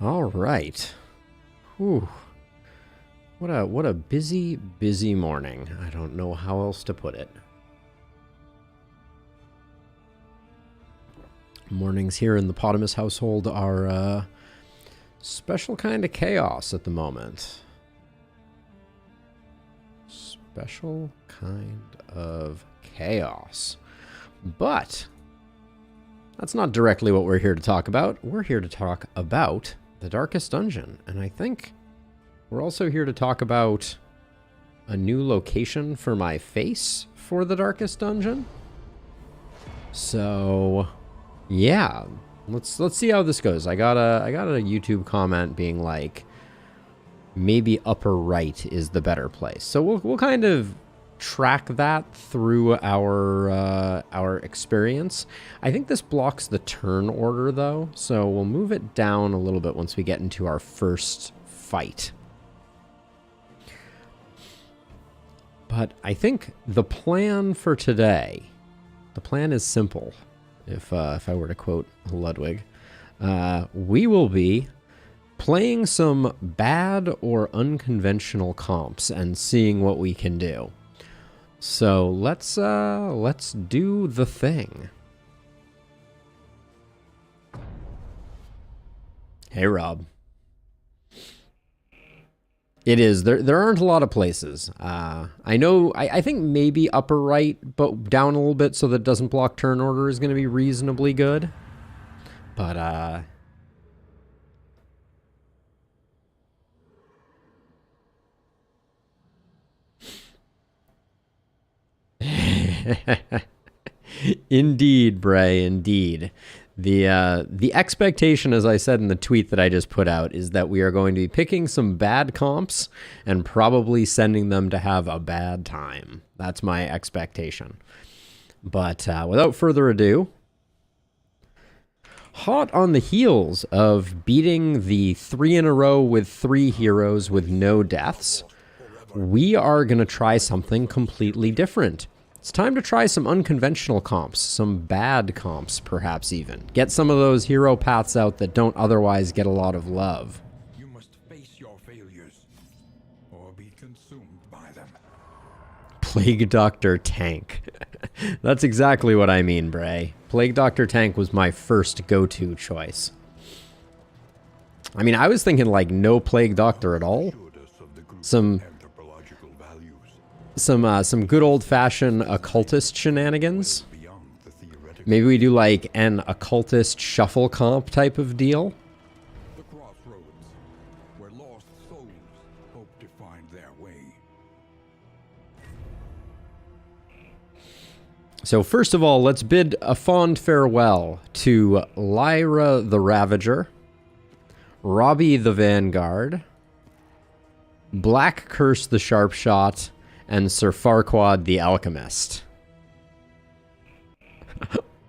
All right. Whew. What a busy morning. I don't know how else to put it. Mornings here in the Potamus household are special kind of chaos at the moment. Special kind of chaos. But that's not directly what we're here to talk about. We're here to talk about the Darkest Dungeon. And I think we're also here to talk about a new location for my face for the Darkest Dungeon. So yeah, let's see how this goes. I got a YouTube comment being like, maybe upper right is the better place. So we'll kind of track that through our experience. I think this blocks the turn order though, so we'll move it down a little bit once we get into our first fight. But I think the plan for today, the plan is simple. If I were to quote Ludwig, we will be playing some bad or unconventional comps and seeing what we can do. So let's do the thing. Hey, Rob. It is. There aren't a lot of places. I know, I think maybe upper right, but down a little bit so that it doesn't block turn order is going to be reasonably good. But, Indeed, Bray, indeed. The expectation, as I said in the tweet that I just put out, is that we are going to be picking some bad comps and probably sending them to have a bad time. That's my expectation. But without further ado, hot on the heels of beating the 3 in a row with 3 heroes with no deaths, we are going to try something completely different. It's time to try some unconventional comps, some bad comps perhaps even. Get some of those hero paths out that don't otherwise get a lot of love. You must face your failures or be consumed by them. Plague Doctor Tank. That's exactly what I mean, Bray. Plague Doctor Tank was my first go-to choice. I mean, I was thinking like no Plague Doctor at all. Some good old-fashioned occultist shenanigans. Maybe we do like an occultist shuffle comp type of deal. The crossroads, where lost souls hope to find their way. So first of all, let's bid a fond farewell to Lyra the Ravager, Robbie the Vanguard, Black Curse the Sharpshot, and Sir Farquaad the Alchemist.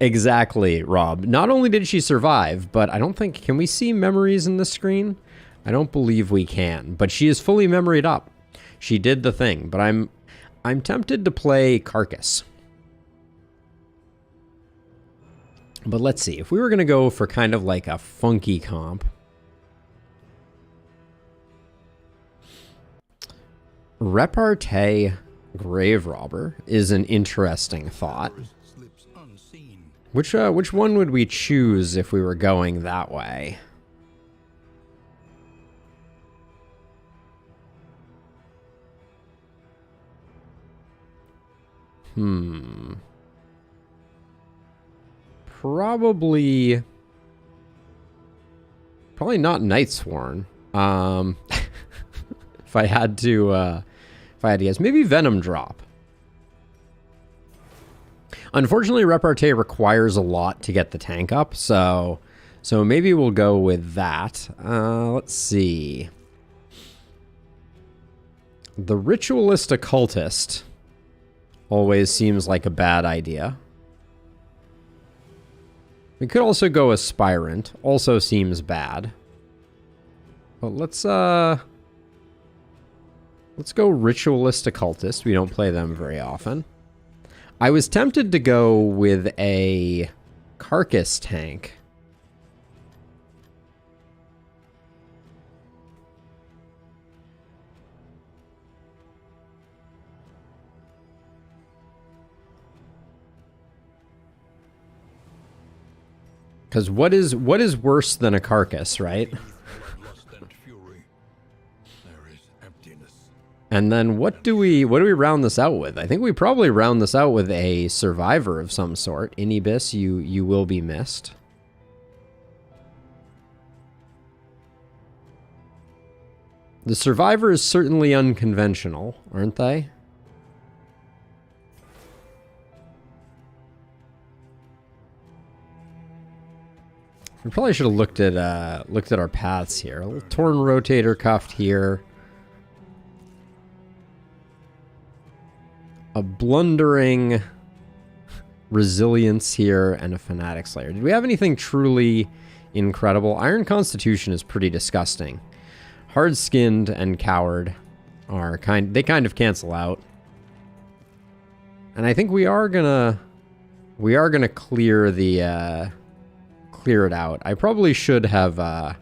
Exactly, Rob. Not only did she survive, but I don't think... Can we see memories in the screen? I don't believe we can, but she is fully memoried up. She did the thing, but I'm tempted to play Carcass. But let's see. If we were going to go for kind of like a funky comp... Repartee Grave Robber is an interesting thought. Which one would we choose if we were going that way? Probably not Nightsworn. If I had to guess, maybe Venom Drop. Unfortunately, Repartee requires a lot to get the tank up, so maybe we'll go with that. Let's see. The Ritualist Occultist always seems like a bad idea. We could also go Aspirant, also seems bad. But let's go Ritualist Occultist. We don't play them very often. I was tempted to go with a Carcass tank. Because what is worse than a carcass, right? Bloodlust and fury. There is emptiness. And then what do we round this out with? I think we probably round this out with a survivor of some sort. Inibis, you will be missed. The survivor is certainly unconventional, aren't they? We probably should have looked at our paths here. A little torn rotator cuff here. A blundering resilience here and a fanatic slayer. Did we have anything truly incredible? Iron Constitution is pretty disgusting. Hard-skinned and coward are kind of cancel out. And I think we are gonna clear the clear it out. I probably should have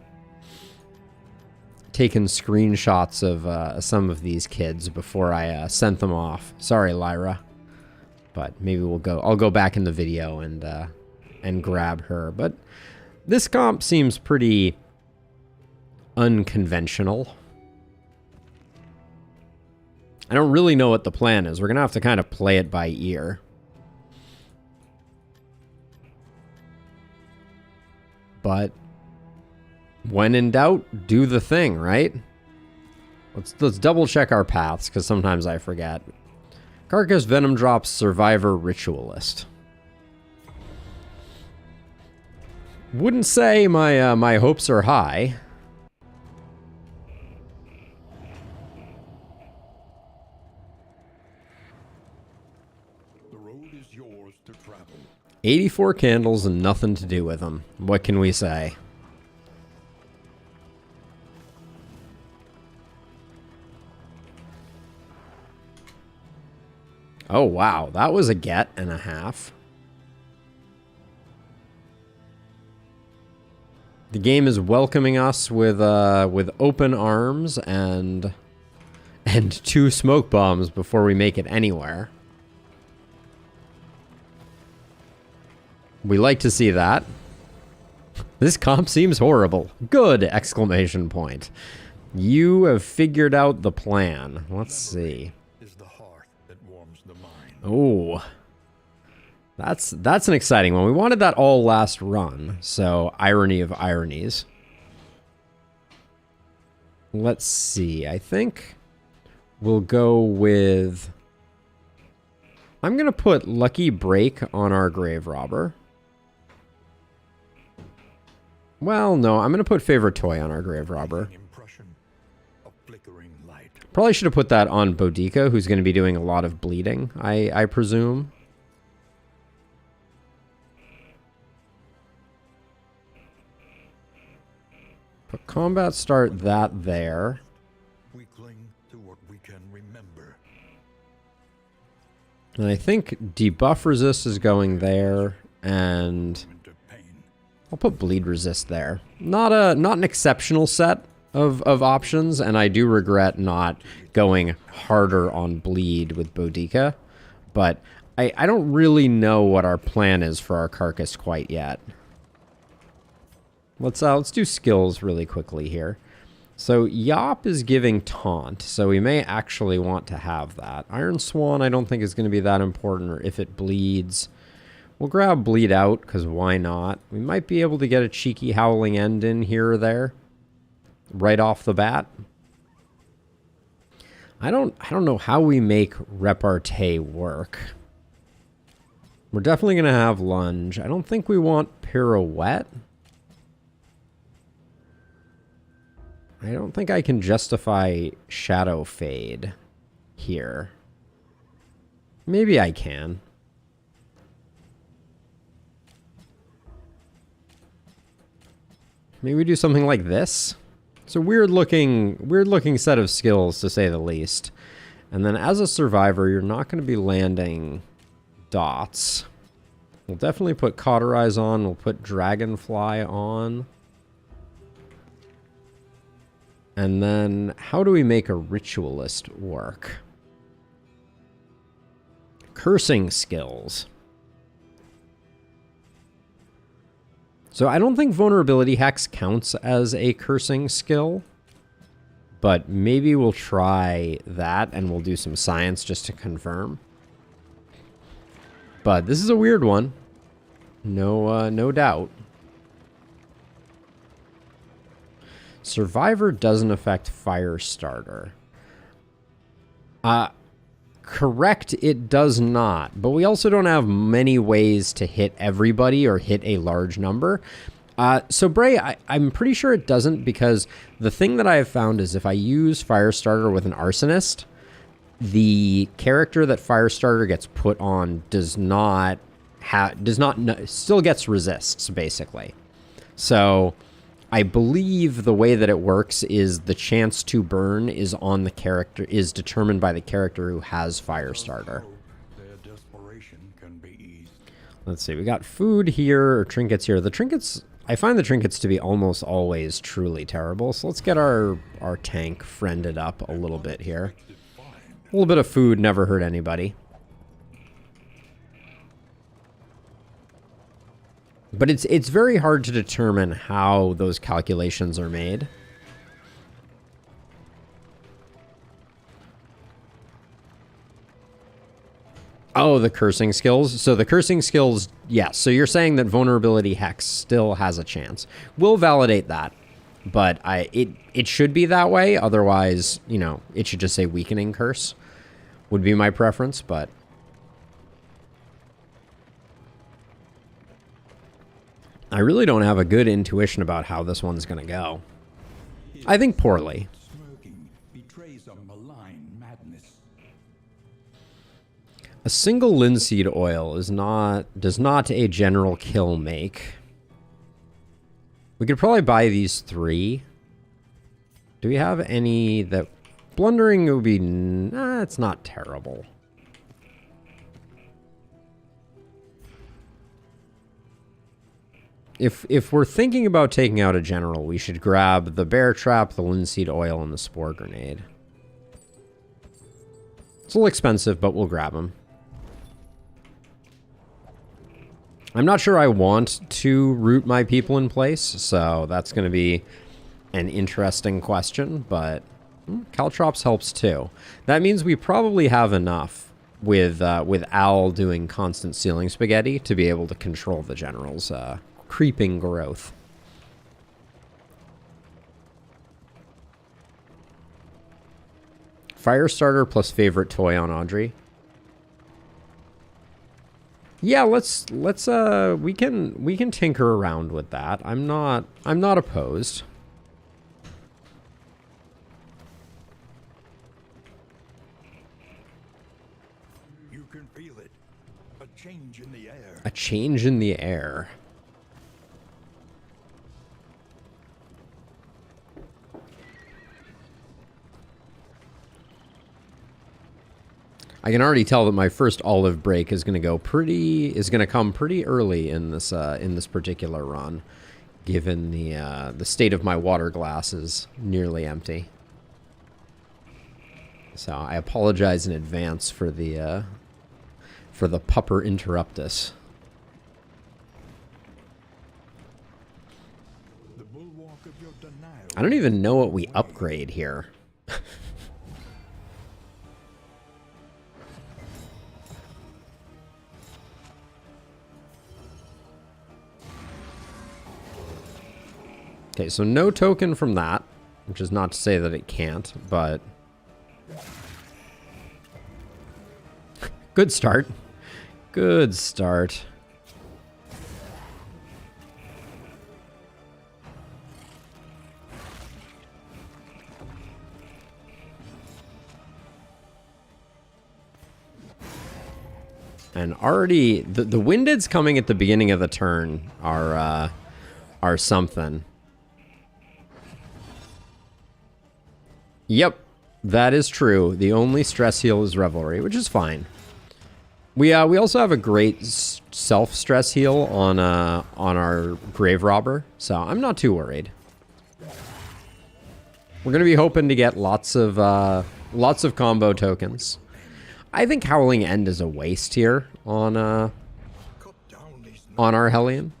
taken screenshots of some of these kids before I sent them off. Sorry, Lyra. But maybe I'll go back in the video and grab her. But this comp seems pretty unconventional. I don't really know what the plan is. We're gonna have to kind of play it by ear. But when in doubt, do the thing, right? Let's double check our paths, because sometimes I forget. Carcass Venom Drops Survivor Ritualist. Wouldn't say my hopes are high. The road is yours to travel. 84 candles and nothing to do with them. What can we say? Oh, wow. That was a get and a half. The game is welcoming us with open arms and 2 smoke bombs before we make it anywhere. We like to see that. This comp seems horrible. Good! Exclamation point. You have figured out the plan. Let's see. Is the heart that warms the mind. Oh. That's an exciting one. We wanted that all last run, so irony of ironies. Let's see. I think we'll go with... I'm going to put Lucky Break on our Grave Robber. Well, no, I'm going to put Favorite Toy on our Grave Robber. Impression of flickering light. Probably should have put that on Boudica, who's going to be doing a lot of bleeding, I presume. Put Combat Start that there. We cling to what we can remember. And I think Debuff Resist is going there, and Into pain. I'll put Bleed Resist there. Not an exceptional set of options, and I do regret not going harder on Bleed with Boudica, but I don't really know what our plan is for our Carcass quite yet. Let's do skills really quickly here. So Yop is giving Taunt, so we may actually want to have that. Iron Swan I don't think is going to be that important, or if it bleeds. We'll grab Bleed Out, because why not? We might be able to get a cheeky Howling End in here or there. Right off the bat. I don't know how we make Repartee work. We're definitely going to have Lunge. I don't think we want Pirouette. I don't think I can justify Shadow Fade here. Maybe I can. Maybe we do something like this. It's a weird looking set of skills, to say the least. And then as a survivor, you're not going to be landing dots. We'll definitely put Cauterize on. We'll put Dragonfly on. And then, how do we make a Ritualist work? Cursing skills. So I don't think Vulnerability Hex counts as a cursing skill, but maybe we'll try that and we'll do some science just to confirm. But this is a weird one. No doubt. Survivor doesn't affect Firestarter. Correct, it does not. But we also don't have many ways to hit everybody or hit a large number. So Bray, I'm pretty sure it doesn't, because the thing that I have found is if I use Firestarter with an Arsonist, the character that Firestarter gets put on still gets resists, basically. So I believe the way that it works is the chance to burn is on the character, is determined by the character who has Firestarter. Their desperation can be eased. Let's see, we got food here, or trinkets here. The trinkets, I find the trinkets to be almost always truly terrible. So let's get our tank friended up a little bit here. A little bit of food never hurt anybody. But it's very hard to determine how those calculations are made. Oh, the cursing skills. So the cursing skills, yes. So you're saying that Vulnerability Hex still has a chance. We'll validate that. But it should be that way. Otherwise, you know, it should just say Weakening Curse would be my preference, but I really don't have a good intuition about how this one's going to go. I think poorly. Smirking betrays a malign madness. A single linseed oil does not a general kill make. We could probably buy these 3. Do we have any that... Blundering would be... Nah, it's not terrible. If we're thinking about taking out a general, we should grab the bear trap, the linseed oil, and the spore grenade. It's a little expensive, but we'll grab them. I'm not sure I want to root my people in place, so that's going to be an interesting question, but Caltrops helps too. That means we probably have enough with Al doing constant ceiling spaghetti to be able to control the general's creeping growth. Firestarter plus favorite toy on Audrey. Yeah, we can tinker around with that. I'm not opposed. You can feel it. A change in the air. A change in the air. I can already tell that my first olive break is going to come pretty early in this particular run, given the state of my water glass is nearly empty. So I apologize in advance for the pupper interruptus. The bulwark of your denial. I don't even know what we upgrade here. Okay, so no token from that, which is not to say that it can't, but good start. Good start. And already the Windeds coming at the beginning of the turn are something. Yep, that is true. The only stress heal is Revelry, which is fine. We also have a great self stress heal on our Grave Robber, so I'm not too worried. We're gonna be hoping to get lots of combo tokens. I think Howling End is a waste here on our Hellion.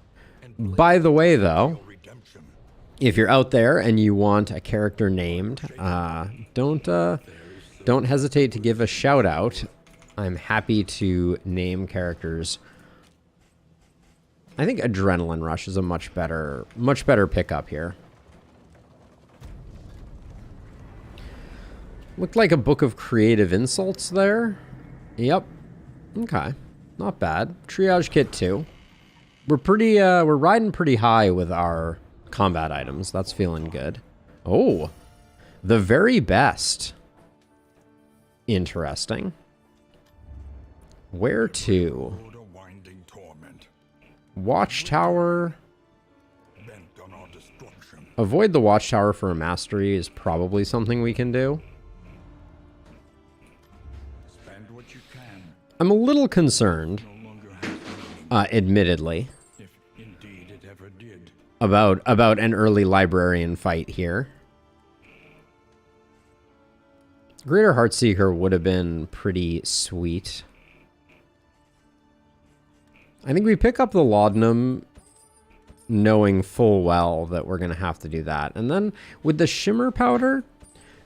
By the way, though, redemption. if you're out there and you want a character named, don't hesitate to give a shout out. I'm happy to name characters. I think Adrenaline Rush is a much better pickup here. Looked like a book of creative insults there. Yep. Okay. Not bad. Triage kit 2. We're riding pretty high with our combat items. That's feeling good. Oh. The very best. Interesting. Where to? Watchtower. Bent on our destruction. Avoid the watchtower for a mastery is probably something we can do. Spend what you can. I'm a little concerned, No longer has meaning, admittedly, if indeed it ever did. about an early librarian fight here. Greater Heartseeker would have been pretty sweet. I think we pick up the laudanum knowing full well that we're going to have to do that. And then with the shimmer powder,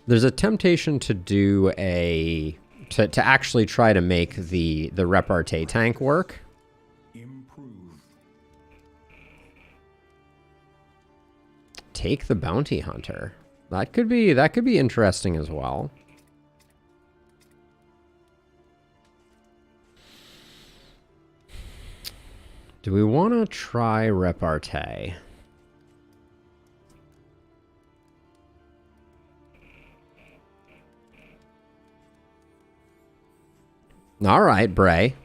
there's a temptation to do to actually try to make the repartee tank work. Improve. Take the bounty hunter. That could be interesting as well. Do we want to try repartee? All right, Bray.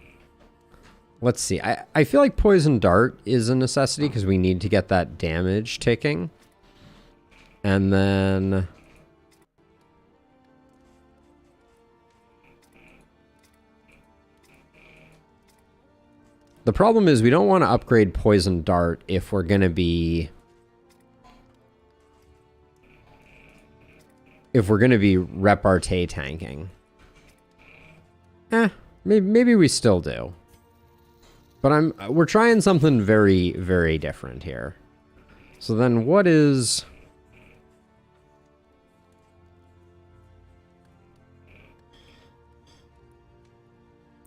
Let's see. I feel like Poison Dart is a necessity because we need to get that damage ticking. And then... the problem is we don't want to upgrade Poison Dart if we're going to be... repartee tanking. Maybe we still do. But we're trying something very, very different here. So then what is...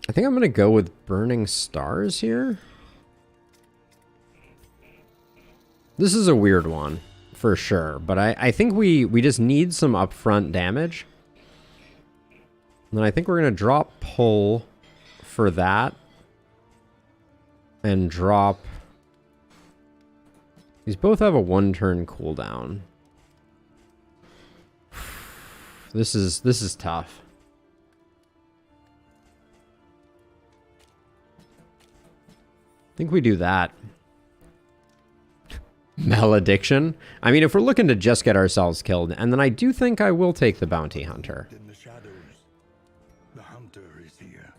I think I'm going to go with Burning Stars here. This is a weird one, for sure. But I think we just need some upfront damage. And then I think we're going to drop Pull for that. And drop... these both have a 1-turn cooldown. This is tough. I think we do that. Malediction. I mean, if we're looking to just get ourselves killed, and then I do think I will take the bounty hunter. In the shadows, the hunter is here.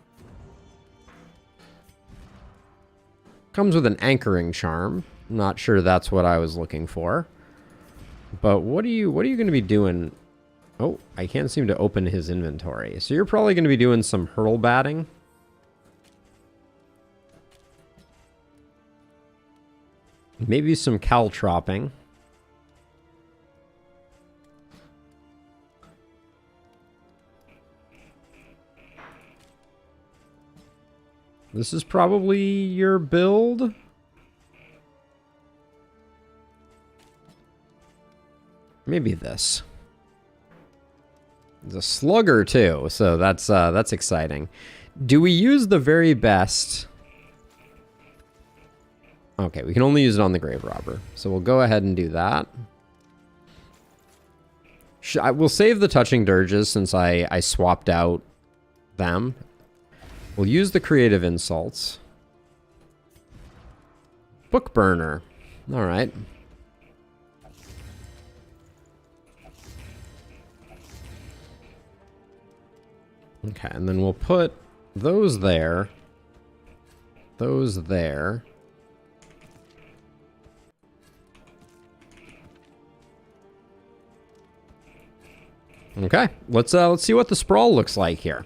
Comes with an anchoring charm. Not sure that's what I was looking for. But what are you going to be doing? Oh, I can't seem to open his inventory. So you're probably going to be doing some hurl batting. Maybe some caltropping. This is probably your build. Maybe this. There's a slugger too, so that's exciting. Do we use the very best? Okay, we can only use it on the Grave Robber. So we'll go ahead and do that. We'll save the Touching Dirges since I swapped out them. We'll use the Creative Insults. Book Burner. All right. Okay, and then we'll put those there. Those there. Okay, let's see what the sprawl looks like here.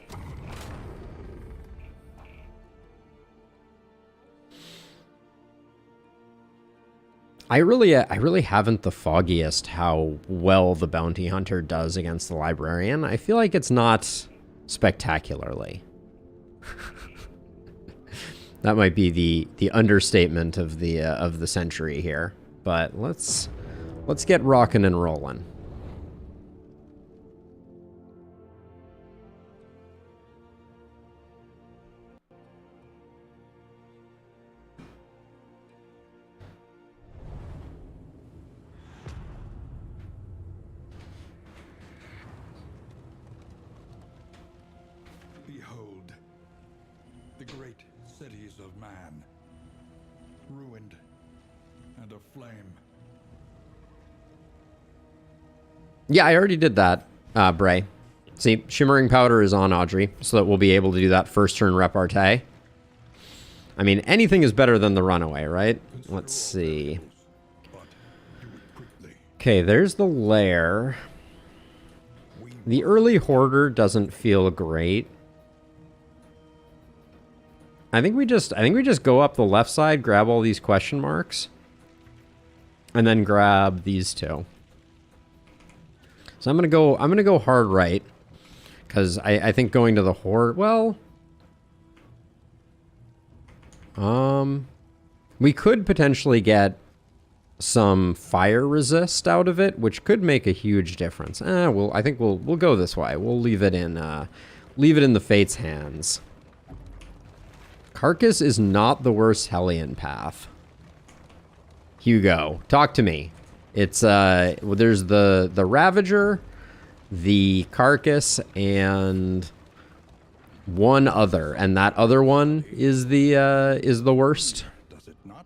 I really haven't the foggiest how well the bounty hunter does against the librarian. I feel like it's not spectacularly. That might be the understatement of the century here. But let's get rocking and rolling. Behold, the great cities of man, ruined and aflame. Yeah, I already did that, Bray. See, Shimmering Powder is on Audrey, so that we'll be able to do that first turn repartee. I mean, anything is better than the runaway, right? Let's see. Okay, there's the lair. The early hoarder doesn't feel great. I think we just go up the left side, grab all these question marks, and then grab these two. So I'm gonna go hard right, because I think going to the hoard, well, we could potentially get some fire resist out of it, which could make a huge difference. I think we'll go this way. We'll leave it in the Fate's hands. Carcass is not the worst Hellion path. Hugo, talk to me. It's well, there's the Ravager, the Carcass, and one other, and that other one is the worst. Does it not?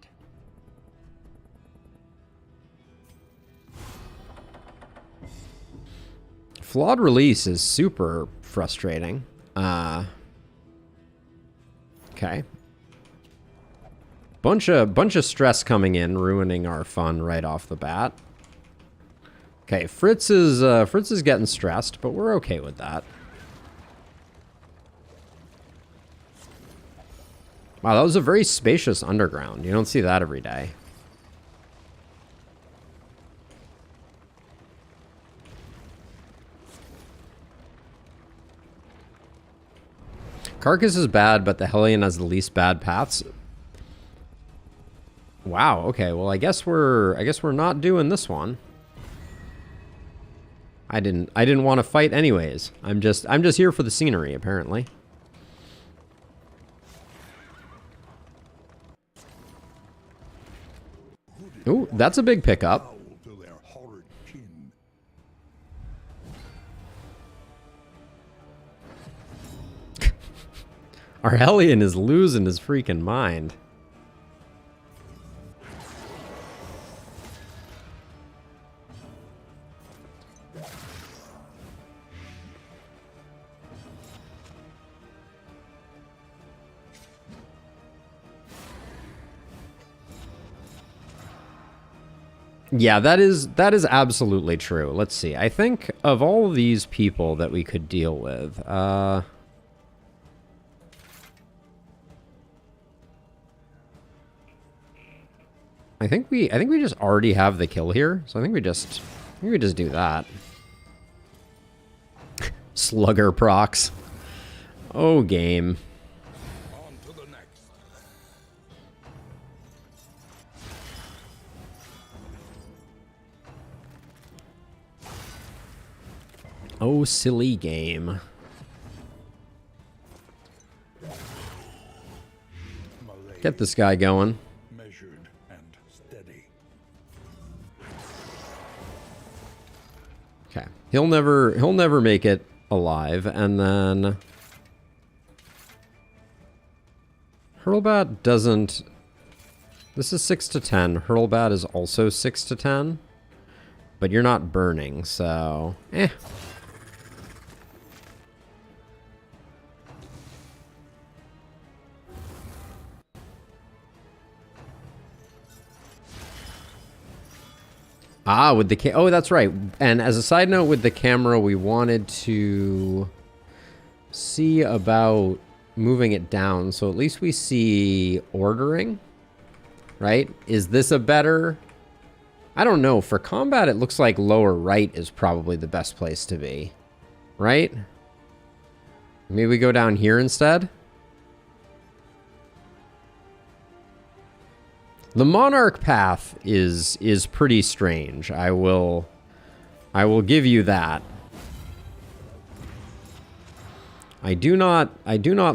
Flawed release is super frustrating. Okay. Bunch of stress coming in, ruining our fun right off the bat. Okay, Fritz is getting stressed, but we're okay with that. Wow, that was a very spacious underground. You don't see that every day. Carcass is bad, but the Hellion has the least bad paths. Wow, okay, well I guess we're not doing this one. I didn't want to fight anyways. I'm just here for the scenery, apparently. Ooh, that's a big pickup. Our Hellion is losing his freaking mind. Yeah, that is absolutely true. Let's see. I think of all these people that we could deal with, I think we just already have the kill here, so I think we just do that. Slugger procs. Oh, game. On to the next. Oh, silly game. Get this guy going. Measured and steady. Okay. He'll never make it alive, and then Hurlbat doesn't. This is 6 to 10. Hurlbat is also 6 to 10. But you're not burning, so eh. Ah, with the oh, that's right. And as a side note, with the camera, we wanted to see about moving it down, so at least we see ordering, right? Is this a better I don't know. For combat, it looks like lower right is probably the best place to be. Right? Maybe we go down here instead? The Monarch path is pretty strange. I will give you that. I do not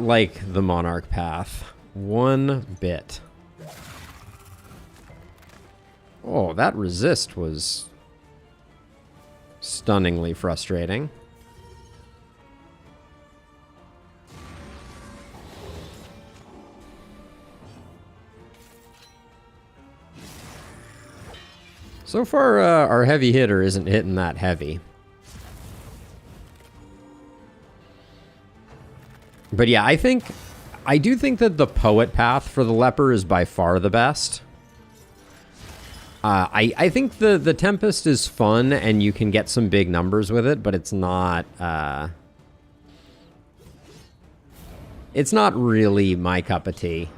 like the Monarch path one bit. Oh, that resist was stunningly frustrating. So far, our heavy hitter isn't hitting that heavy. But yeah, I do think that the Poet path for the Leper is by far the best. I think the Tempest is fun and you can get some big numbers with it, but it's not really my cup of tea.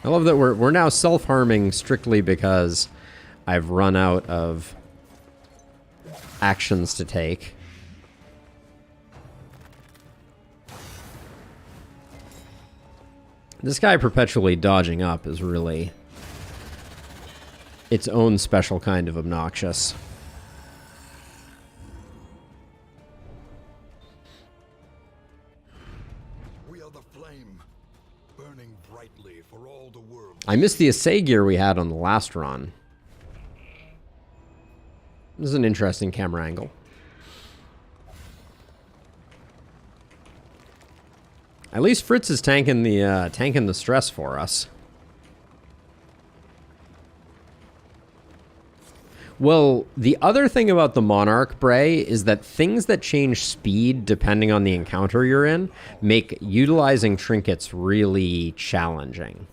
I love that we're now self-harming strictly because I've run out of actions to take. This guy perpetually dodging up is really its own special kind of obnoxious. We are the flame, burning brightly for all the world. I missed the assay gear we had on the last run. This is an interesting camera angle. At least Fritz is tanking the stress for us. Well, the other thing about the Monarch, Bray, is that things that change speed depending on the encounter you're in make utilizing trinkets really challenging.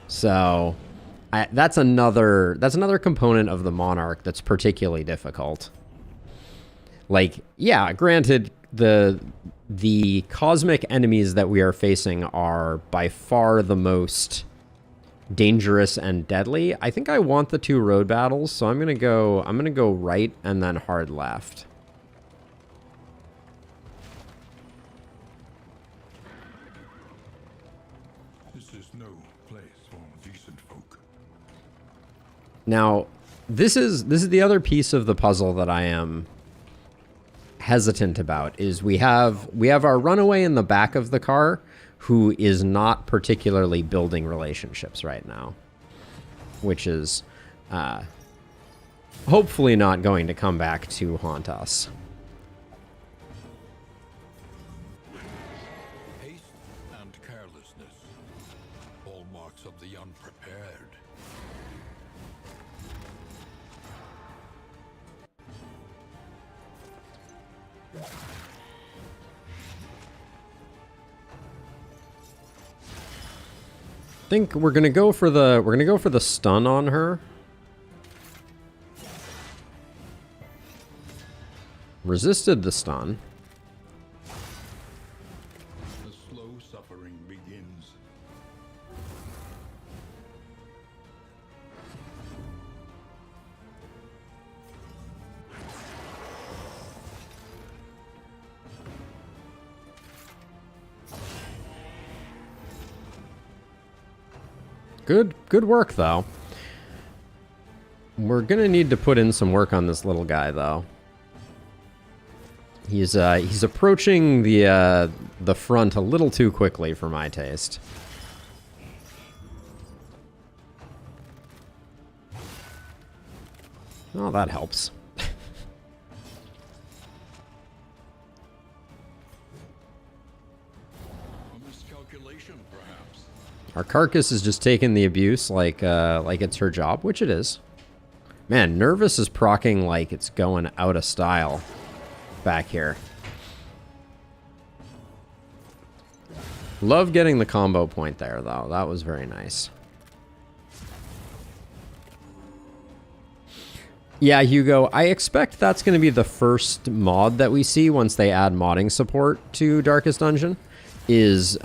So that's another component of the Monarch that's particularly difficult. Like, yeah, granted, the cosmic enemies that we are facing are by far the most dangerous and deadly. I think I want the 2 road battles, so I'm gonna go right and then hard left. This is no place for decent folk. Now, this is the other piece of the puzzle that I am hesitant about, is we have our runaway in the back of the car who is not particularly building relationships right now, which is hopefully not going to come back to haunt us. Haste and carelessness, hallmarks of the unprepared. I think we're gonna go for the stun on her. Resisted the stun. The slow suffering begins. Good work, though. We're gonna need to put in some work on this little guy, though. He's approaching the front a little too quickly for my taste. Oh, that helps. A miscalculation, perhaps. Our carcass is just taking the abuse like it's her job, which it is. Man, Nervous is procking like it's going out of style back here. Love getting the combo point there, though. That was very nice. Yeah, Hugo, I expect that's going to be the first mod that we see once they add modding support to Darkest Dungeon. is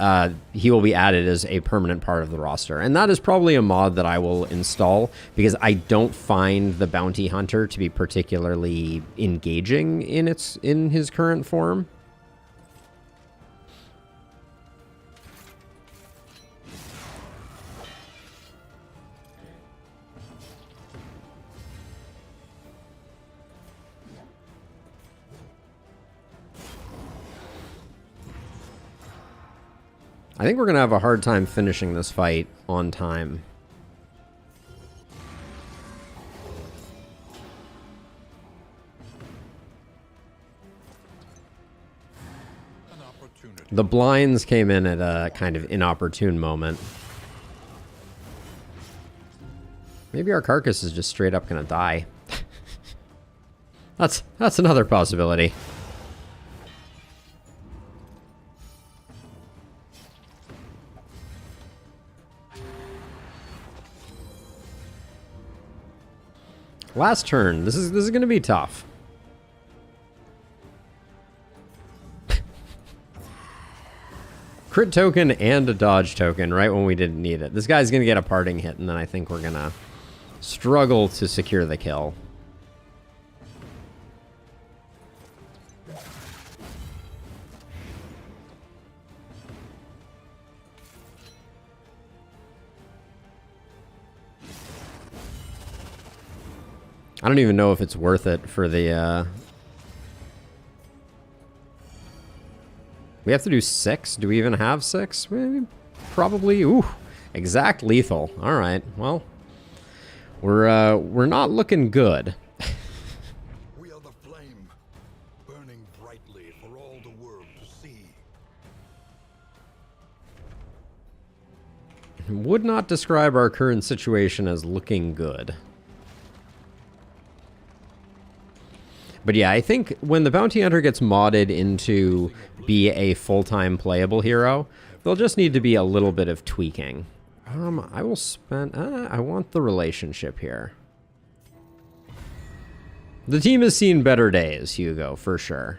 he will be added as a permanent part of the roster. And that is probably a mod that I will install because I don't find the bounty hunter to be particularly engaging in his current form. I think we're going to have a hard time finishing this fight on time. The blinds came in at a kind of inopportune moment. Maybe our carcass is just straight up going to die. That's another possibility. Last turn. This is going to be tough. Crit token and a dodge token right when we didn't need it. This guy's going to get a parting hit, and then I think we're going to struggle to secure the kill. I don't even know if it's worth it for the, We have to do 6? Do we even have 6? Maybe, probably. Ooh, exact lethal. All right. Well, we're not looking good. We are the flame, burning brightly for all the world to see. Would not describe our current situation as looking good. But yeah, I think when the Bounty Hunter gets modded into be a full-time playable hero, there'll just need to be a little bit of tweaking. I will spend... I want the relationship here. The team has seen better days, Hugo, for sure.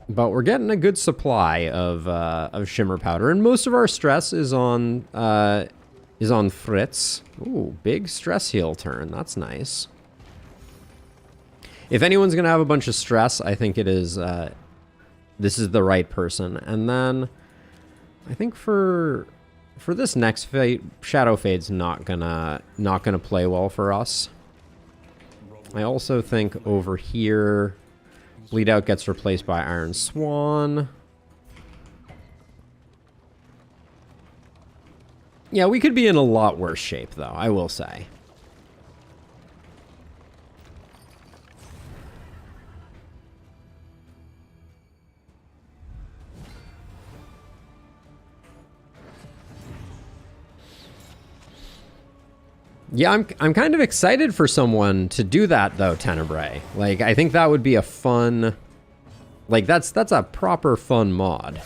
But we're getting a good supply of shimmer powder, and most of our stress is on Fritz. Ooh, big stress heal turn. That's nice. If anyone's going to have a bunch of stress, I think it is, this is the right person. And then I think for this next fight, Shadow Fade's not gonna play well for us. I also think over here, Bleed Out gets replaced by Iron Swan. Yeah, we could be in a lot worse shape, though, I will say. Yeah, I'm kind of excited for someone to do that, though, Tenebrae. Like, I think that would be a fun... Like, that's a proper fun mod,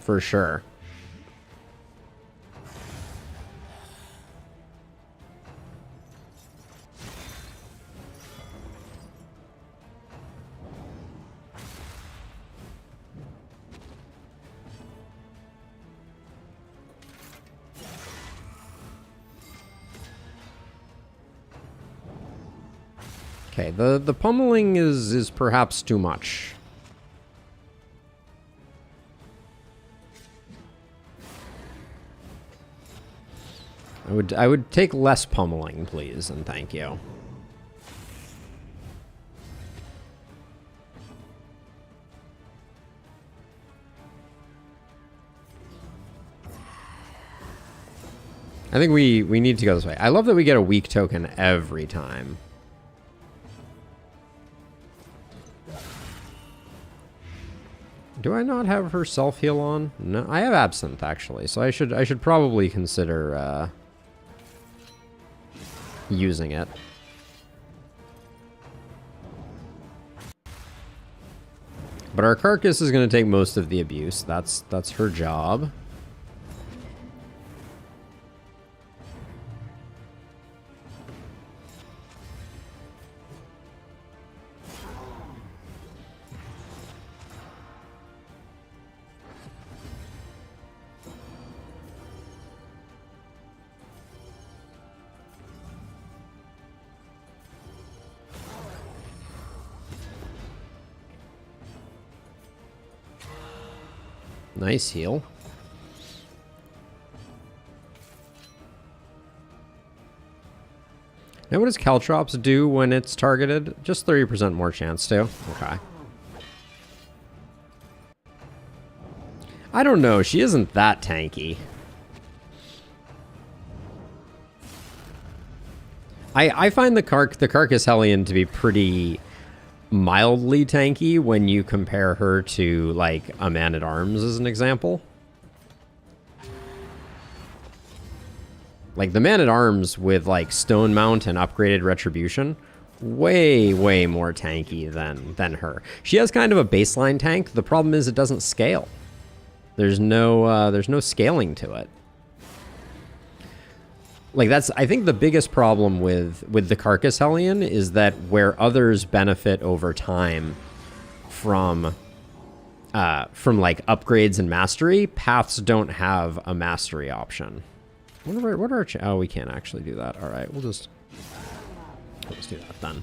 for sure. Okay, the pummeling is perhaps too much. I would take less pummeling, please, and thank you. I think we need to go this way. I love that we get a weak token every time. Do I not have her self-heal on? No, I have Absinthe, actually, so I should probably consider using it. But our Carcass is going to take most of the abuse. That's her job. Nice heal. Now what does Caltrops do when it's targeted? Just 30% more chance to. Okay. I don't know. She isn't that tanky. I find the Carcass Hellion to be pretty mildly tanky when you compare her to, like, a Man-at-Arms as an example. Like, the Man-at-Arms with, like, Stone Mount and upgraded Retribution, way, way more tanky than her. She has kind of a baseline tank. The problem is it doesn't scale. There's no scaling to it. Like, that's, I think the biggest problem with the Carcass Hellion is that where others benefit over time from like upgrades and mastery, paths don't have a mastery option. What are our oh, we can't actually do that. All right, we'll just do that then.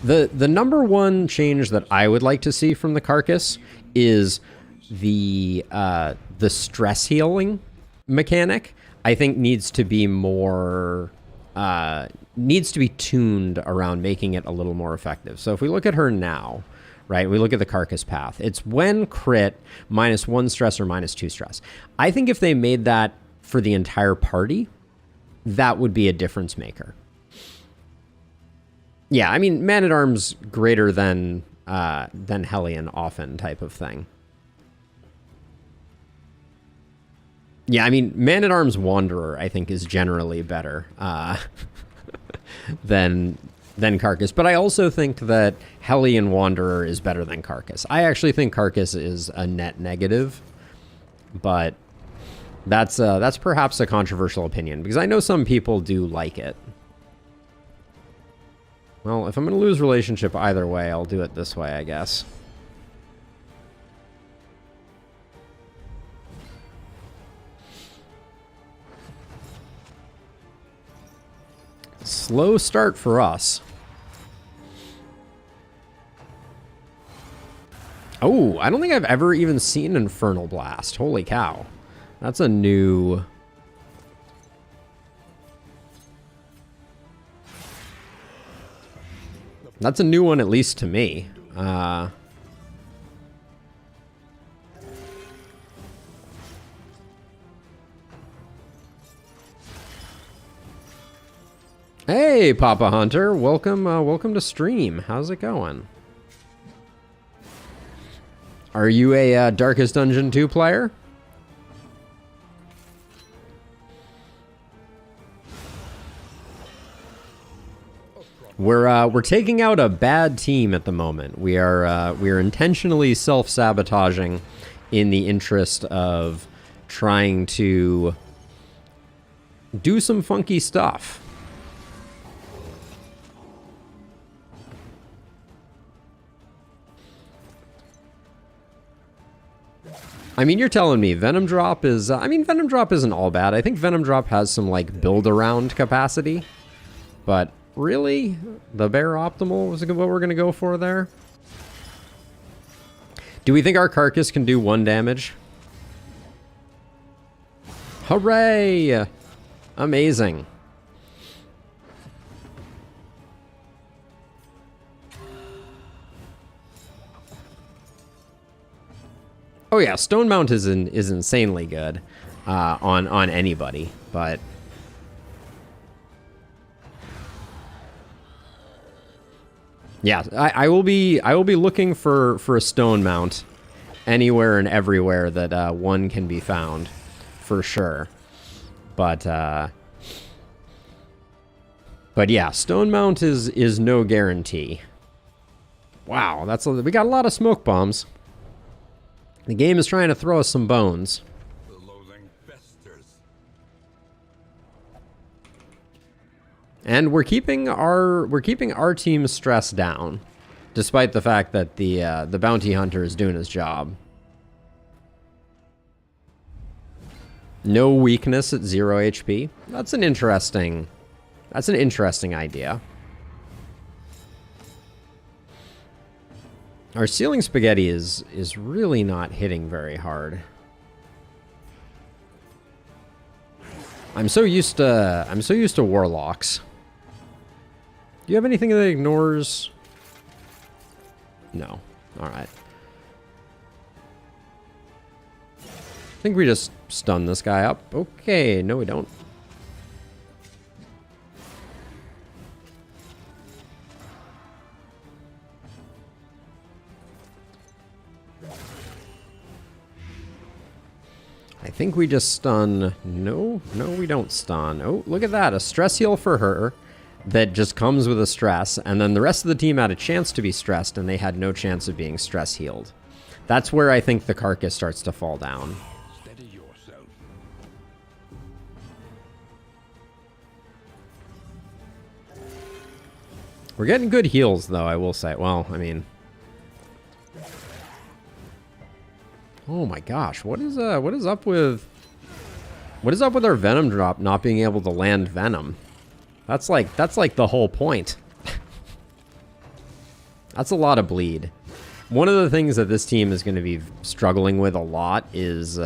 The number one change that I would like to see from the Carcass is the stress healing mechanic. I think needs to be more needs to be tuned around making it a little more effective. So if we look at her now, right, we look at the Carcass path. It's when crit -1 stress or -2 stress. I think if they made that for the entire party, that would be a difference maker. Yeah, I mean, Man-at-Arms greater than Hellion often type of thing. Yeah, I mean, Man-at-Arms Wanderer, I think, is generally better than Carcass. But I also think that Hellion Wanderer is better than Carcass. I actually think Carcass is a net negative, but that's perhaps a controversial opinion, because I know some people do like it. Well, if I'm going to lose relationship either way, I'll do it this way, I guess. Slow start for us. Oh, I don't think I've ever even seen Infernal Blast. Holy cow. That's a new... That's a new one, at least to me. Hey, Papa Hunter. Welcome, welcome to stream. How's it going? Are you a Darkest Dungeon 2 player? We're taking out a bad team at the moment. We are intentionally self-sabotaging in the interest of trying to do some funky stuff. I mean, you're telling me Venom Drop is... I mean, Venom Drop isn't all bad. I think Venom Drop has some, like, build-around capacity. But... really? The Bear Optimal was what we're going to go for there? Do we think our Carcass can do 1 damage? Hooray! Amazing. Oh yeah, Stone Mount is insanely good on anybody, but... yeah, I will be looking for a Stone Mount anywhere and everywhere that one can be found, for sure. But yeah, Stone Mount is no guarantee. Wow, we got a lot of smoke bombs. The game is trying to throw us some bones. The loathing festers. And we're keeping our team's stress down, despite the fact that the bounty hunter is doing his job. No weakness at 0 HP. That's an interesting idea. Our ceiling spaghetti is really not hitting very hard. I'm so used to warlocks. Do you have anything that ignores? No. All right. I think we just stun this guy up. Okay, no we don't. I think we just stun. No, we don't stun. Oh, look at that. A stress heal for her that just comes with a stress. And then the rest of the team had a chance to be stressed and they had no chance of being stress healed. That's where I think the carcass starts to fall down. Steady yourself. We're getting good heals though, I will say. Well, I mean... Oh my gosh, what is up with our venom drop not being able to land venom? That's like the whole point. That's a lot of bleed. One of the things that this team is going to be struggling with a lot is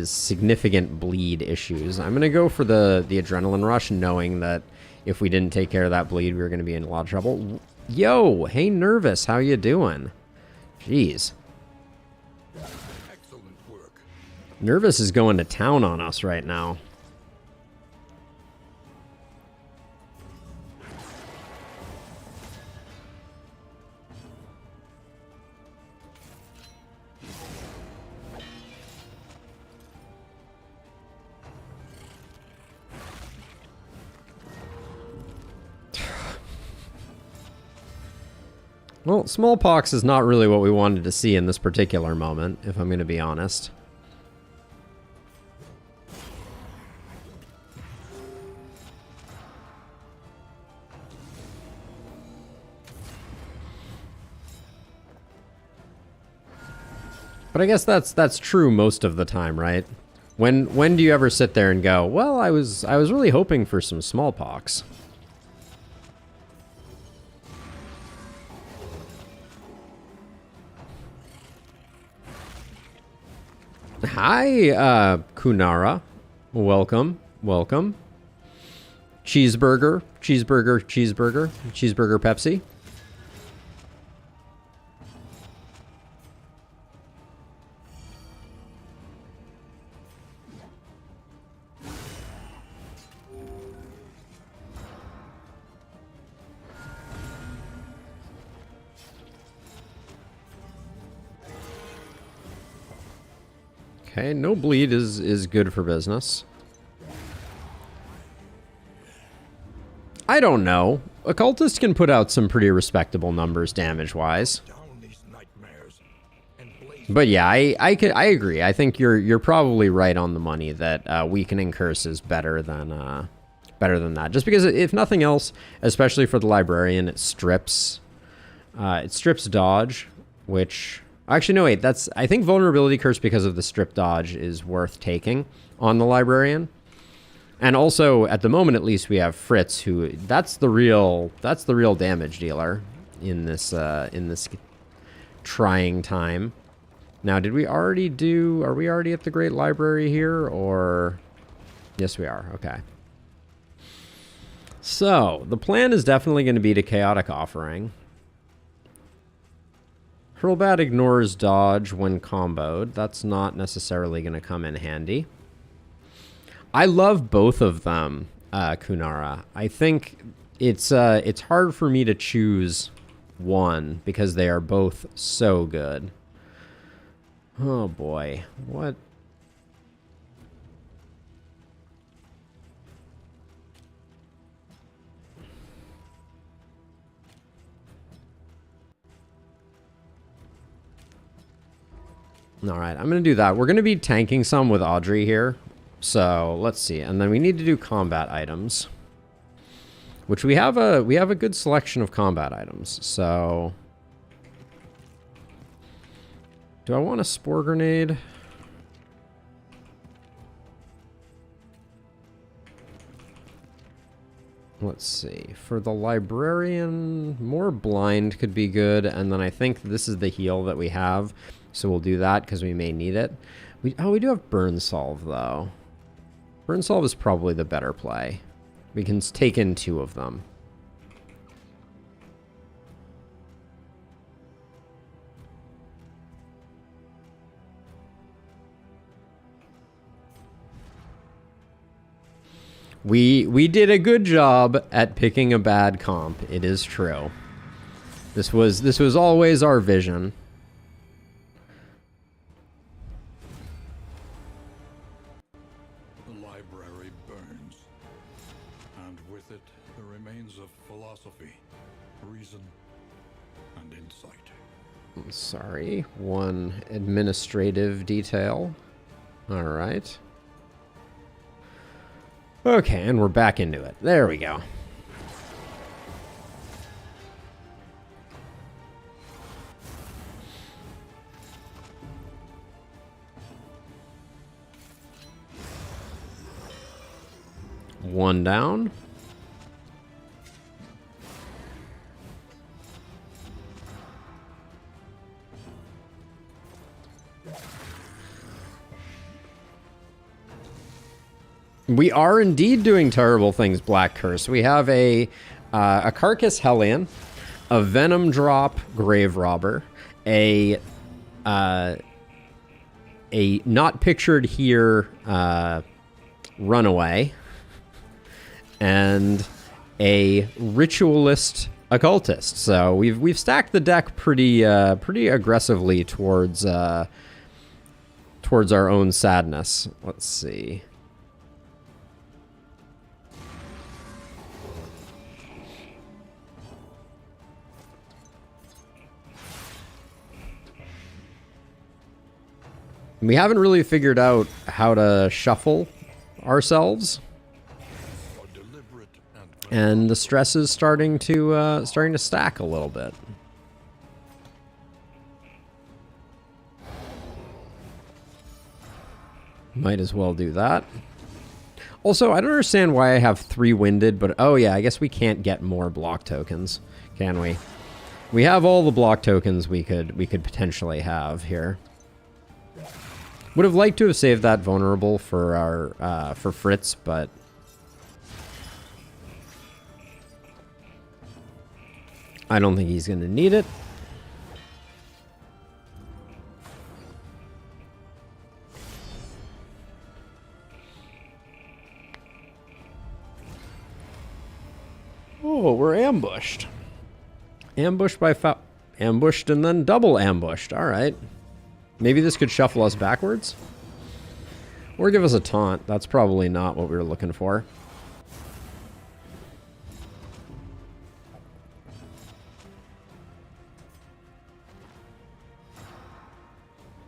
significant bleed issues. I'm going to go for the adrenaline rush, knowing that if we didn't take care of that bleed, we were going to be in a lot of trouble. Yo, hey Nervous, how you doing? Jeez. Nervous is going to town on us right now. Well, smallpox is not really what we wanted to see in this particular moment, if I'm going to be honest. But I guess that's true most of the time, right? When do you ever sit there and go, well, I was really hoping for some smallpox. Hi, Kunara. Welcome. Cheeseburger, Pepsi. Okay, no bleed is good for business. I don't know. Occultist can put out some pretty respectable numbers damage-wise. But yeah, I agree. I think you're probably right on the money that weakening curse is better than that. Just because if nothing else, especially for the Librarian, it strips dodge, which actually no wait, I think vulnerability curse because of the strip dodge is worth taking on the Librarian. And also at the moment at least we have Fritz, who that's the real damage dealer in this trying time. Now, are we already at the Great Library here, or? Yes, we are. Okay. So, the plan is definitely going to be to Chaotic Offering. Hurlbat ignores dodge when comboed. That's not necessarily going to come in handy. I love both of them, Kunara. I think it's hard for me to choose one because they are both so good. Oh boy, what? All right, I'm going to do that. We're going to be tanking some with Audrey here. So let's see. And then we need to do combat items, which we have a good selection of combat items. So do I want a spore grenade? Let's see. For the Librarian, more blind could be good, and then I think this is the heal that we have, so we'll do that because we may need it. We do have Burn Solve, though. Burn Solve is probably the better play. We can take in 2 of them. We did a good job at picking a bad comp. It is true. This was always our vision. The library burns, and with it the remains of philosophy, reason, and insight. I'm sorry, one administrative detail. All right. Okay, and we're back into it. There we go. One down. We are indeed doing terrible things, Black Curse. We have a Carcass Hellion, a Venom Drop Grave Robber, a not pictured here Runaway, and a Ritualist Occultist. So we've stacked the deck pretty aggressively towards our own sadness. Let's see. We haven't really figured out how to shuffle ourselves, and the stress is starting to stack a little bit. Might as well do that. Also, I don't understand why I have 3 winded, but oh yeah, I guess we can't get more block tokens, can we? We have all the block tokens we could potentially have here. Would have liked to have saved that vulnerable for our for Fritz, but I don't think he's going to need it. Oh, we're ambushed. Ambushed by ambushed and then double ambushed. All right. Maybe this could shuffle us backwards? Or give us a taunt. That's probably not what we were looking for.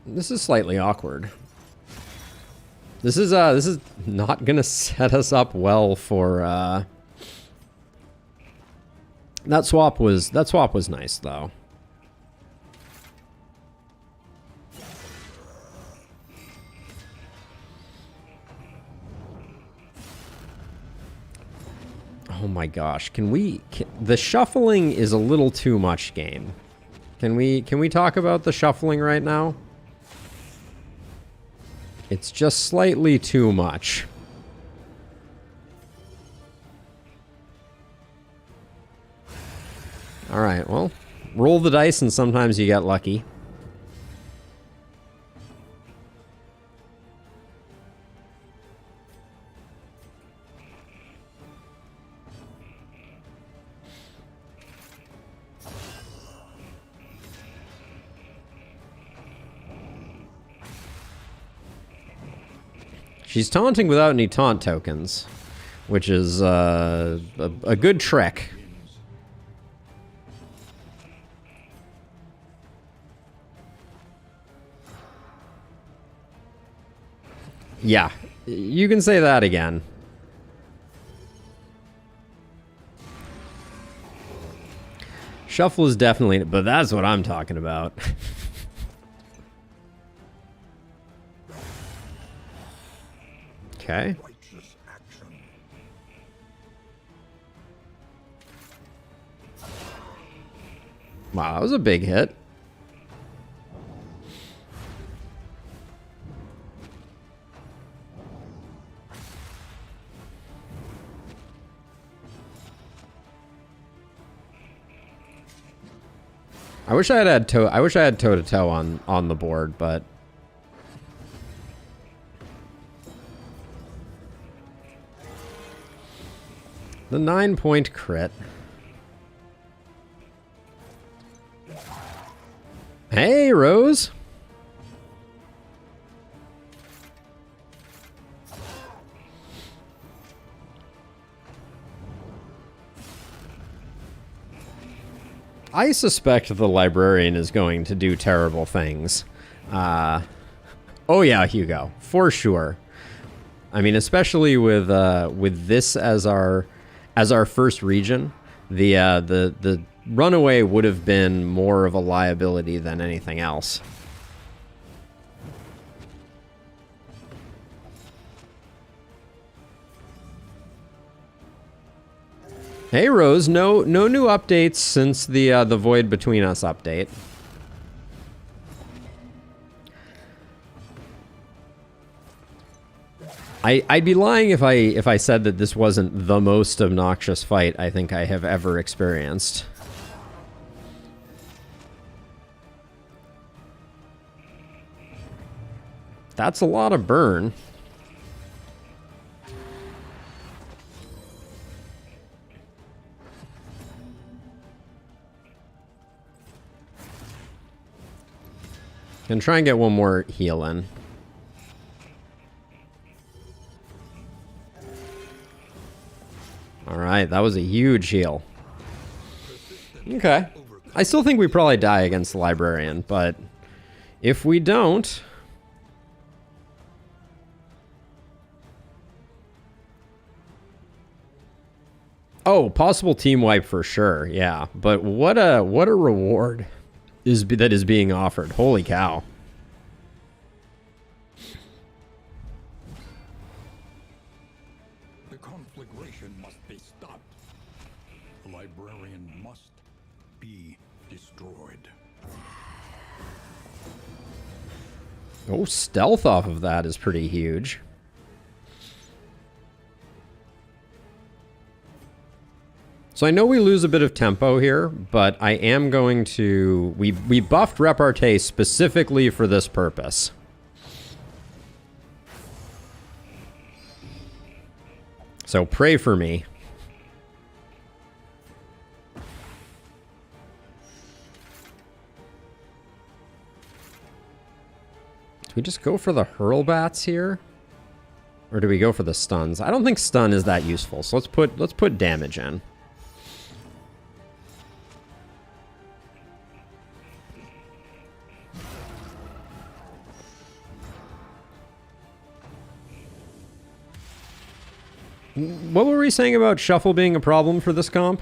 This is slightly awkward. This is not gonna set us up well for that swap was nice though. Oh my gosh, the shuffling is a little too much, game. Can we talk about the shuffling right now? It's just slightly too much. All right, well, roll the dice and sometimes you get lucky. She's taunting without any taunt tokens, which is a good trick. Yeah, you can say that again. Shuffle is definitely, but that's what I'm talking about. Okay. Wow, that was a big hit. I wish I had toe. I wish I had toe to toe on the board, but the 9-point crit. Hey, Rose. I suspect the Librarian is going to do terrible things. Oh yeah, Hugo, for sure. I mean, especially with this as our first region, the runaway would have been more of a liability than anything else. Hey Rose, no new updates since the Void Between Us update. I'd be lying if I said that this wasn't the most obnoxious fight I think I have ever experienced. That's a lot of burn. Can try and get one more heal in. Alright, that was a huge heal. Okay. I still think we probably die against the Librarian, but if we don't... Oh, possible team wipe for sure, yeah. But what a reward that is being offered. Holy cow. The conflagration must be stopped. The Librarian must be destroyed. Oh, stealth off of that is pretty huge. So I know we lose a bit of tempo here, but I am going to... We buffed Repartee specifically for this purpose. So pray for me. Do we just go for the hurlbats here? Or do we go for the stuns? I don't think stun is that useful, so let's put damage in. What were we saying about shuffle being a problem for this comp?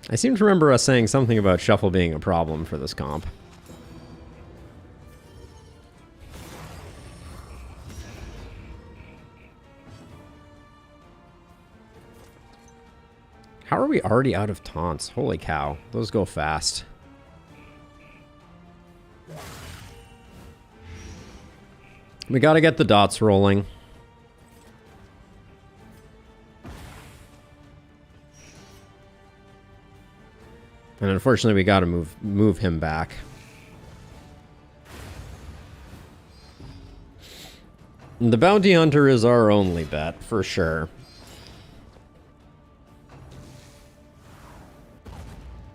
I seem to remember us saying something about shuffle being a problem for this comp. How are we already out of taunts? Holy cow, those go fast. We gotta get the dots rolling. And unfortunately, we got to move him back. The bounty hunter is our only bet, for sure.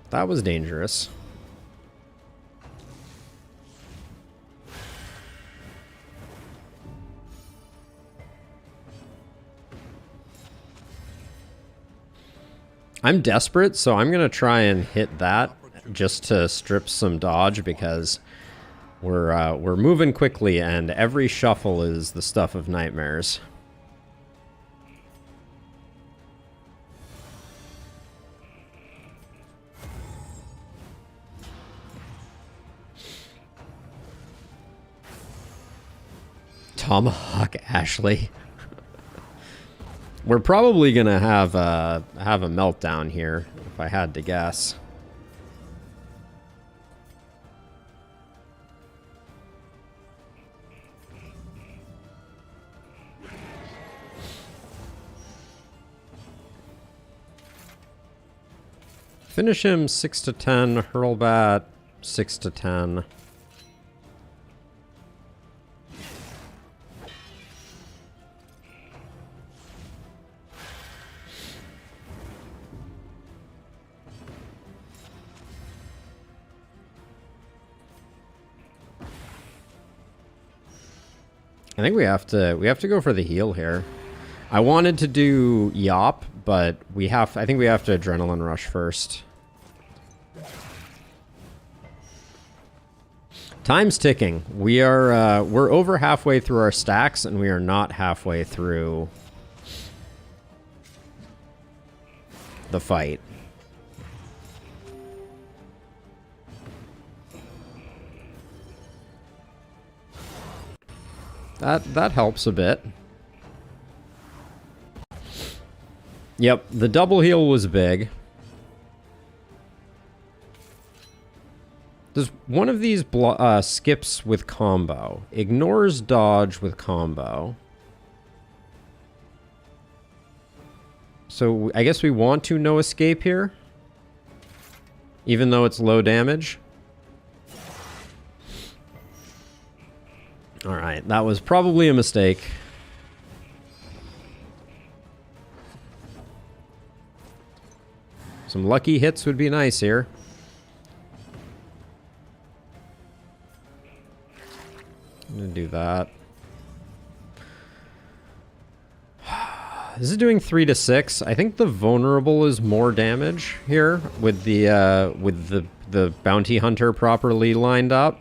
That was dangerous. I'm desperate, so I'm going to try and hit that just to strip some dodge because we're moving quickly and every shuffle is the stuff of nightmares. Tomahawk Ashley. We're probably gonna have a meltdown here if I had to guess. Finish him 6 to 10, Hurlbat 6 to 10. I think we have to go for the heal here. I wanted to do Yop, but I think we have to Adrenaline Rush first. Time's ticking. We're over halfway through our stacks, and we are not halfway through the fight. That helps a bit. Yep, the double heal was big. Does one of these skips with combo? Ignores dodge with combo. So I guess we want to no escape here, even though it's low damage. Alright, that was probably a mistake. Some lucky hits would be nice here. I'm gonna do that. This is doing 3 to 6. I think the vulnerable is more damage here with the bounty hunter properly lined up.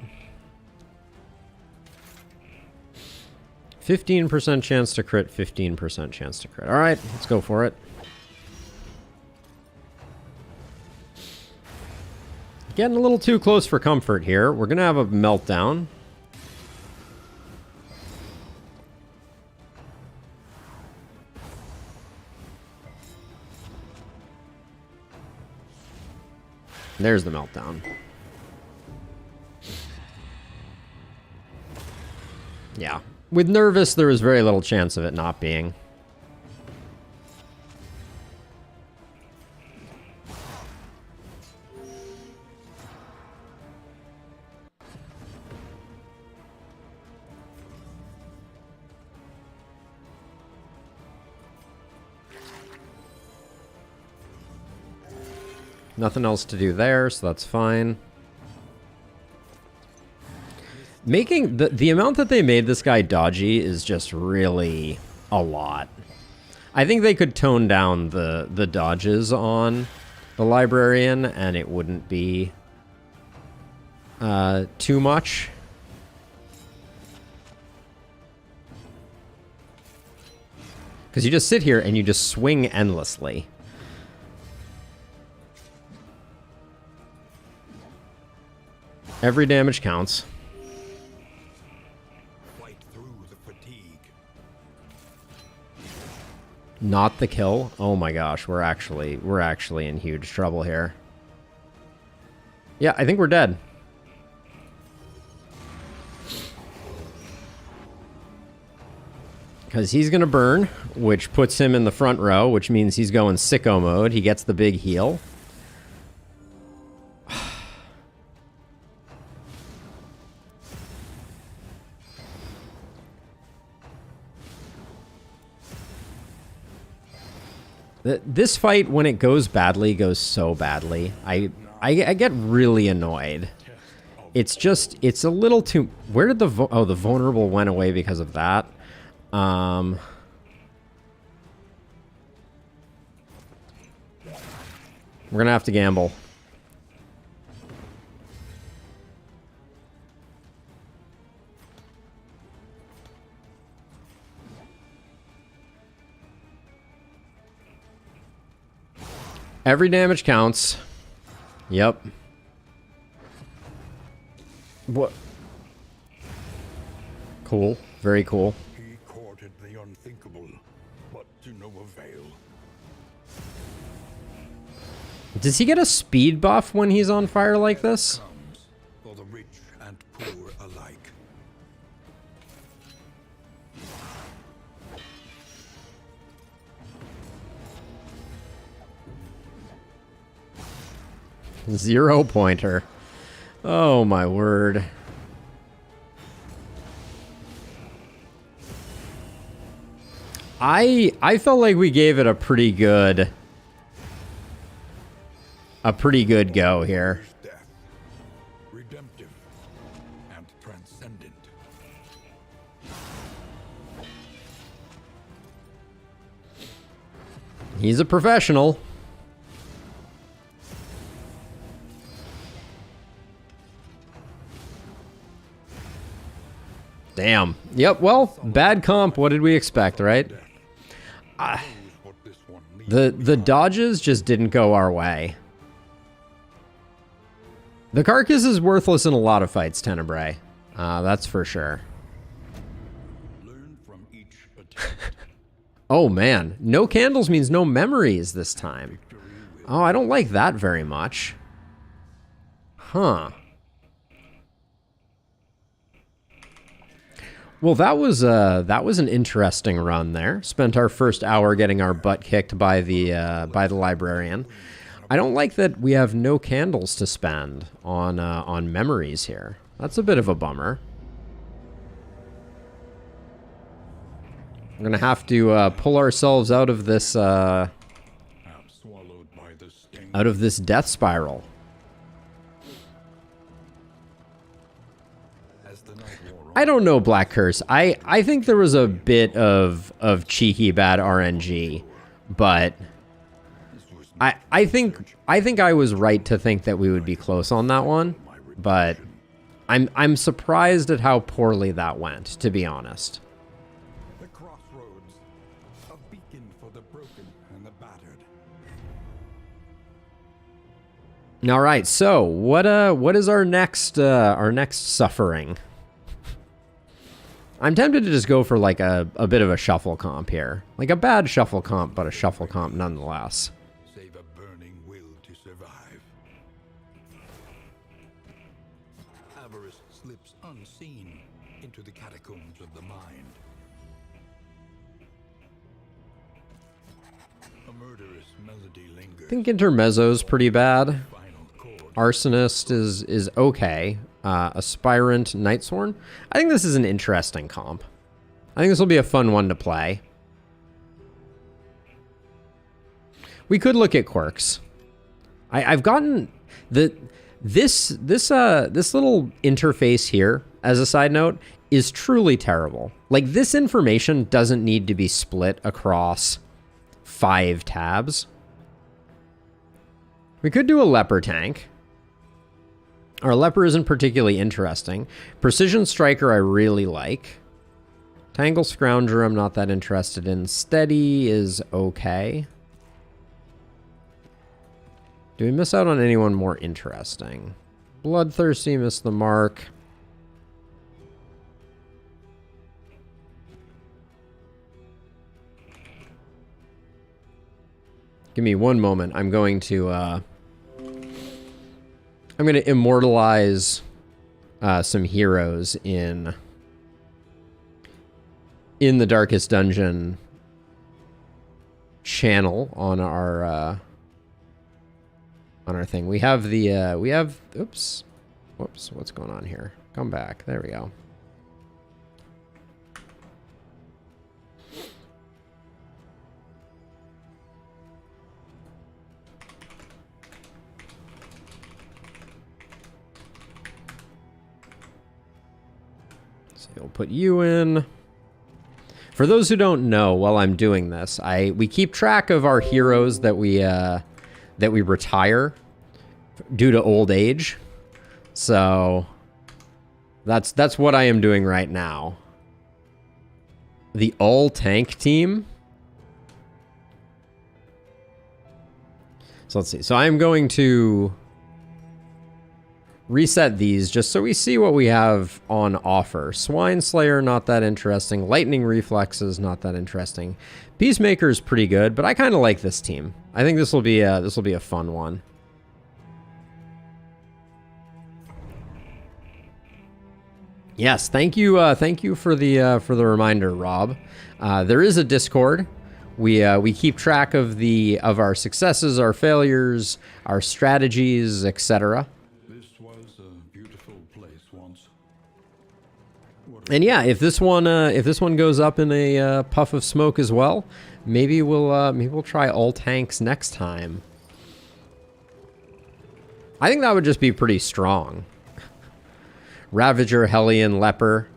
15% chance to crit, 15% chance to crit. Alright, let's go for it. Getting a little too close for comfort here. We're gonna have a meltdown. There's the meltdown. Yeah. With Nervous, there was very little chance of it not being. Nothing else to do there, so that's fine. Making the amount that they made this guy dodgy is just really a lot. I think they could tone down the dodges on the Librarian and it wouldn't be too much. Because you just sit here and you just swing endlessly. Every damage counts. Fight through the fatigue. Not the kill. Oh my gosh, we're actually in huge trouble here. Yeah, I think we're dead. Because he's gonna burn, which puts him in the front row, which means he's going sicko mode. He gets the big heal. This fight, when it goes badly, goes so badly. I get really annoyed. It's a little too... Where did the vulnerable went away because of that. We're gonna have to gamble. Every damage counts. Yep. What? Cool. Very cool. He courted the unthinkable, but to no avail. Does he get a speed buff when he's on fire like this? Comes for the rich and poor alike. Zero pointer. Oh my word. I felt like we gave it a pretty good go here. Death, redemptive and transcendent. He's a professional. Damn. Yep, well, bad comp. What did we expect, right? What this one needs. The dodges just didn't go our way. The carcass is worthless in a lot of fights, Tenebrae. That's for sure. Learn from each attempt. Oh man, no candles means no memories this time. Oh, I don't like that very much. Huh. Well, that was an interesting run there. Spent our first hour getting our butt kicked by the librarian. I don't like that we have no candles to spend on memories here. That's a bit of a bummer. We're gonna have to pull ourselves out of this Swallowed by the sting. death spiral. As the night wore on, I don't know, Black Curse. I think there was a bit of cheeky bad RNG, but this was I think I was right to think that we would be close on that one, but I'm surprised at how poorly that went, to be honest. the crossroads, a beacon for the broken and the battered. All right, so what is our next suffering? I'm tempted to just go for like a bit of a shuffle comp here, like a bad shuffle comp, but a shuffle comp nonetheless. Save a burning will to survive. Avarice slips unseen into the catacombs of the mind. A murderous melody lingers. I think Intermezzo's pretty bad. Final chord. Arsonist is okay. Aspirant Nightsworn. I think this is an interesting comp. I think this will be a fun one to play. We could look at quirks. I've gotten this little interface here, as a side note, is truly terrible. Like, this information doesn't need to be split across 5 tabs. We could do a leper tank. Our leper isn't particularly interesting. Precision striker I really like. Tangle scrounger I'm not that interested in. Steady is okay. Do we miss out on anyone more interesting? Bloodthirsty missed the mark. Give me one moment. I'm going to immortalize some heroes in the Darkest Dungeon channel on our thing. We have oops, whoops, what's going on here? Come back. There we go. So we'll put you in. For those who don't know, while I'm doing this, we keep track of our heroes that we retire due to old age. So that's what I am doing right now. The all tank team. So let's see. So I'm going to reset these just so we see what we have on offer. Swine Slayer, not that interesting. Lightning Reflexes, not that interesting. Peacemaker is pretty good, but I kind of like this team. I think this will be a fun one. Yes, thank you for the reminder, Rob. There is a Discord. We keep track of our successes, our failures, our strategies, etc. This was a beautiful place once. And yeah, if this one goes up in a puff of smoke as well, maybe we'll try all tanks next time. I think that would just be pretty strong. Ravager, Hellion, Leper.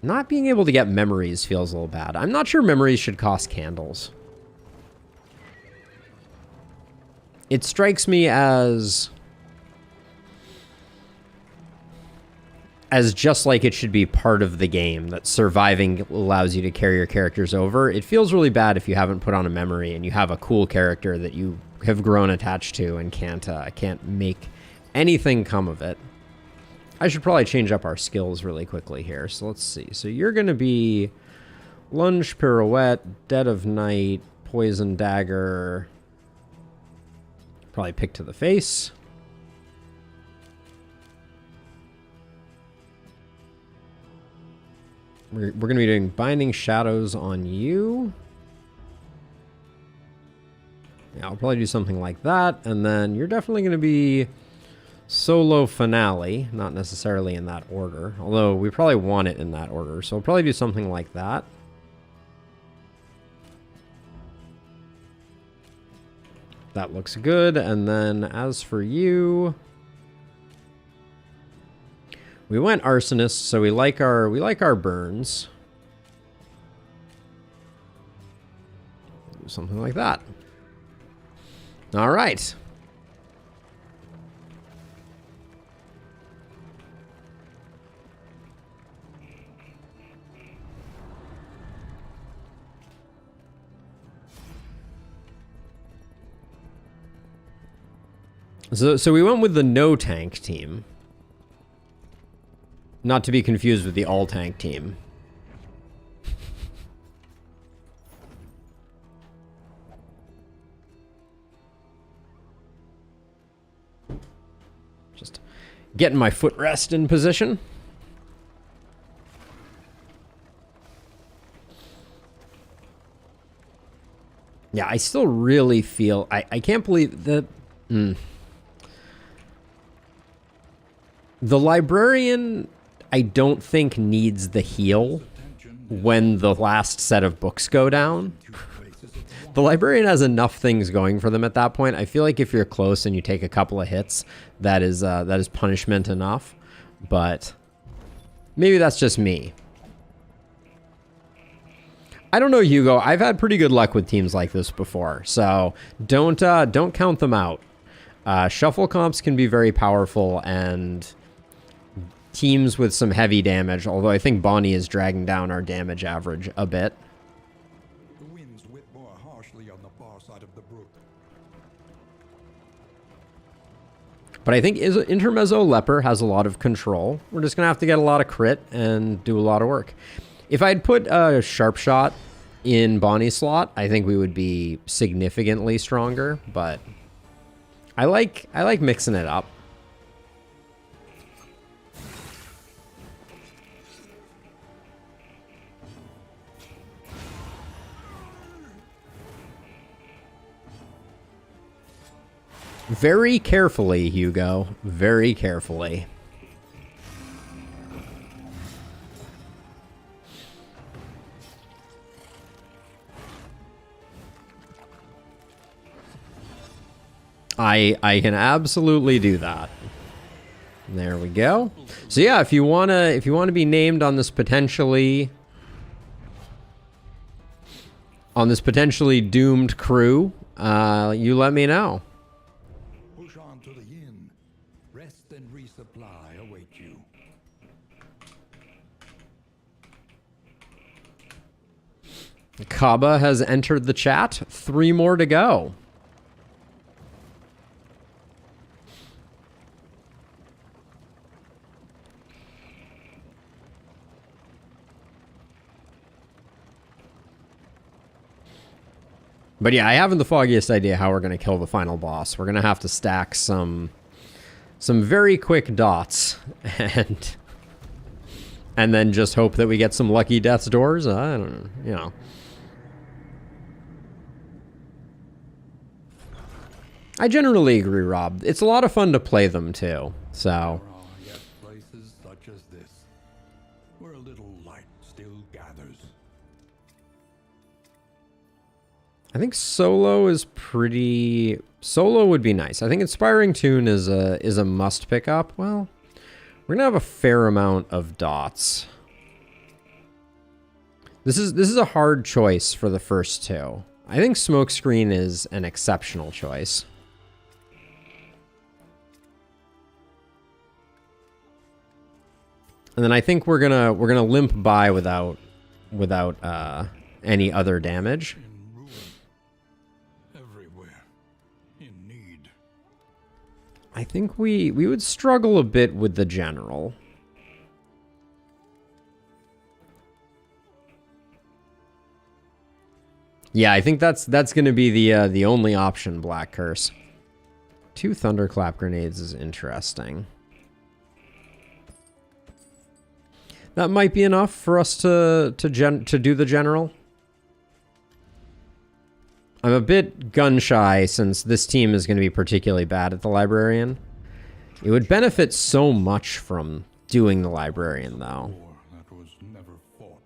Not being able to get memories feels a little bad. I'm not sure memories should cost candles. It strikes me as just like it should be part of the game, that surviving allows you to carry your characters over. It feels really bad if you haven't put on a memory and you have a cool character that you have grown attached to and can't make anything come of it. I should probably change up our skills really quickly here. So let's see. So you're going to be Lunge, Pirouette, Dead of Night, Poison Dagger. Probably pick to the face. We're going to be doing Binding Shadows on you. Yeah, I'll probably do something like that. And then you're definitely going to be Solo Finale, not necessarily in that order, although we probably want it in that order, so we'll probably do something like that. That looks good. And then as for you, we went Arsonist, so we like our burns. Do something like that. All right. So we went with the no tank team. Not to be confused with the all tank team. Just getting my footrest in position. Yeah, I still really feel... I can't believe that... The Librarian, I don't think, needs the heal when the last set of books go down. The Librarian has enough things going for them at that point. I feel like if you're close and you take a couple of hits, that is punishment enough. But maybe that's just me. I don't know, Hugo. I've had pretty good luck with teams like this before, so don't count them out. Shuffle comps can be very powerful, and teams with some heavy damage, although I think Bonnie is dragging down our damage average a bit. The winds whip more harshly on the far side of the brook. But I think Intermezzo Leper has a lot of control. We're just going to have to get a lot of crit and do a lot of work. If I'd put a Sharp Shot in Bonnie's slot, I think we would be significantly stronger, but I like mixing it up. Very carefully, Hugo. Very carefully. I can absolutely do that. There we go. So yeah, if you wanna be named on this potentially doomed crew, you let me know. Push on to the inn. Rest and resupply await you. Kaba has entered the chat. 3 more to go. But yeah, I haven't the foggiest idea how we're going to kill the final boss. We're going to have to stack some very quick dots and then just hope that we get some lucky death's doors. I don't know, you know. I generally agree, Rob. It's a lot of fun to play them too. So There are yet places such as this, where a little light still gathers. I think solo is pretty... Solo would be nice. I think Inspiring Tune is a must pick up. Well, we're gonna have a fair amount of dots. This is a hard choice for the first two. I think Smokescreen is an exceptional choice. And then I think we're gonna limp by without any other damage. In ruin, everywhere, in need. I think we would struggle a bit with the general. Yeah, I think that's going to be the only option. Black Curse. 2 thunderclap grenades is interesting. That might be enough for us to do the general. I'm a bit gun shy since this team is going to be particularly bad at the Librarian. It would benefit so much from doing the Librarian, though. War that was never fought.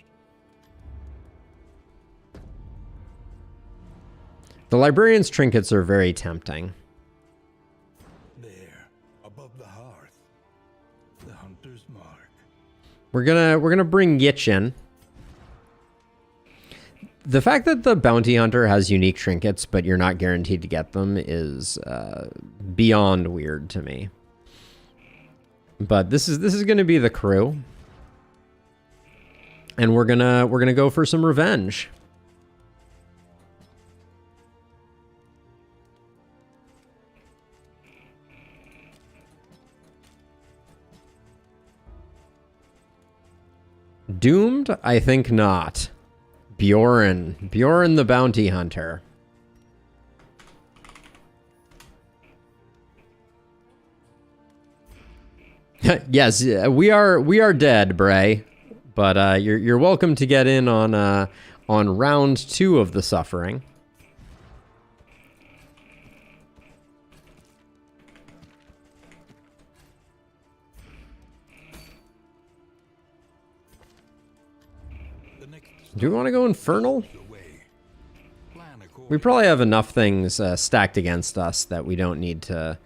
The Librarian's trinkets are very tempting. There, above the hearth, the hunter's mark. We're gonna bring Yitch in. The fact that the bounty hunter has unique trinkets, but you're not guaranteed to get them, is beyond weird to me. But this is gonna be the crew, and we're gonna go for some revenge. Doomed? I think not. Bjorn the bounty hunter. Yes, we are dead, Bray. But you're welcome to get in on round 2 of the suffering. Do we want to go Infernal? We probably have enough things stacked against us that we don't need to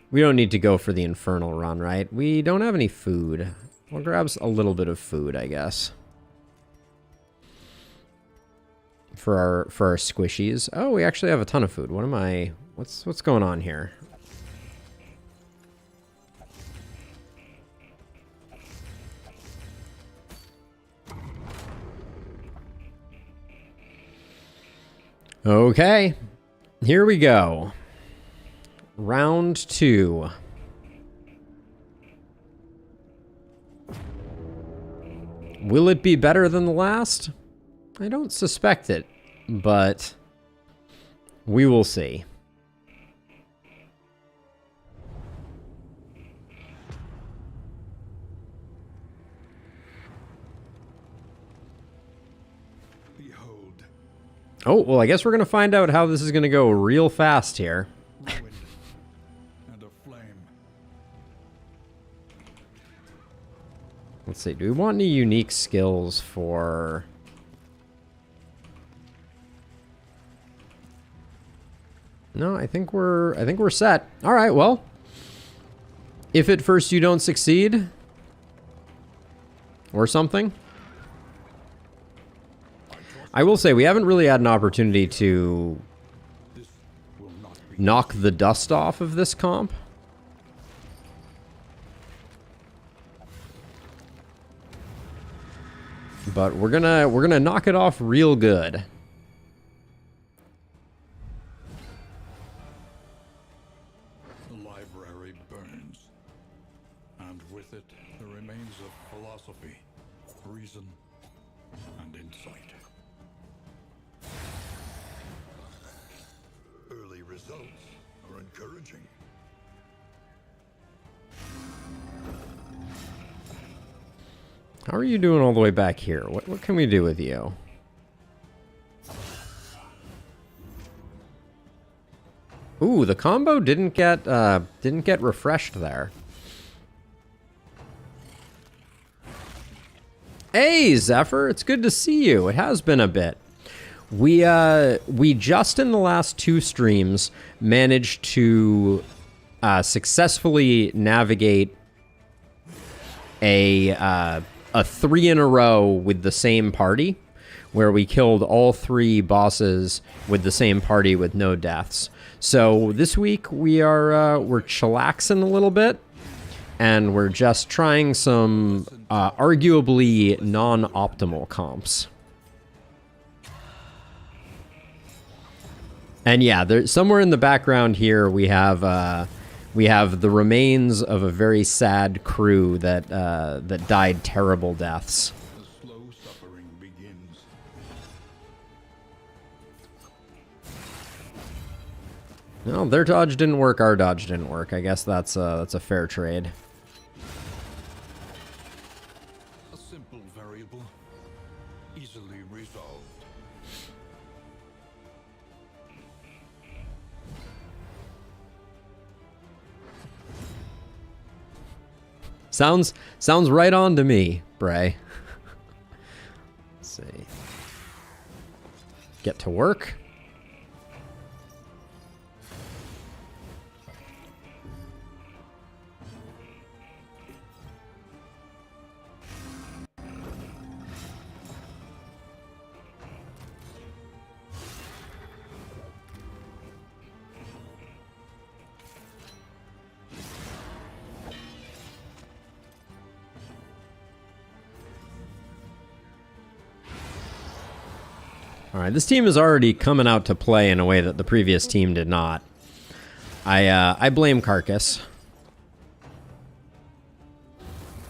go for the Infernal run, right? We don't have any food. We'll grab a little bit of food, I guess. For our squishies. Oh, we actually have a ton of food. What's going on here? Okay, here we go. Round 2. Will it be better than the last? I don't suspect it, but we will see. Oh, well, I guess we're going to find out how this is going to go real fast here. And a flame. Let's see. Do we want any unique skills for... No, I think we're set. All right, well. If at first you don't succeed or something. I will say, we haven't really had an opportunity to knock the dust off of this comp. But we're gonna knock it off real good. The library burns, and with it the remains of philosophy, reason, and insight. results are encouraging. How are you doing all the way back here? What can we do with you? Ooh, the combo didn't get refreshed there. Hey, Zephyr, it's good to see you. It has been a bit. We just in the last 2 streams managed to successfully navigate a 3 in a row with the same party, where we killed all 3 bosses with the same party with no deaths. So this week we're chillaxing a little bit, and we're just trying some arguably non-optimal comps. And yeah, there's somewhere in the background here we have the remains of a very sad crew that died terrible deaths. The slow suffering begins. Well, their dodge didn't work, our dodge didn't work. I guess that's a fair trade. A simple variable, easily resolved. Sounds right on to me, Bray. Let's see. Get to work. All right, this team is already coming out to play in a way that the previous team did not. I blame Carcass.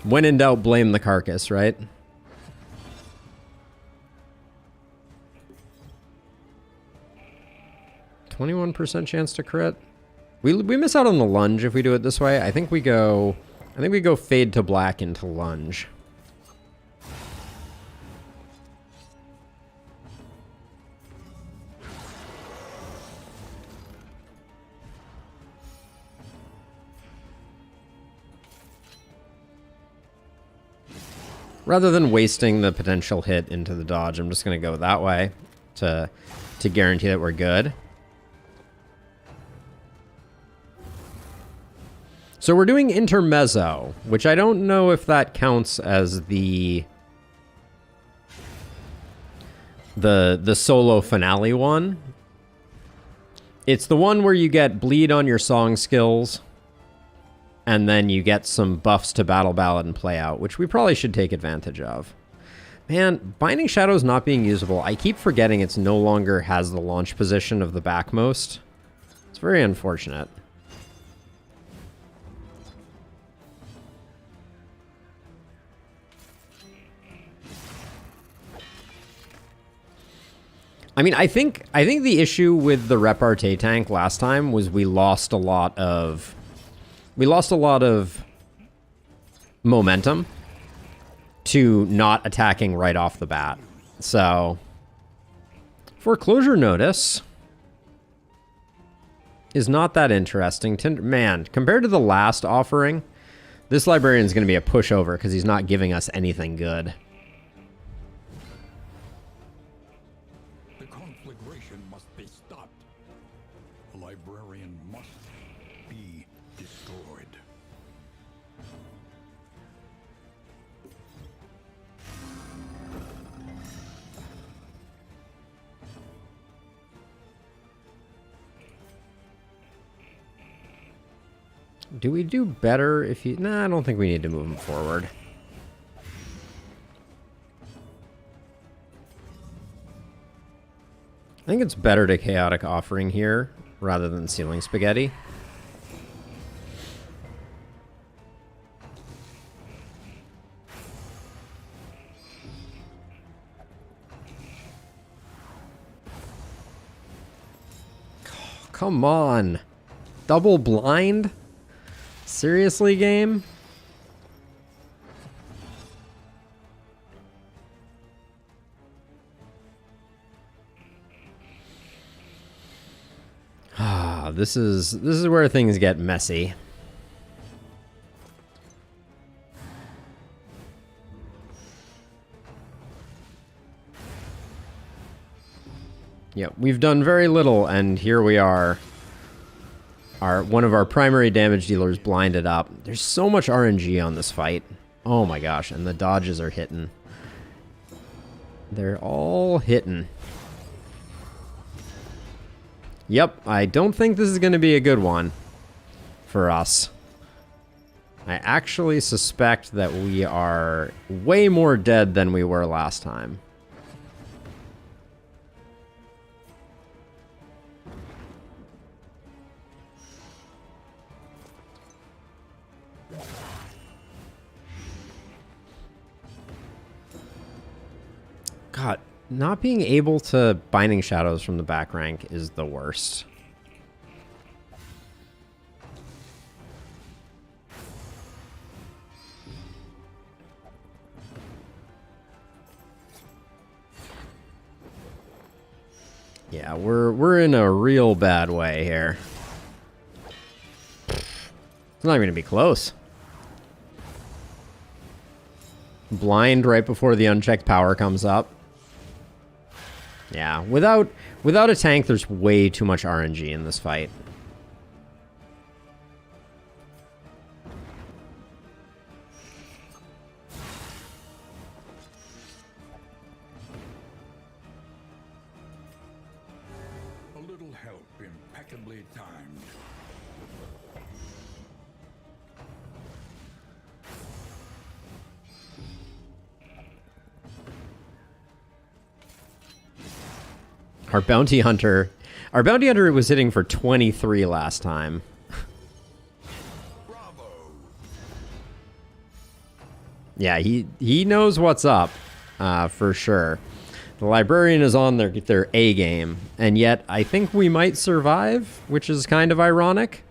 When in doubt, blame the Carcass, right? %21 chance to crit. We miss out on the lunge if we do it this way. I think we go fade to black into lunge. Rather than wasting the potential hit into the dodge, I'm just going to go that way to guarantee that we're good. So we're doing intermezzo, which I don't know if that counts as the solo finale one. It's the one where you get bleed on your song skills, and then you get some buffs to Battle Ballad and Play Out, which we probably should take advantage of. Man, Binding Shadows not being usable, I keep forgetting it's no longer has the launch position of the backmost. It's very unfortunate. I mean, I think the issue with the repartee tank last time was we lost a lot of momentum to not attacking right off the bat. So, Foreclosure Notice is not that interesting. Man, compared to the last offering, this Librarian is going to be a pushover because he's not giving us anything good. The conflagration must be stopped. The Librarian must be destroyed. Do we do better if you... Nah, I don't think we need to move him forward. I think it's better to Chaotic Offering here rather than Ceiling Spaghetti. come on. Double blind? Seriously, game? Ah, this is where things get messy. Yeah, we've done very little, and here we are. One of our primary damage dealers blinded up. There's so much RNG on this fight. Oh my gosh, and the dodges are hitting. They're all hitting. Yep, I don't think this is going to be a good one for us. I actually suspect that we are way more dead than we were last time. God, not being able to Binding Shadows from the back rank is the worst. Yeah, we're in a real bad way here. It's not even gonna be close. Blind right before the unchecked power comes up. Yeah, without a tank, there's way too much RNG in this fight. A little help impeccably timed. Our bounty hunter was hitting for 23 last time. Bravo. Yeah, he knows what's up, for sure. The Librarian is on their A game, and yet I think we might survive, which is kind of ironic.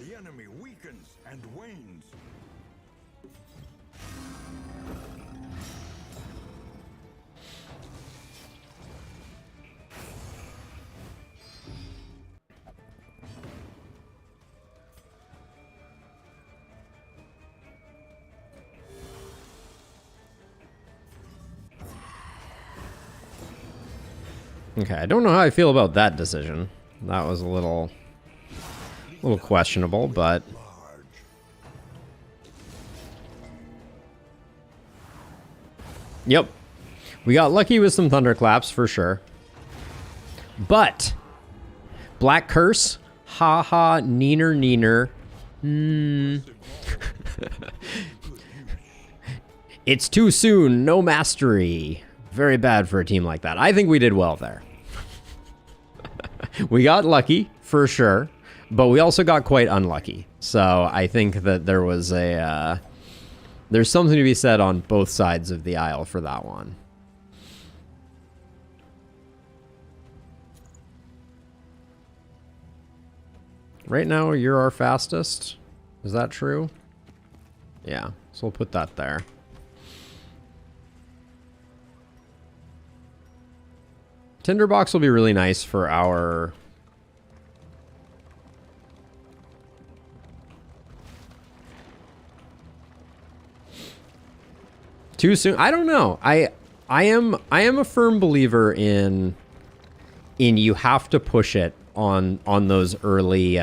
The enemy weakens and wanes. Okay, I don't know how I feel about that decision. That was a little questionable, but yep. We got lucky with some thunderclaps for sure. But Black Curse, haha, neener. It's too soon, no mastery. Very bad for a team like that. I think we did well there. We got lucky, for sure, but we also got quite unlucky. So I think that there was there's something to be said on both sides of the aisle for that one. Right now, you're our fastest. Is that true? Yeah, so we'll put that there. Tinderbox will be really nice for our... Too soon? I don't know. I am a firm believer in you have to push it on those early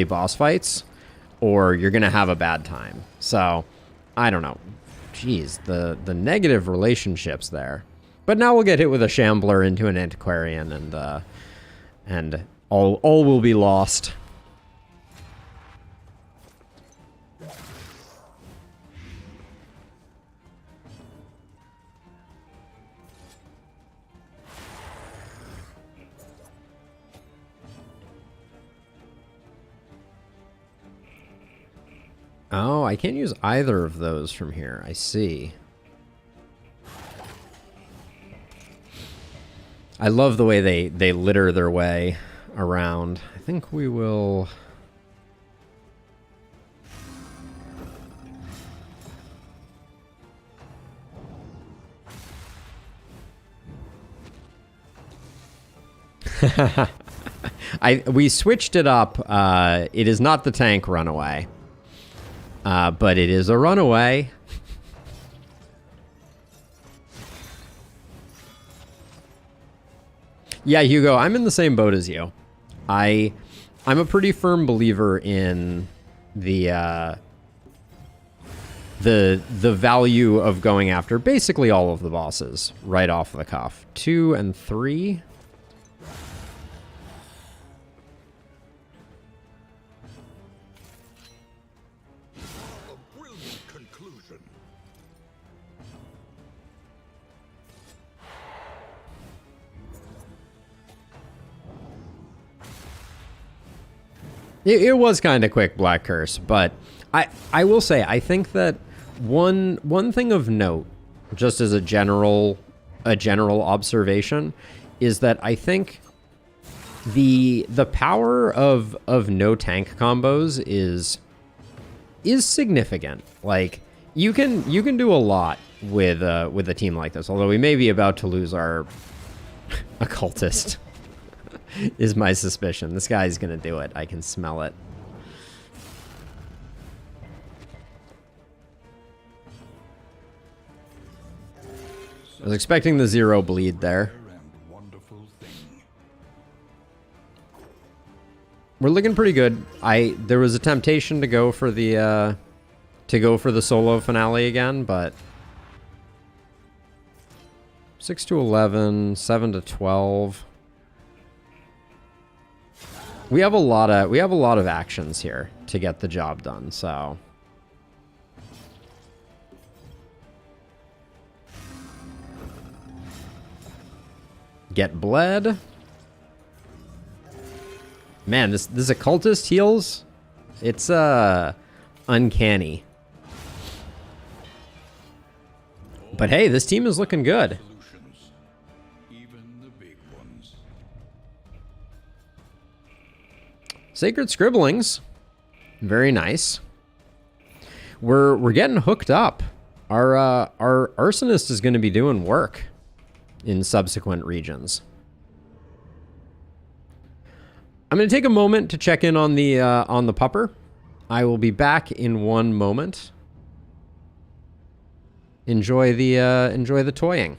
boss fights, or you're gonna have a bad time. So I don't know. Jeez, the negative relationships there. But now we'll get hit with a Shambler into an Antiquarian, and all will be lost. Oh, I can't use either of those from here. I see. I love the way they litter their way around. I think we will... we switched it up. It is not the tank runaway, but it is a runaway. Yeah, Hugo, I'm in the same boat as you. I'm a pretty firm believer in the value of going after basically all of the bosses right off the cuff. 2 and 3. A brilliant conclusion. It was kind of quick, Black Curse, but I will say I think that one thing of note, just as a general observation, is that I think the power of no tank combos is significant. Like you can do a lot with a team like this. Although we may be about to lose our occultist. Is my suspicion. This guy's gonna do it. I can smell it. I was expecting the 0 bleed there. We're looking pretty good. There was a temptation to go for the solo finale again, but 6 to 11, 7 to 12. We have a lot of actions here to get the job done, so get bled. Man, this occultist heals. It's uncanny. But hey, this team is looking good. Sacred Scribblings. Very nice. We're getting hooked up. Our arsonist is going to be doing work in subsequent regions. I'm going to take a moment to check in on the pupper. I will be back in one moment. Enjoy the toying.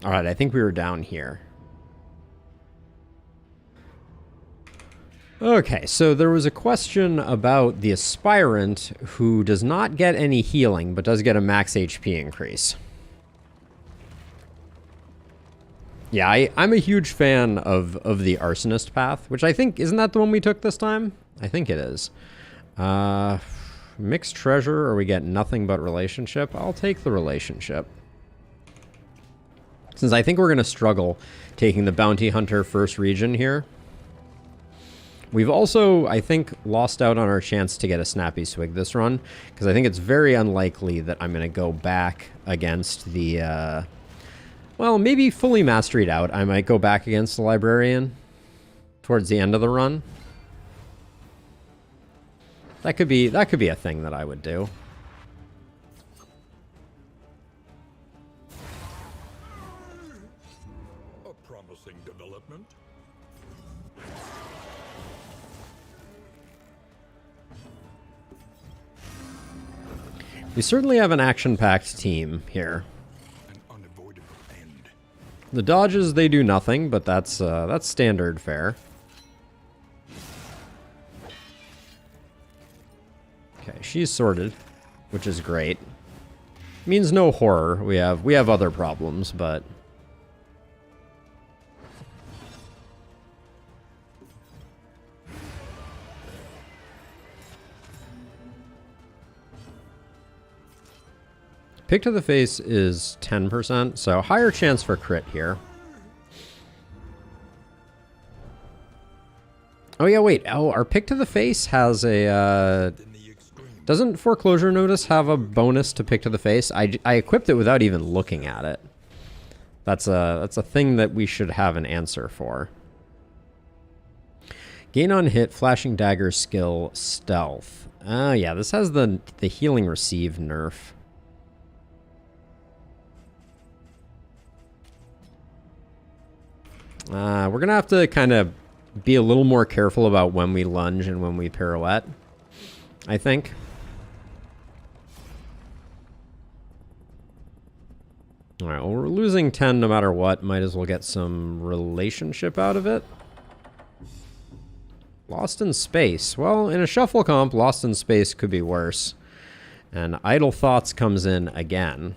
All right, I think we were down here. Okay, so there was a question about the aspirant who does not get any healing, but does get a max HP increase. Yeah, I'm a huge fan of the arsonist path, which I think, isn't that the one we took this time? I think it is. Mixed treasure, or we get nothing but relationship. I'll take the relationship. Since I think we're going to struggle taking the bounty hunter first region here. We've also, I think, lost out on our chance to get a snappy swig this run, because I think it's very unlikely that I'm going to go back against the, well, maybe fully mastered out. I might go back against the Librarian towards the end of the run. That could be a thing that I would do. A promising development. We certainly have an action-packed team here. An unavoidable end. The dodges, they do nothing, but that's standard fare. Okay, she's sorted, which is great. Means no horror. We have other problems, but pick to the face is 10%, so higher chance for crit here. Oh yeah, wait. Oh, our pick to the face has a, doesn't Foreclosure Notice have a bonus to pick to the face? I equipped it without even looking at it. That's a thing that we should have an answer for. Gain on hit, flashing dagger skill, stealth. Oh yeah, this has the healing receive nerf. We're going to have to kind of be a little more careful about when we lunge and when we pirouette, I think. Alright, well, we're losing 10 no matter what. Might as well get some relationship out of it. Lost in space. Well, in a shuffle comp, Lost in space could be worse. And Idle Thoughts comes in again.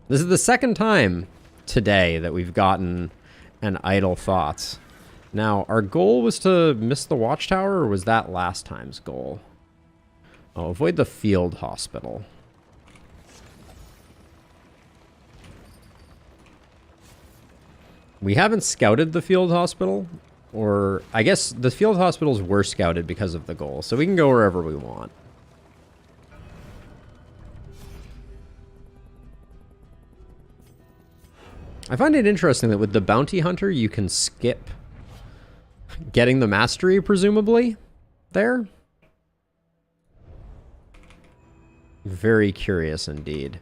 This is the second time today that we've gotten an Idle Thoughts. Now, our goal was to miss the Watchtower, or was that last time's goal? Oh, avoid the field hospital. We haven't scouted the field hospital, or I guess the field hospitals were scouted because of the goal, so we can go wherever we want. I find it interesting that with the bounty hunter, you can skip getting the mastery, presumably, there. Very curious indeed.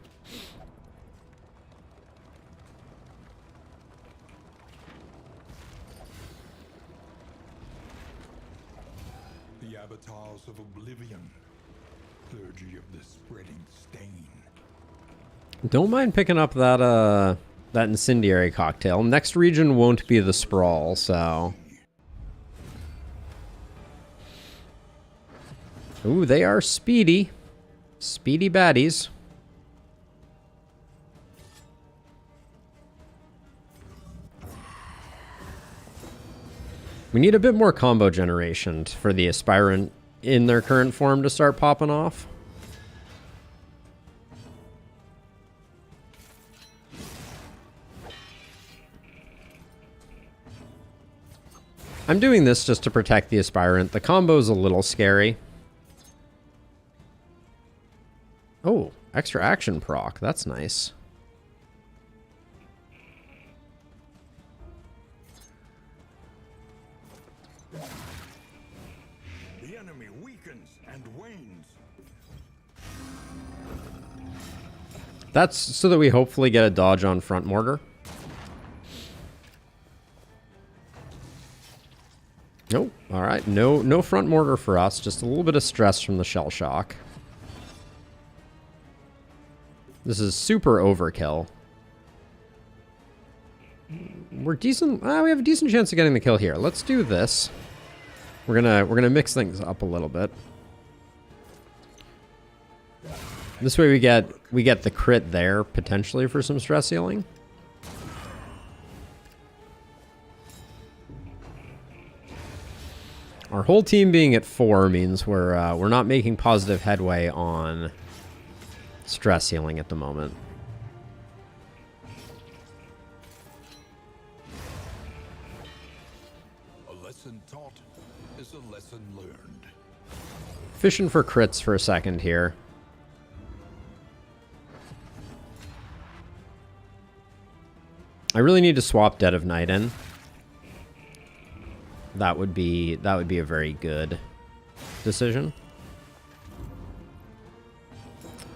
The avatars of oblivion. Clergy of the spreading stain. Don't mind picking up that, that incendiary cocktail. Next region won't be the sprawl, so. Ooh, they are speedy. Speedy baddies. We need a bit more combo generation for the aspirant in their current form to start popping off. I'm doing this just to protect the aspirant. The combo's a little scary. Oh, extra action proc. That's nice. The enemy weakens and wanes. That's so that we hopefully get a dodge on front mortar. Nope. All right. No front mortar for us. Just a little bit of stress from the shell shock. This is super overkill. We're decent. We have a decent chance of getting the kill here. Let's do this. We're gonna mix things up a little bit. This way we get the crit there potentially for some stress healing. Our whole team being at 4 means we're not making positive headway on stress healing at the moment. A lesson taught is a lesson learned. Fishing for crits for a second here. I really need to swap Dead of Night in. That would be a very good decision.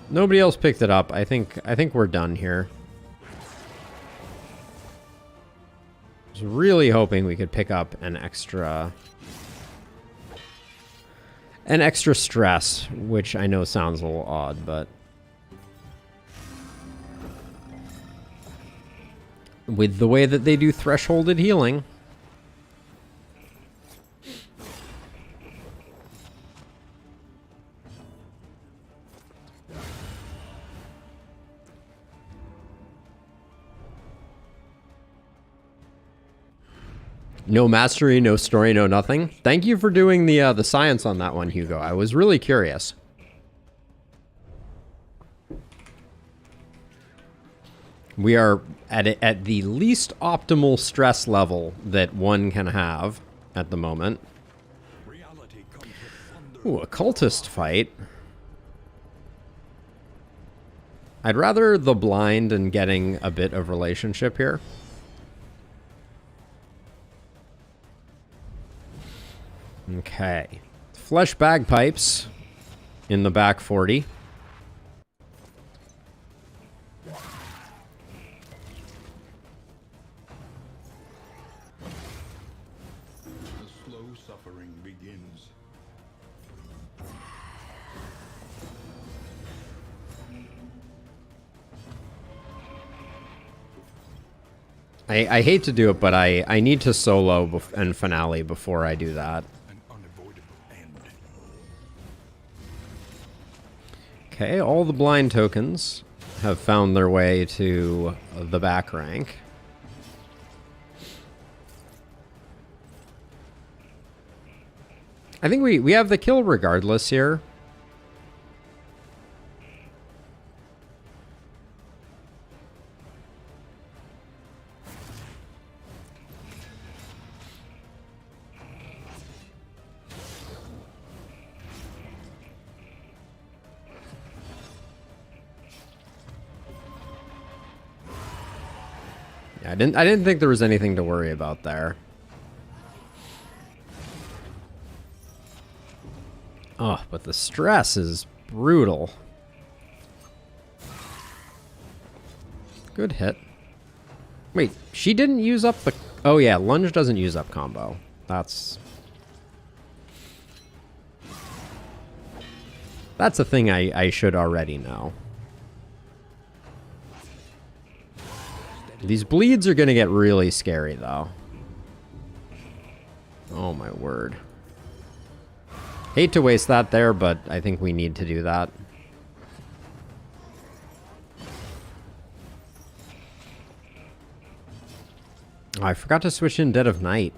Nobody else picked it up. I think we're done here. I was really hoping we could pick up an extra stress, which I know sounds a little odd, but with the way that they do thresholded healing. No mastery, no story, no nothing. Thank you for doing the science on that one, Hugo. I was really curious. We are at the least optimal stress level that one can have at the moment. Ooh, a cultist fight. I'd rather the blind and getting a bit of relationship here. Okay. Flesh bagpipes in the back 40. The slow suffering begins. I hate to do it, but I need to solo and finale before I do that. Okay, all the blind tokens have found their way to the back rank. I think we have the kill regardless here. I didn't think there was anything to worry about there. Oh, but the stress is brutal. Good hit. Wait, she didn't use up the... Oh yeah, lunge doesn't use up combo. That's a thing I should already know. These bleeds are gonna get really scary, though. Oh my word. Hate to waste that there, but I think we need to do that. Oh, I forgot to switch in Dead of Night.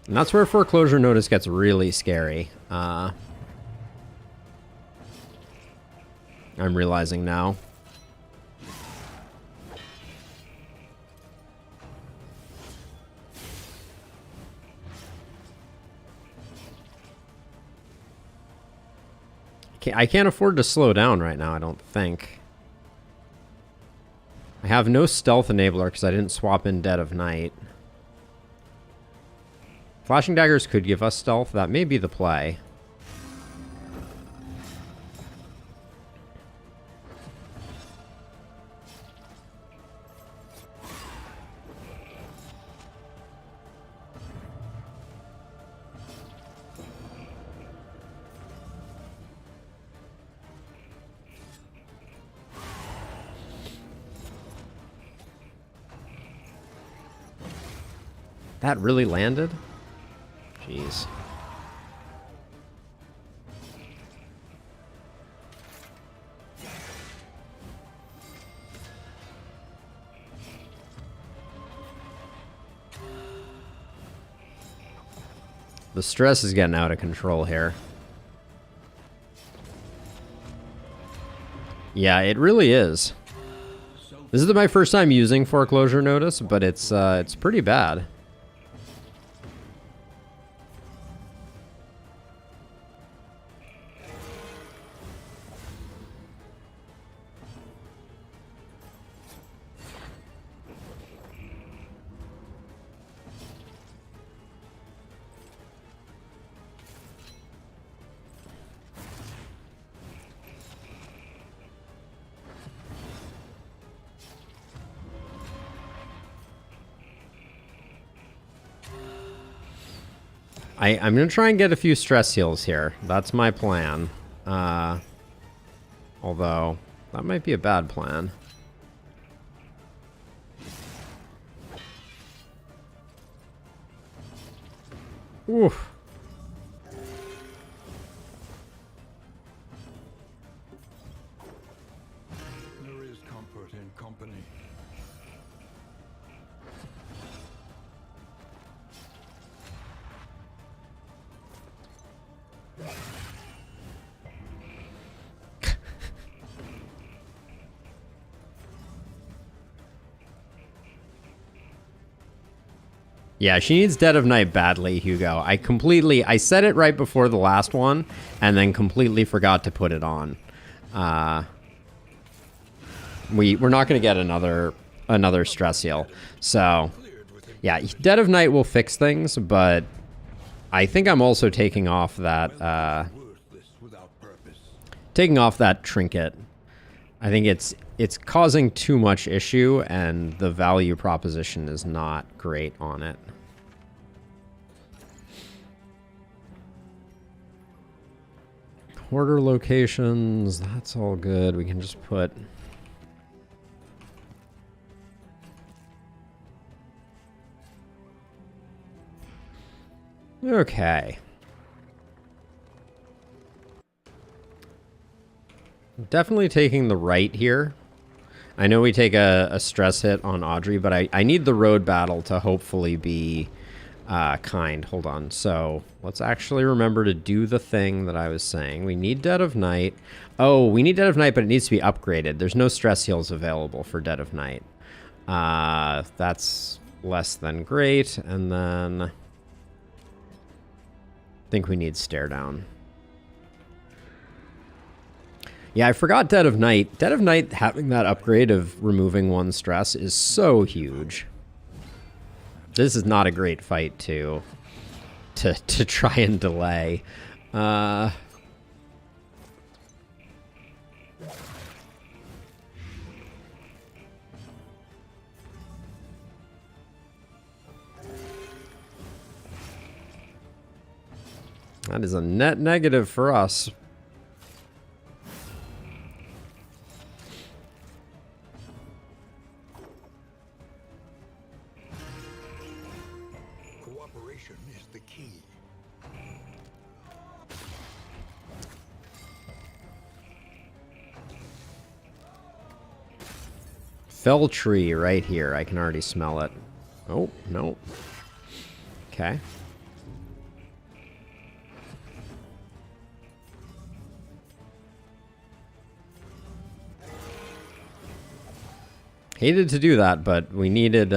And that's where Foreclosure Notice gets really scary. I'm realizing now. I can't afford to slow down right now, I don't think. I have no stealth enabler because I didn't swap in Dead of Night. Flashing daggers could give us stealth. That may be the play. That really landed? Jeez. The stress is getting out of control here. Yeah, it really is. This is my first time using foreclosure notice, but it's pretty bad. I'm going to try and get a few stress heals here. That's my plan. Although, that might be a bad plan. Oof. There is comfort in company. Yeah, she needs Dead of Night badly, Hugo. I said it right before the last one, and then completely forgot to put it on. We're not going to get another stress heal. So, yeah, Dead of Night will fix things, but I think I'm also taking off that trinket. I think it's causing too much issue, and the value proposition is not great on it. Order locations, that's all good. We can just put... Okay. Definitely taking the right here. I know we take a stress hit on Audrey, but I need the road battle to hopefully be kind. Hold on. So let's actually remember to do the thing that I was saying. We need Dead of Night. Oh, we need Dead of Night, but it needs to be upgraded. There's no stress heals available for Dead of Night. That's less than great. And then I think we need Stare Down. Yeah, I forgot Dead of Night. Dead of Night having that upgrade of removing one stress is so huge. This is not a great fight to try and delay. That is a net negative for us. Cooperation is the key. Fell tree right here. I can already smell it. Oh, no. Okay. Hated to do that, but we needed,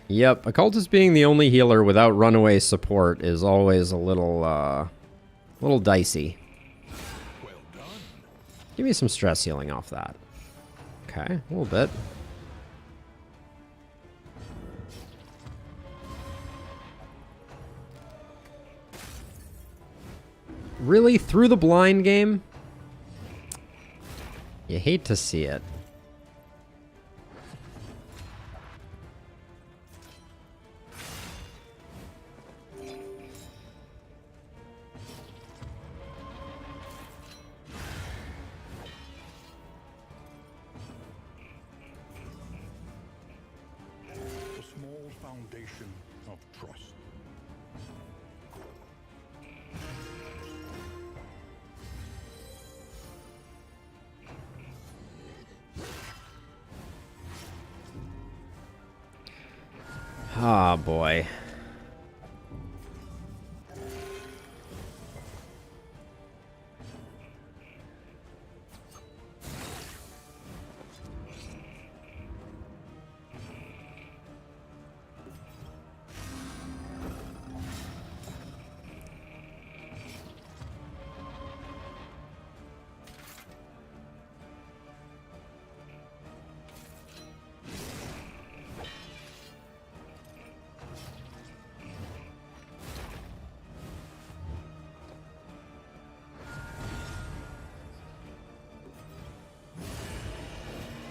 Yep, Occultist being the only healer without runaway support is always a little dicey. Well done. Give me some stress healing off that. Okay, a little bit. Really? Through the blind game? You hate to see it. foundation of trust. Ah, boy.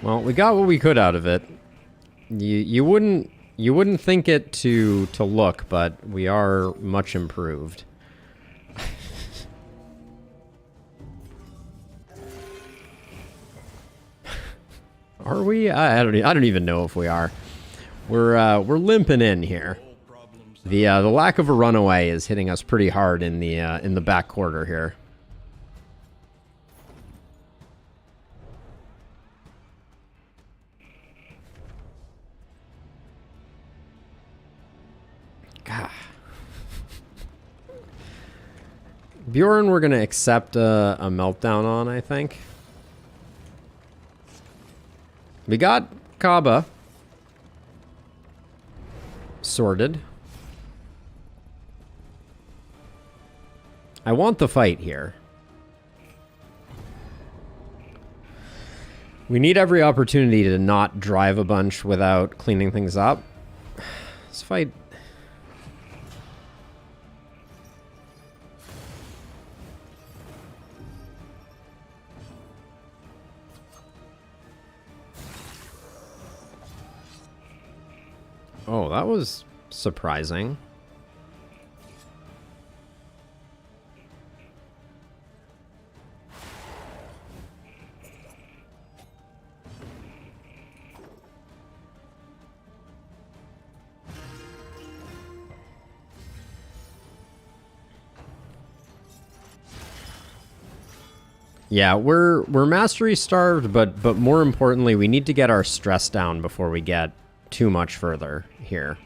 Well, we got what we could out of it. You wouldn't think it to look, but we are much improved. Are we? I don't even know if we are. We're limping in here. The lack of a runaway is hitting us pretty hard in the back quarter here. Bjorn, we're going to accept a meltdown on, I think. We got Kaba sorted. I want the fight here. We need every opportunity to not drive a bunch without cleaning things up. This fight... Oh, that was surprising. Yeah, we're mastery starved, but more importantly, we need to get our stress down before we get too much further here.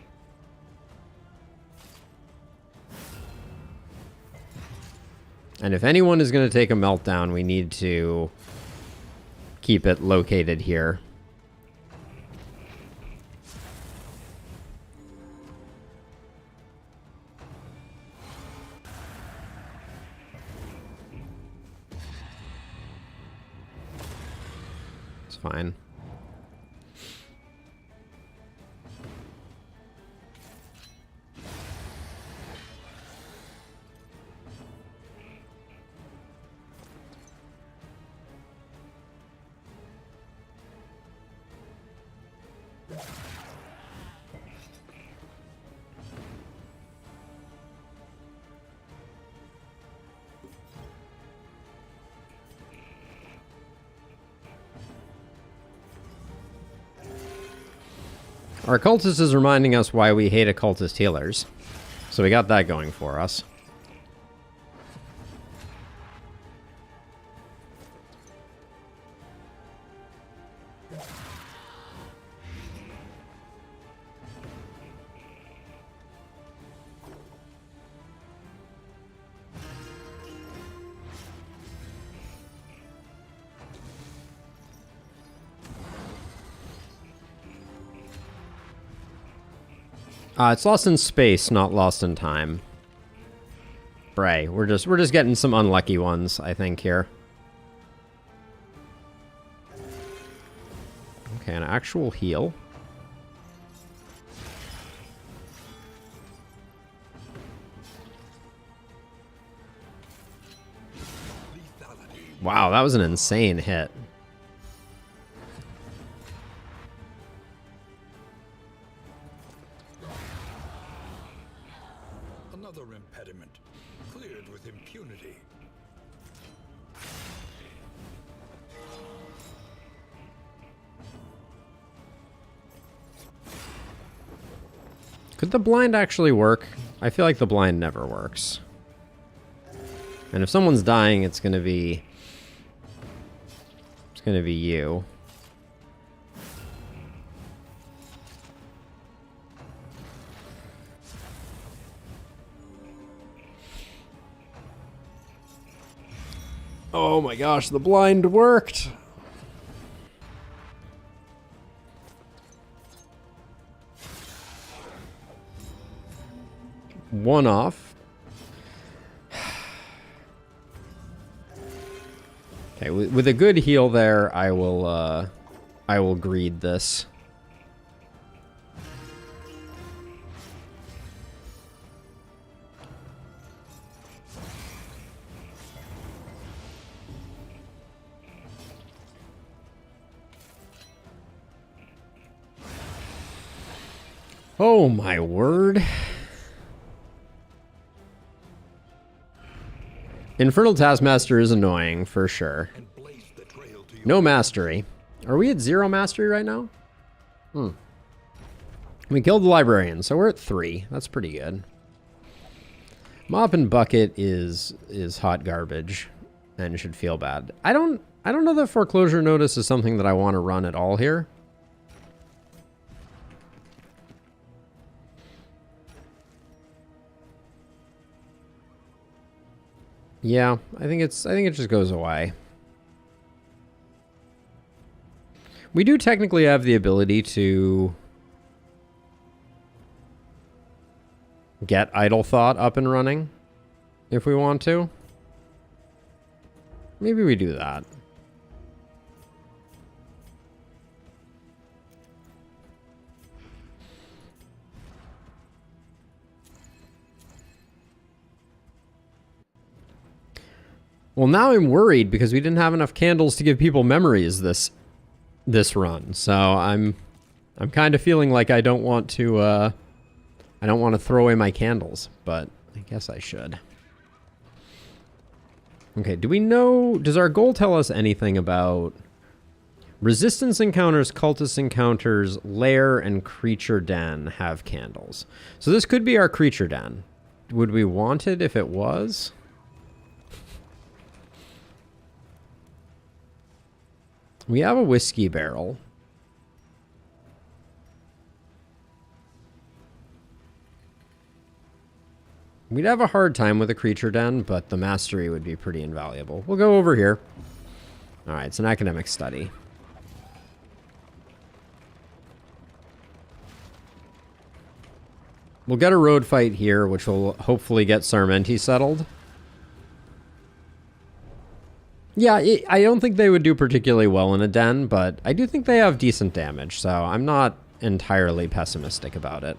And if anyone is going to take a meltdown, we need to keep it located here. It's fine. Our cultist is reminding us why we hate occultist healers. So we got that going for us. It's lost in space, not lost in time. Bray, we're just getting some unlucky ones, I think, here. Okay, an actual heal. Wow, that was an insane hit. Another impediment cleared with impunity. Could the blind actually work? I feel like the blind never works. And if someone's dying, it's gonna be you. Oh my gosh, the blind worked. One off. Okay, with a good heal there, I will greed this. Oh my word. Infernal Taskmaster is annoying, for sure. No mastery. Are we at 0 mastery right now? We killed the Librarian, so we're at 3. That's pretty good. Mop and Bucket is hot garbage and should feel bad. I don't know that Foreclosure Notice is something that I want to run at all here. Yeah, I think it just goes away. We do technically have the ability to get Idle Thought up and running if we want to. Maybe we do that. Well, now I'm worried because we didn't have enough candles to give people memories this run. So I'm kind of feeling like I don't want to throw away my candles, but I guess I should. Okay, does our goal tell us anything about resistance encounters, cultist encounters, lair, and creature den have candles? So this could be our creature den. Would we want it if it was? We have a whiskey barrel. We'd have a hard time with a creature den, but the mastery would be pretty invaluable. We'll go over here. All right, it's an academic study. We'll get a road fight here, which will hopefully get Sarmenti settled. Yeah, I don't think they would do particularly well in a den, but I do think they have decent damage, so I'm not entirely pessimistic about it.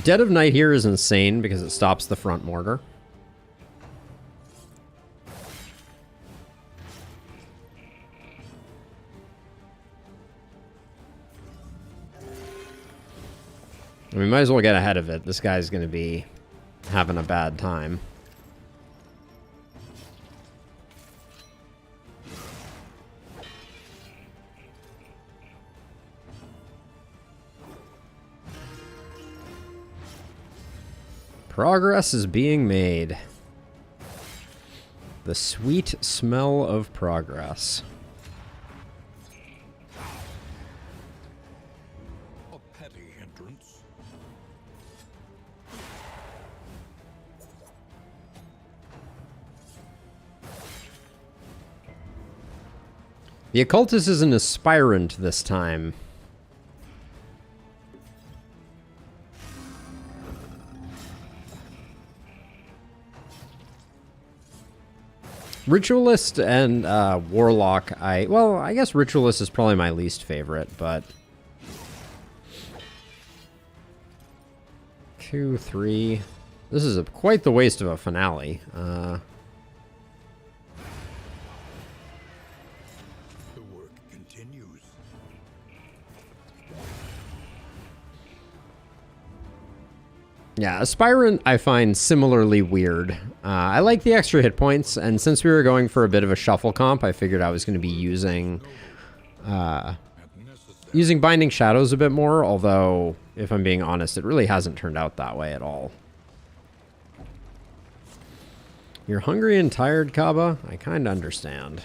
Dead of Night here is insane because it stops the front mortar. We might as well get ahead of it. This guy's going to be having a bad time. Progress is being made. The sweet smell of progress. A petty hindrance. The occultist is an aspirant this time. Ritualist and Warlock, well, I guess Ritualist is probably my least favorite, but 2, 3. This is quite the waste of a finale. The work continues. Yeah, Aspirant I find similarly weird. I like the extra hit points, and since we were going for a bit of a shuffle comp, I figured I was going to be using Binding Shadows a bit more, although, if I'm being honest, it really hasn't turned out that way at all. You're hungry and tired, Kaba? I kind of understand.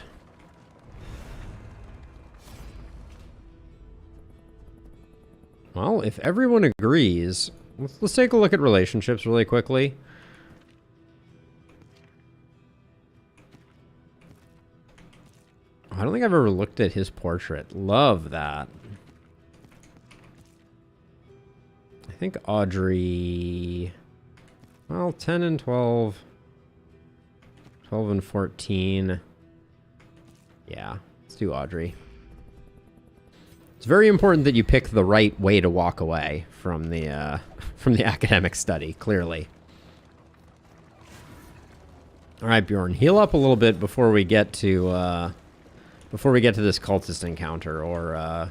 Well, if everyone agrees, let's take a look at relationships really quickly. I don't think I've ever looked at his portrait. Love that. I think Audrey... Well, 10 and 12. 12 and 14. Yeah, let's do Audrey. It's very important that you pick the right way to walk away from the academic study, clearly. All right, Bjorn, heal up a little bit before we get to this cultist encounter, or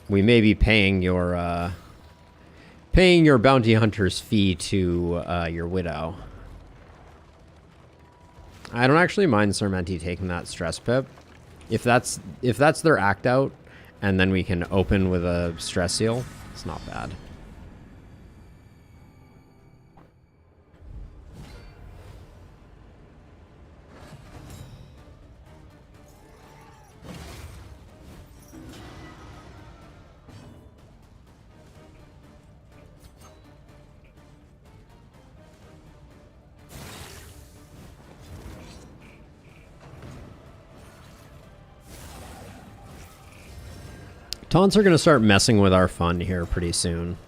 we may be paying your bounty hunter's fee to your widow. I don't actually mind Sarmenti taking that stress pip. If that's their act out, and then we can open with a stress seal, it's not bad. Taunts are going to start messing with our fun here pretty soon.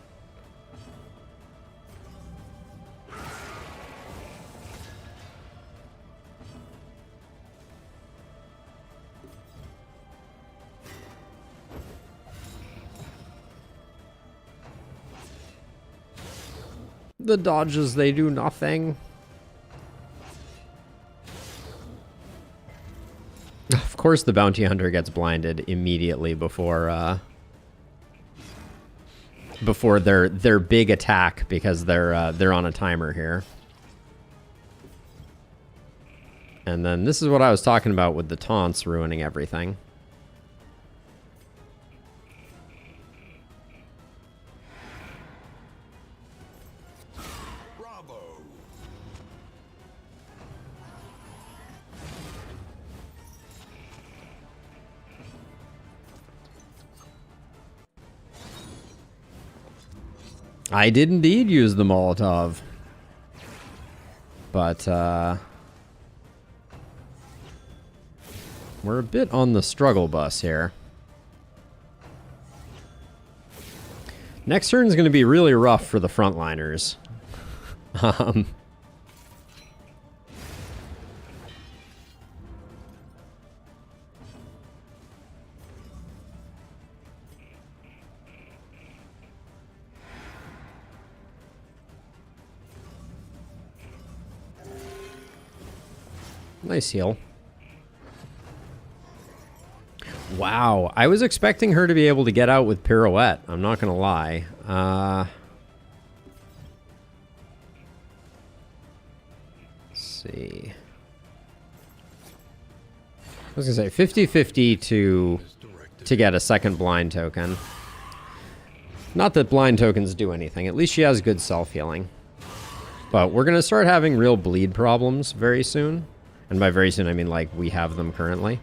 The dodges, they do nothing. Of course the bounty hunter gets blinded immediately before their big attack, because they're on a timer here. And then this is what I was talking about with the taunts ruining everything. I did indeed use the Molotov. But, we're a bit on the struggle bus here. Next turn is going to be really rough for the frontliners. Nice heal. Wow, I was expecting her to be able to get out with pirouette. I'm not gonna lie. Let's see. I was gonna say 50-50 to get a second blind token. Not that blind tokens do anything. At least she has good self-healing. But we're gonna start having real bleed problems very soon. And by very soon, I mean, like, we have them currently.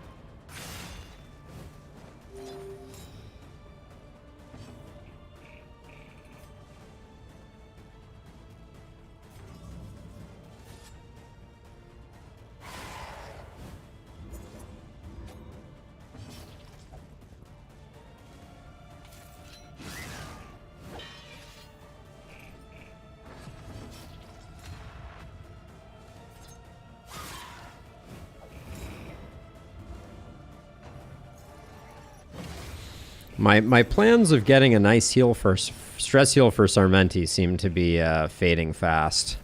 My plans of getting a nice heal for stress heal for Sarmenti seem to be fading fast.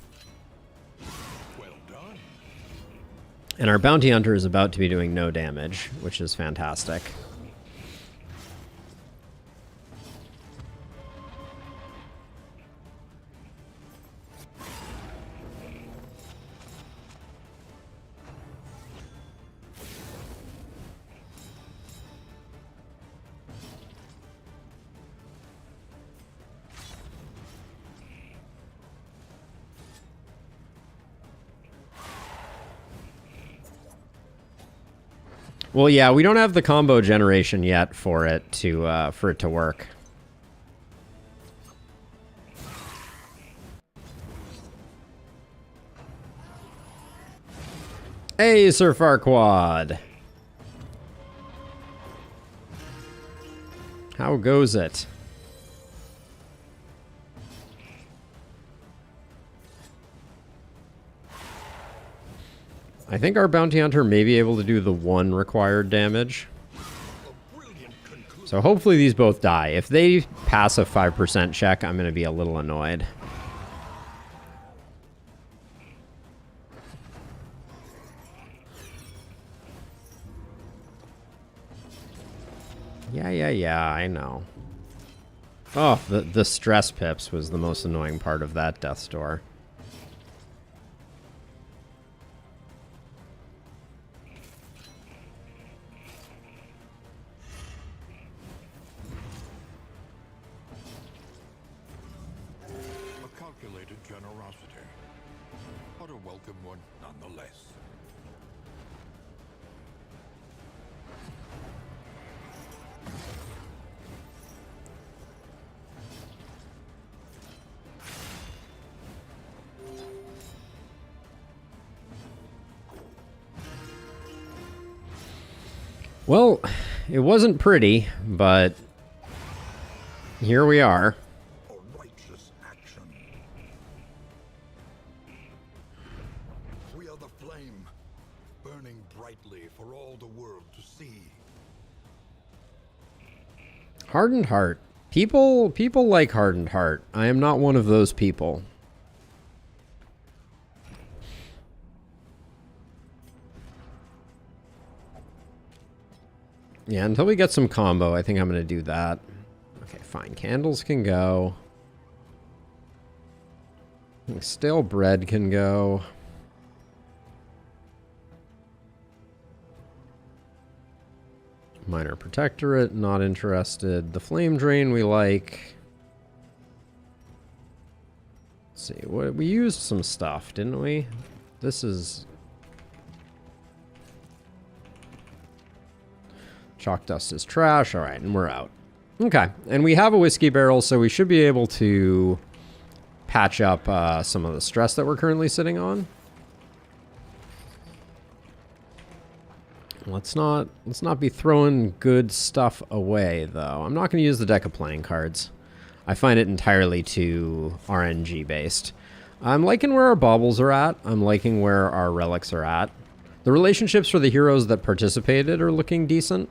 Well done. And our bounty hunter is about to be doing no damage, which is fantastic. Well, yeah, we don't have the combo generation yet for it to work. Hey, Sir Farquaad. How goes it? I think our bounty hunter may be able to do the 1 required damage. So hopefully these both die. If they pass a 5% check, I'm going to be a little annoyed. Yeah, I know. Oh, the stress pips was the most annoying part of that death's door. A calculated generosity, but a welcome one nonetheless. Well, it wasn't pretty, but here we are. A righteous action. We are the flame, burning brightly for all the world to see. Hardened heart. People like hardened heart. I am not one of those people. Yeah, until we get some combo, I think I'm going to do that. Okay, fine. Candles can go. Stale bread can go. Minor Protectorate, not interested. The Flame Drain we like. Let's see, what we used some stuff, didn't we? This is... Chalk dust is trash. All right, and we're out. Okay, and we have a whiskey barrel, so we should be able to patch up some of the stress that we're currently sitting on. Let's not be throwing good stuff away, though. I'm not going to use the deck of playing cards. I find it entirely too RNG based. I'm liking where our baubles are at. I'm liking where our relics are at. The relationships for the heroes that participated are looking decent.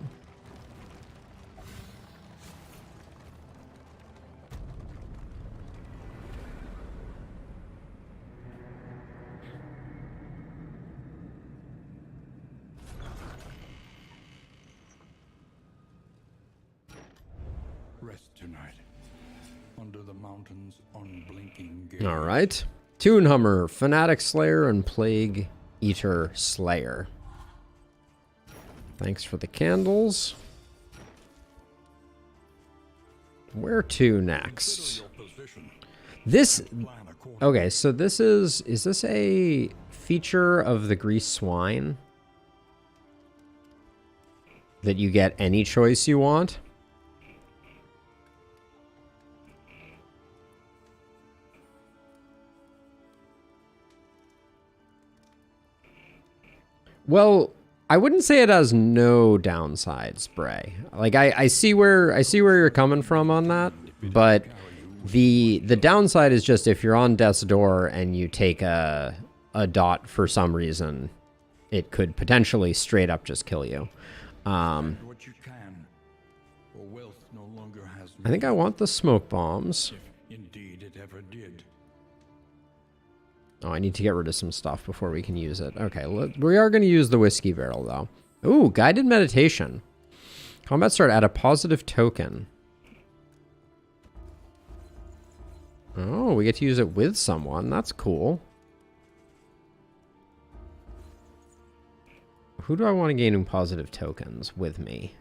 Rest tonight, under the mountain's unblinking gaze. All right. Toonhammer, Fanatic Slayer, and Plague Eater Slayer. Thanks for the candles. Where to next? Consider your position. This... Plan accordingly. Okay, so this is this a feature of the Grease Swine? That you get any choice you want? Well, I wouldn't say it has no downsides, Bray. Like I see where you're coming from on that, but the downside is just if you're on death's door and you take a dot for some reason, it could potentially straight up just kill you. Spend what you can, for wealth no longer has I think I want the smoke bombs. if indeed it ever did. Oh, I need to get rid of some stuff before we can use it. Okay, we are going to use the whiskey barrel, though. Ooh, guided meditation. Combat start at a positive token. Oh, we get to use it with someone. That's cool. Who do I want to gain positive tokens with me?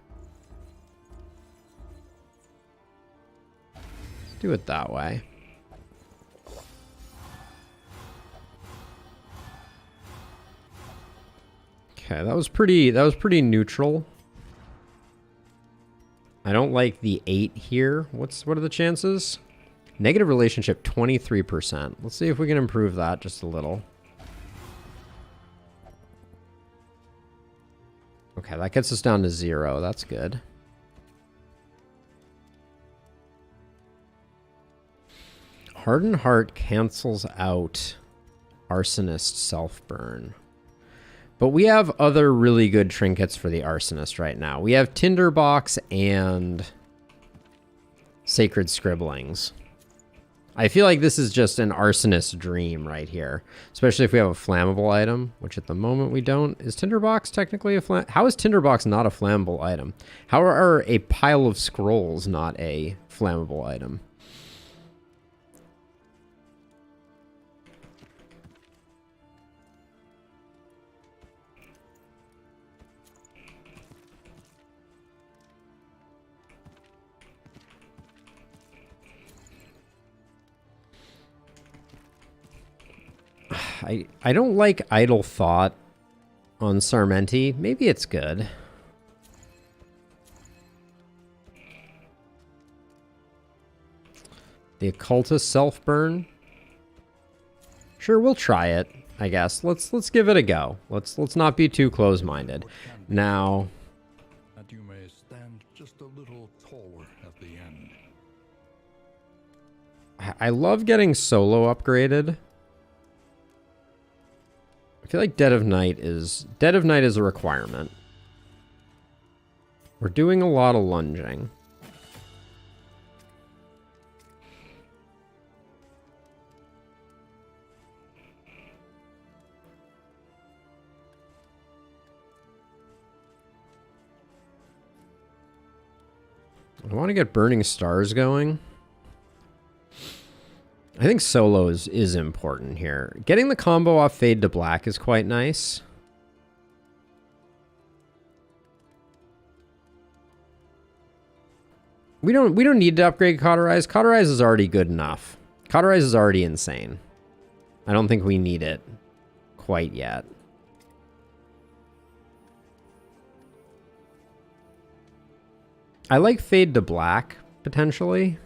Let's do it that way. Okay, that was pretty neutral. I don't like the 8 here. What are the chances? Negative relationship, 23%. Let's see if we can improve that just a little. Okay, that gets us down to 0. That's good. Hardened Heart cancels out Arsonist Self-Burn. But we have other really good trinkets for the Arsonist right now. We have Tinderbox and Sacred Scribblings. I feel like this is just an Arsonist dream right here. Especially if we have a flammable item, which at the moment we don't. Is Tinderbox technically a flammable? How is Tinderbox not a flammable item? How are a pile of scrolls not a flammable item? I don't like Idle Thought on Sarmenti. Maybe it's good. The Occultist Self-Burn. Sure, we'll try it, I guess. Let's give it a go. Let's not be too close-minded. Now, that you may stand just a little taller at the end. I love getting solo upgraded. I feel like Dead of Night is a requirement. We're doing a lot of lunging. I want to get Burning Stars going. I think solo is important here. Getting the combo off Fade to Black is quite nice. We don't need to upgrade Cauterize. Cauterize is already good enough. Cauterize is already insane. I don't think we need it quite yet. I like Fade to Black, potentially.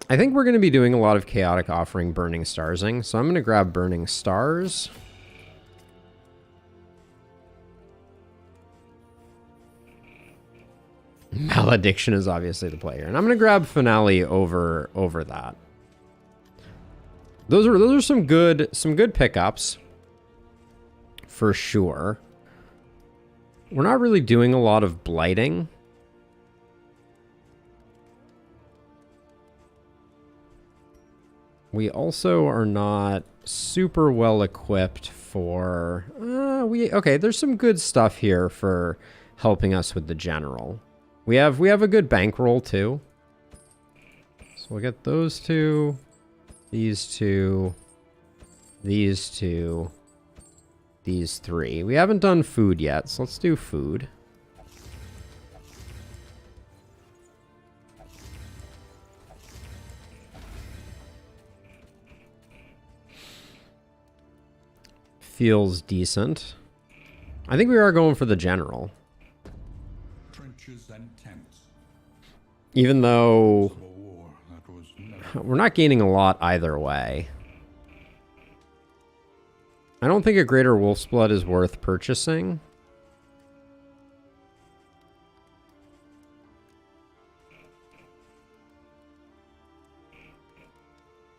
I think we're going to be doing a lot of Chaotic Offering Burning Starsing, so I'm going to grab Burning Stars. Malediction is obviously the player, and I'm going to grab Finale over that. Those are some good pickups for sure. We're not really doing a lot of blighting. We also are not super well equipped for... okay, there's some good stuff here for helping us with the general. We have a good bankroll too. So we'll get those two, these two, these two, these three. We haven't done food yet, so let's do food. Feels decent. I think we are going for the general. Trenches and tents. Even though War, that was never... we're not gaining a lot either way. I don't think a Greater Wolf's Blood is worth purchasing.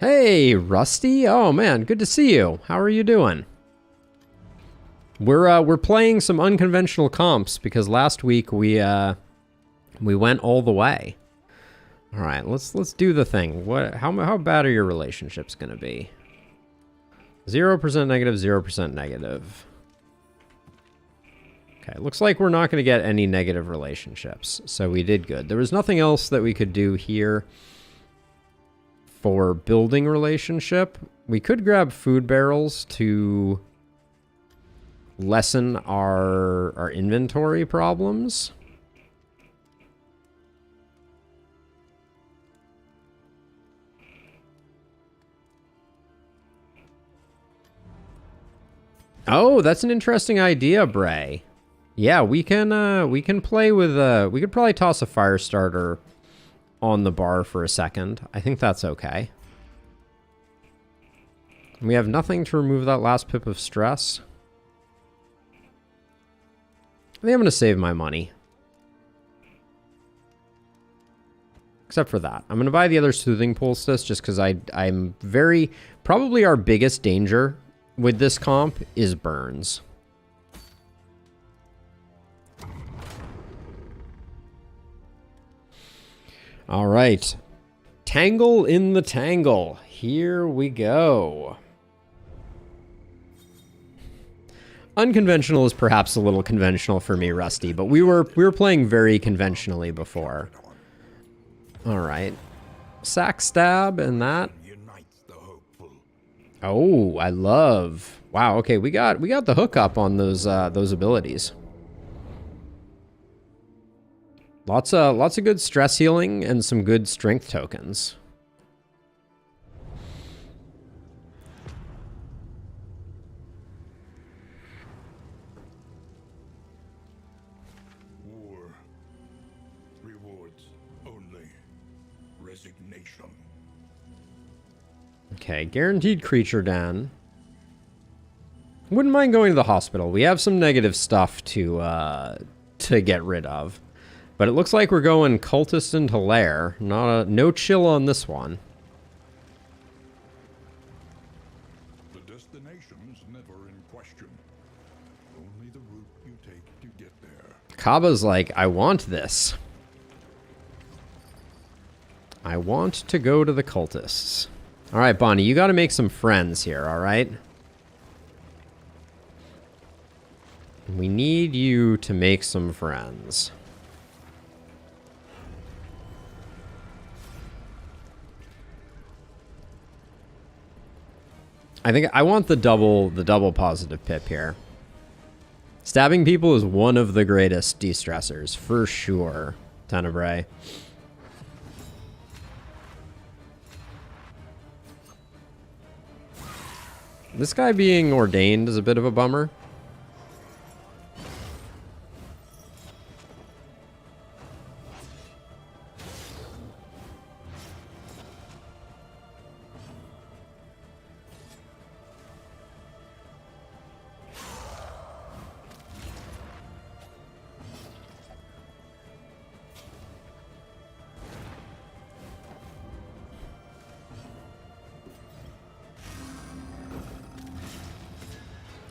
Hey, Rusty. Oh man, good to see you. How are you doing? We're playing some unconventional comps because last week we went all the way. All right, let's do the thing. How bad are your relationships going to be? 0% negative, 0% negative. Okay, looks like we're not going to get any negative relationships, so we did good. There was nothing else that we could do here for building relationship. We could grab food barrels to lessen our inventory problems. Oh, that's an interesting idea, Bray. Yeah, we can play with we could probably toss a fire starter on the bar for a second. I think that's okay. We have nothing to remove that last pip of stress. I think I'm going to save my money. Except for that. I'm going to buy the other soothing poultice just because I'm very... Probably our biggest danger with this comp is burns. All right. Tangle in the tangle. Here we go. Unconventional is perhaps a little conventional for me, Rusty, but we were playing very conventionally before. All right. Sack stab and that. Oh, I love. Wow, okay, we got the hookup on those abilities. Lots of good stress healing and some good strength tokens. War rewards only resignation. Okay, guaranteed creature down. Wouldn't mind going to the hospital. We have some negative stuff to get rid of. But it looks like we're going cultist into lair. No chill on this one. The destination's never in question. Only the route you take to get there. Kaba's like, I want this. I want to go to the cultists. All right, Bonnie, you got to make some friends here, all right? We need you to make some friends. I think I want the double positive pip here. Stabbing people is one of the greatest de-stressors, for sure, Tenebrae. This guy being ordained is a bit of a bummer.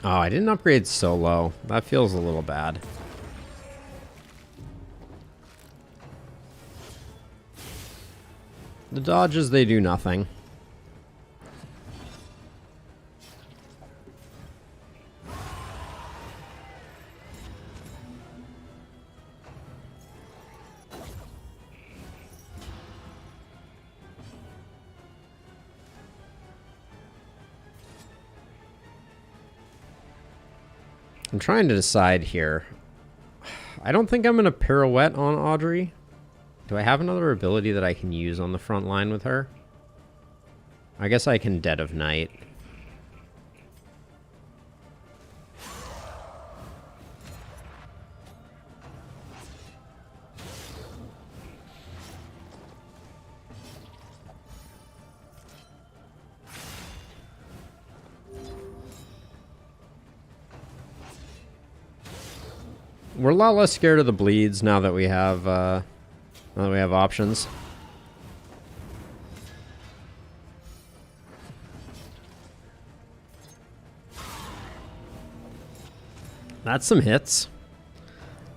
Oh, I didn't upgrade solo. That feels a little bad. The dodges, they do nothing. I'm trying to decide here. I don't think I'm going to pirouette on Audrey. Do I have another ability that I can use on the front line with her? I guess I can Dead of Night. We're a lot less scared of the bleeds now that we have options. That's some hits.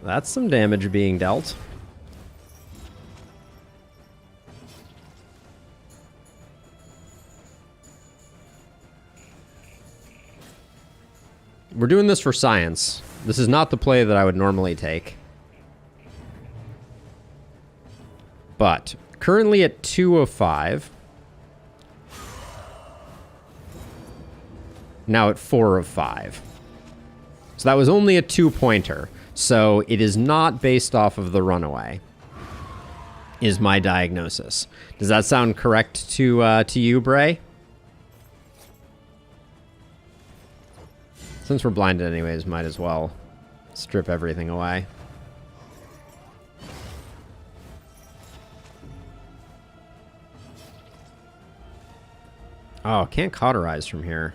That's some damage being dealt. We're doing this for science. This is not the play that I would normally take. But currently at 2 of 5. Now at 4 of 5. So that was only a 2-pointer. So it is not based off of the runaway, is my diagnosis. Does that sound correct to you, Bray? Since we're blinded anyways, might as well strip everything away. Oh, can't cauterize from here.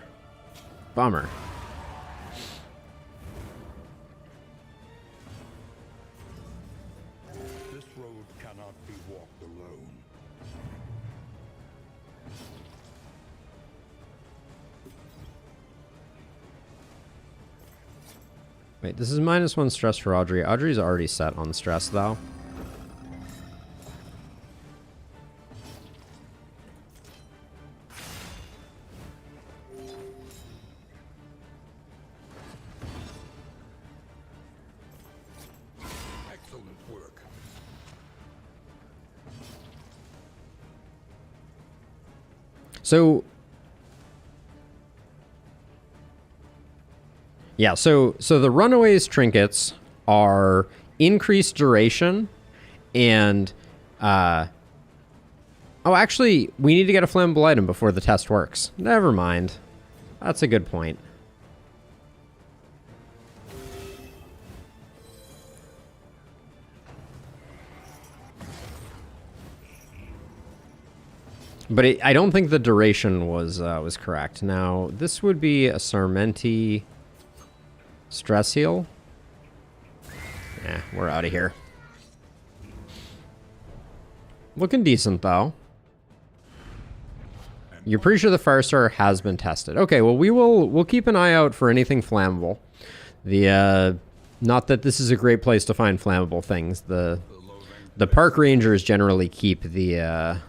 Bummer. This road cannot be walked alone. Wait, this is -1 stress for Audrey. Audrey's already set on stress, though. Excellent work. So... yeah, so the Runaway's trinkets are increased duration and... oh, actually, we need to get a flammable item before the test works. Never mind. That's a good point. But I don't think the duration was correct. Now, this would be a Sarmenti stress heal. Yeah, we're out of here. Looking decent, though. You're pretty sure the Firestar has been tested. Okay, well, we'll keep an eye out for anything flammable. Not that this is a great place to find flammable things. The park rangers generally keep the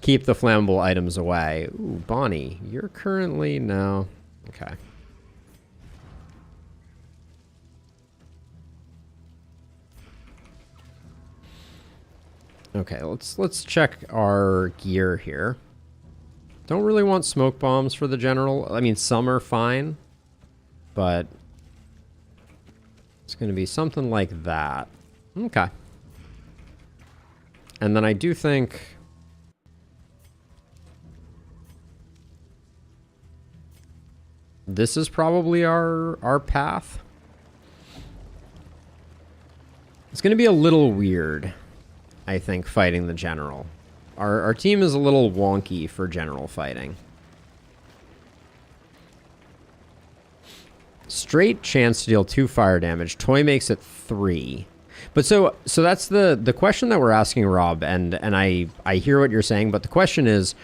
flammable items away. Ooh, Bonnie, you're currently... no. Okay. Okay, let's check our gear here. Don't really want smoke bombs for the general. I mean, some are fine, but it's going to be something like that. Okay. And then I do think... this is probably our path. It's going to be a little weird, I think, fighting the general. Our team is a little wonky for general fighting. Straight chance to deal 2 fire damage. Toy makes it 3. But so that's the question that we're asking, Rob, and I hear what you're saying, but the question is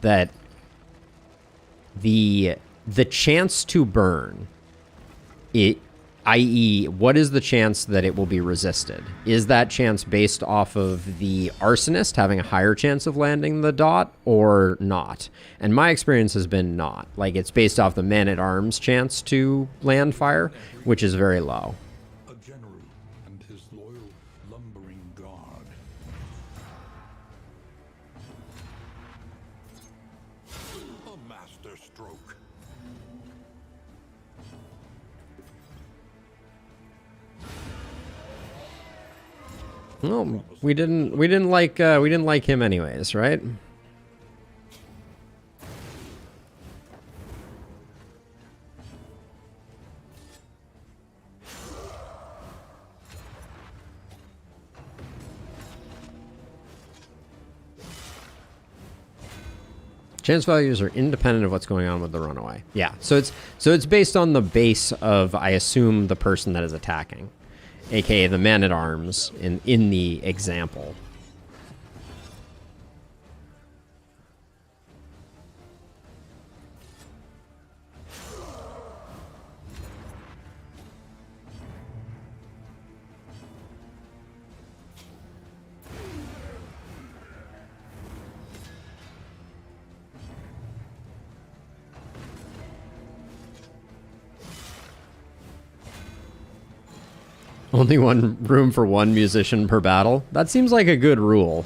that the chance to burn, i.e., what is the chance that it will be resisted? Is that chance based off of the arsonist having a higher chance of landing the dot or not? And my experience has been not. Like, it's based off the man-at-arms chance to land fire, which is very low. A general and his loyal lumbering guard. A master stroke. Well, we didn't like him anyways, right? Chance values are independent of what's going on with the runaway. Yeah, so it's based on the base of, I assume, the person that is attacking, aka the man-at-arms in the example. Only one room for one musician per battle? That seems like a good rule.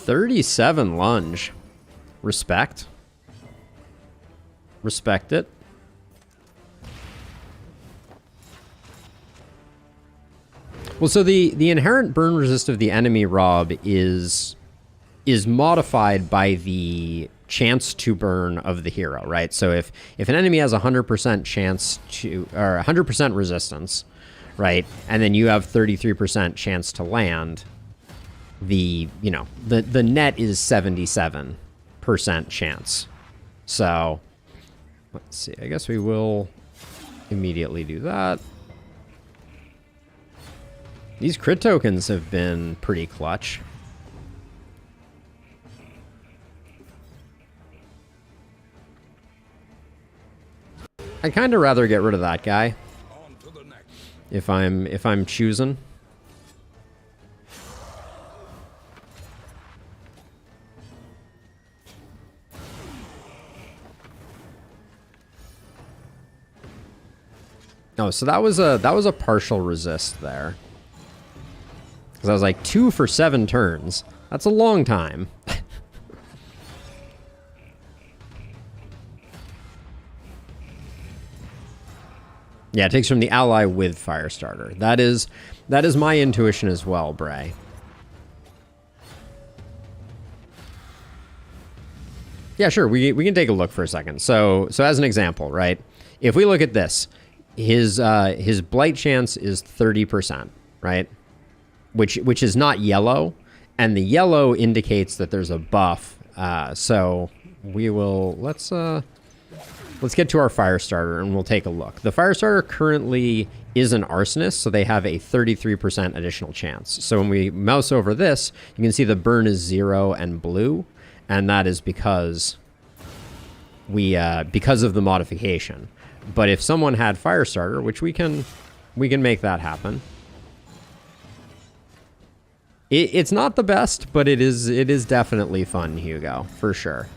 37 lunge. Respect. Respect it. Well, so the inherent burn resist of the enemy, Rob, is modified by the chance to burn of the hero, right? So if an enemy has 100% chance to, or 100% resistance, right, and then you have 33% chance to land, the net is 77% chance. So let's see. I guess we will immediately do that. These crit tokens have been pretty clutch. I'd kind of rather get rid of that guy if I'm choosing. Oh, so that was a partial resist there. Because I was like 2 for 7 turns. That's a long time. Yeah, it takes from the ally with Firestarter. That is my intuition as well, Bray. Yeah, sure. We can take a look for a second. So as an example, right? If we look at this, his blight chance is 30%, right? Which is not yellow, and the yellow indicates that there's a buff. So we will let's get to our Firestarter and we'll take a look. The Firestarter currently is an Arsonist, so they have a 33% additional chance. So when we mouse over this, you can see the burn is 0 and blue, and that is because because of the modification. But if someone had Firestarter, which we can make that happen. It's not the best, but it is definitely fun, Hugo, for sure.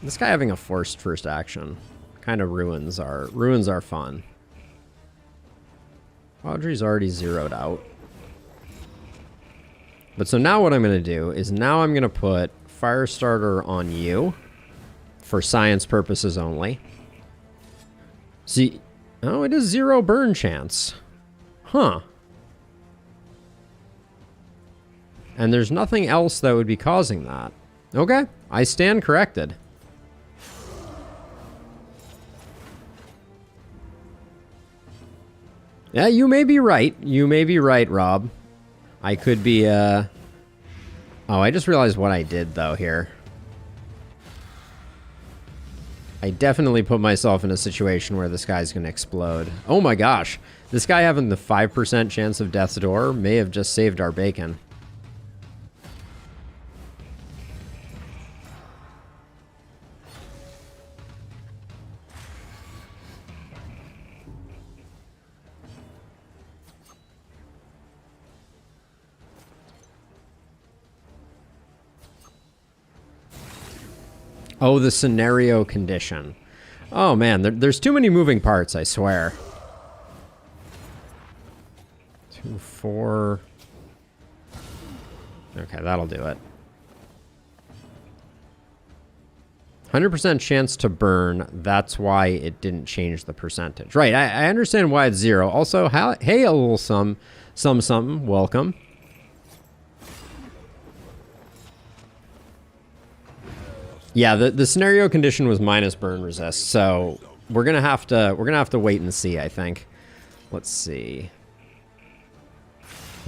This guy having a forced first action kind of ruins our fun. Audrey's already zeroed out. But so now what I'm going to do is now I'm going to put Firestarter on you for science purposes only. See, oh, it is 0 burn chance. Huh. And there's nothing else that would be causing that. Okay, I stand corrected. Yeah, you may be right. You may be right, Rob. I could be, Oh, I just realized what I did, though, here. I definitely put myself in a situation where this guy's going to explode. Oh my gosh. This guy having the 5% chance of death's door may have just saved our bacon. Oh, the scenario condition. Oh man, there's too many moving parts, I swear. 2, 4. Okay, that'll do it. 100% chance to burn. That's why it didn't change the percentage. Right, I understand why it's 0. Also, hey, a little something. Welcome. Yeah, the scenario condition was minus burn resist, so we're gonna have to wait and see, I think. Let's see.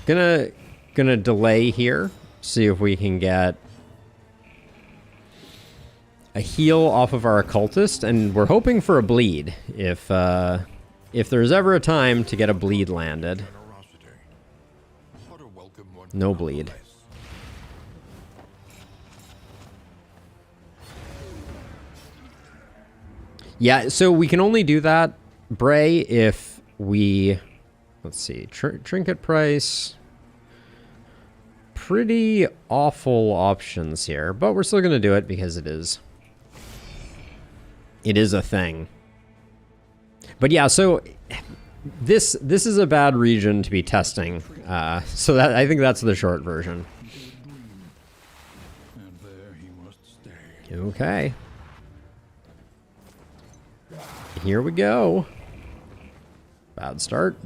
Gonna delay here, see if we can get a heal off of our occultist, and we're hoping for a bleed if there's ever a time to get a bleed landed. No bleed. Yeah, so we can only do that, Bray, if we... Let's see. Trinket price. Pretty awful options here, but we're still going to do it because it is a thing. But yeah, so This is a bad region to be testing. So that I think that's the short version. And there he must stay. Okay. Here we go. Bad start.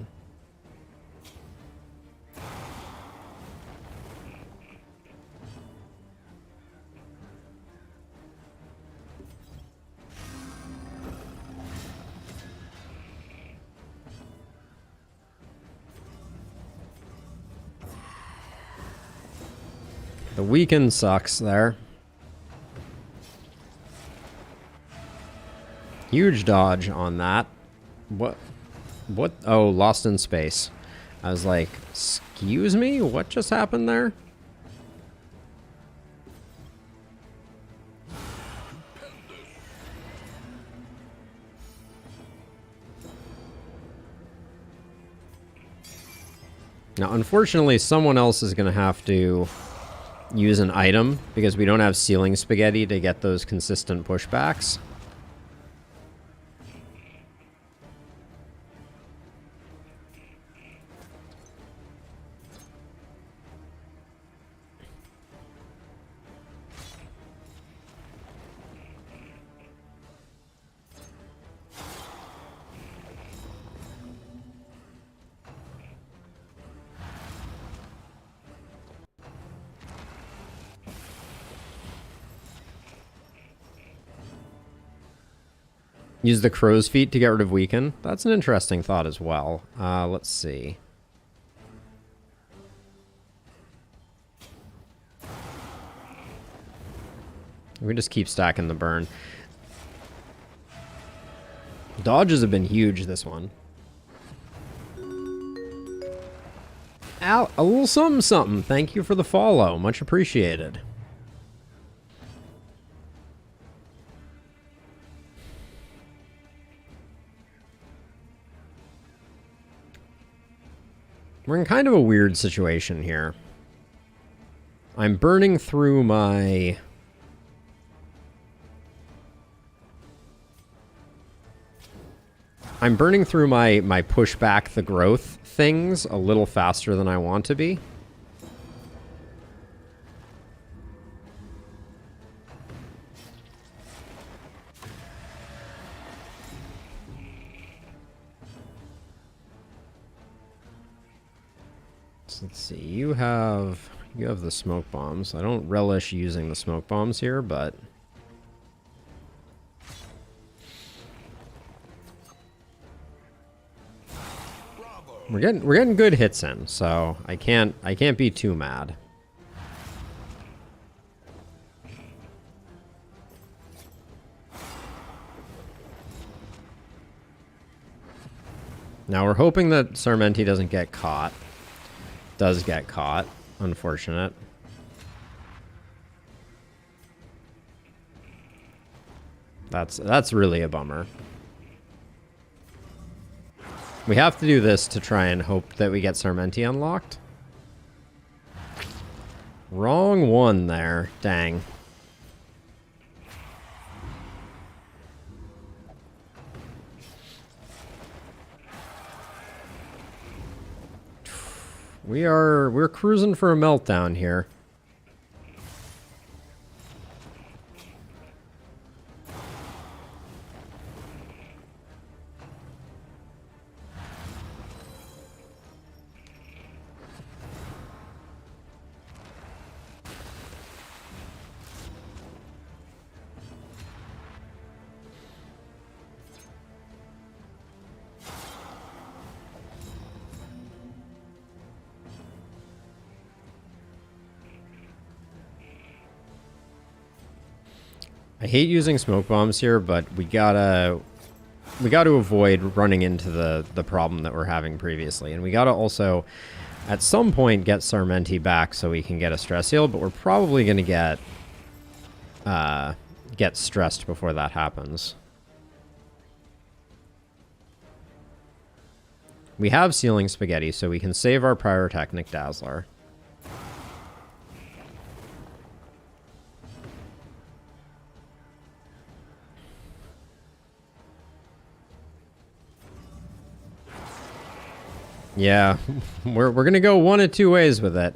The weekend sucks there. Huge dodge on that. What? What? Oh, lost in space. I was like, excuse me? What just happened there? Now, unfortunately, someone else is going to have to use an item because we don't have ceiling spaghetti to get those consistent pushbacks. Use the crow's feet to get rid of weaken. That's an interesting thought as well. Let's see. We just keep stacking the burn. Dodges have been huge this one. A little something something. Thank you for the follow. Much appreciated. We're in kind of a weird situation here. I'm burning through my... my push back the growth things a little faster than I want to be. So let's see. You have the smoke bombs. I don't relish using the smoke bombs here, but we're getting good hits in, so I can't be too mad. Now we're hoping that Sarmenti doesn't get caught. Does get caught. Unfortunate. That's really a bummer. We have to do this to try and hope that we get Sarmenti unlocked. Wrong one there. Dang. We're cruising for a meltdown here. I hate using smoke bombs here, but we gotta avoid running into the problem that we're having previously, and we gotta also at some point get Sarmenti back so we can get a stress heal. But we're probably gonna get stressed before that happens. We have ceiling spaghetti, so we can save our pyrotechnic dazzler. Yeah, we're gonna go one of two ways with it.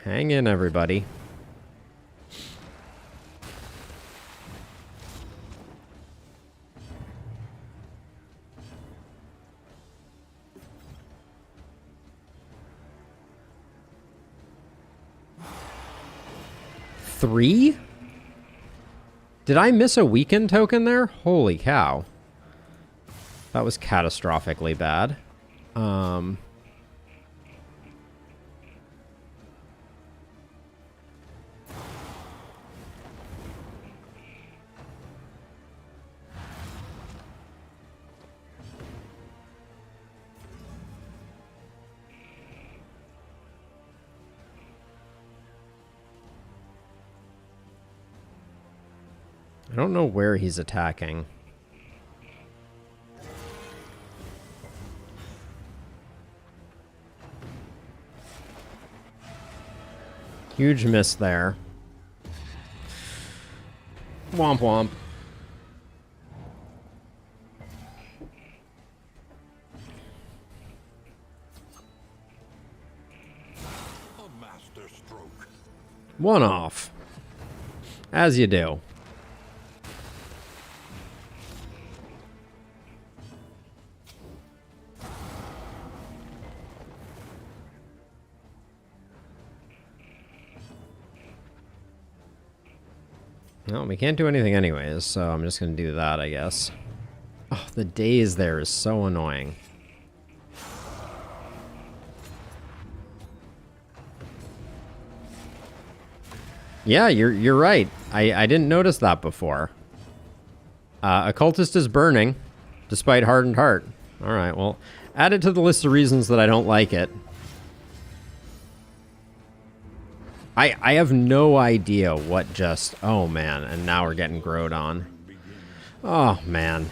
Hang in, everybody. Three? Did I miss a weakened token there? Holy cow. That was catastrophically bad. I don't know where he's attacking. Huge miss there. Womp womp. A master stroke. One off. As you do. Well, we can't do anything anyways, so I'm just going to do that, I guess. Oh, the daze there is so annoying. Yeah, you're right. I didn't notice that before. Occultist is burning, despite Hardened Heart. Alright, well, add it to the list of reasons that I don't like it. I have no idea what just... Oh, man, and now we're getting growed on. Oh, man.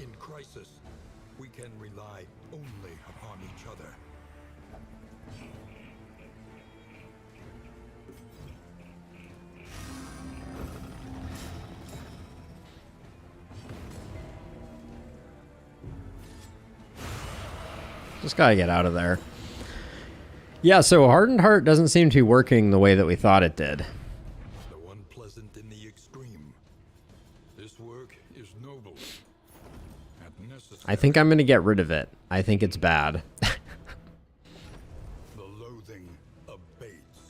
In crisis, we can rely only upon each other. Just gotta get out of there. Yeah, so Hardened Heart doesn't seem to be working the way that we thought it did. Though unpleasant in the extreme, this work is noble and necessary. I think I'm gonna get rid of it. I think it's bad. The loathing abates.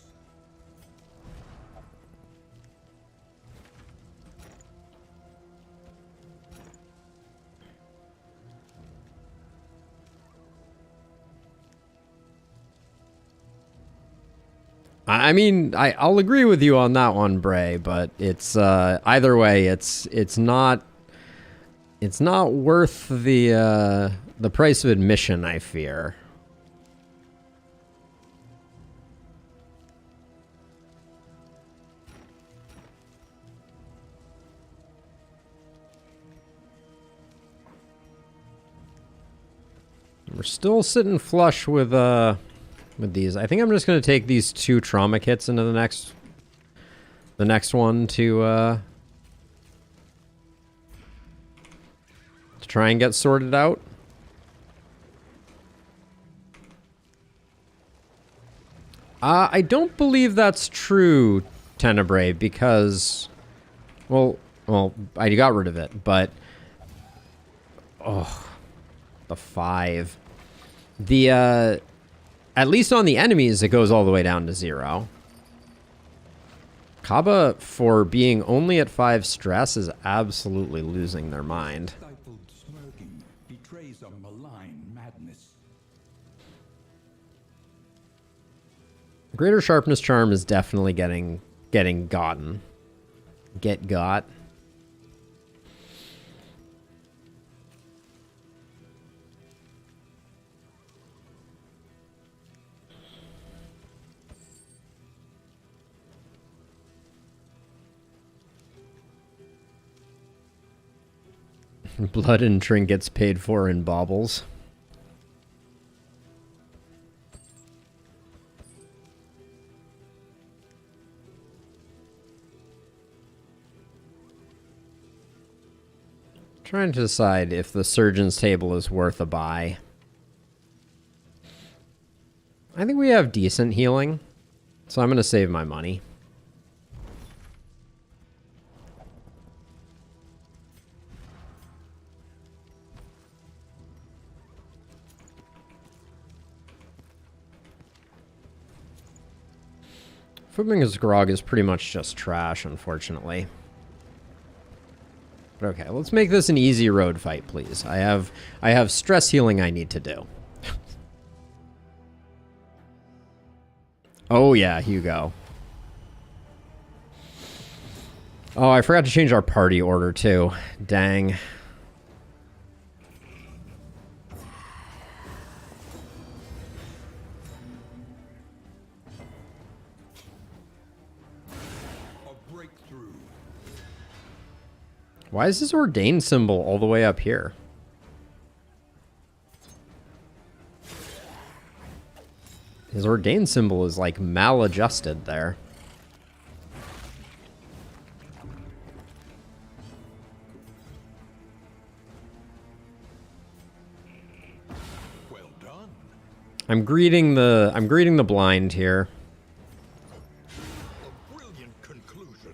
I mean, I'll agree with you on that one, Bray, but it's either way, it's not worth the price of admission, I fear. We're still sitting flush with these. I think I'm just going to take these 2 trauma kits into the next one to try and get sorted out. I don't believe that's true, Tenebrae, because well, I got rid of it, but oh, the 5. The at least on the enemies, it goes all the way down to 0. Kaba, for being only at 5 stress, is absolutely losing their mind. Stifled smirking betrays a malign madness. Greater Sharpness Charm is definitely getting gotten. Get got. Blood and trinkets paid for in baubles. Trying to decide if the surgeon's table is worth a buy. I think we have decent healing, so I'm going to save my money. Footman's Grog is pretty much just trash, unfortunately. But okay, let's make this an easy road fight, please. I have stress healing I need to do. Oh yeah, Hugo. Oh, I forgot to change our party order too. Dang. Why is this ordained symbol all the way up here? His ordained symbol is like maladjusted there. Well done. I'm greeting the blind here. A brilliant conclusion.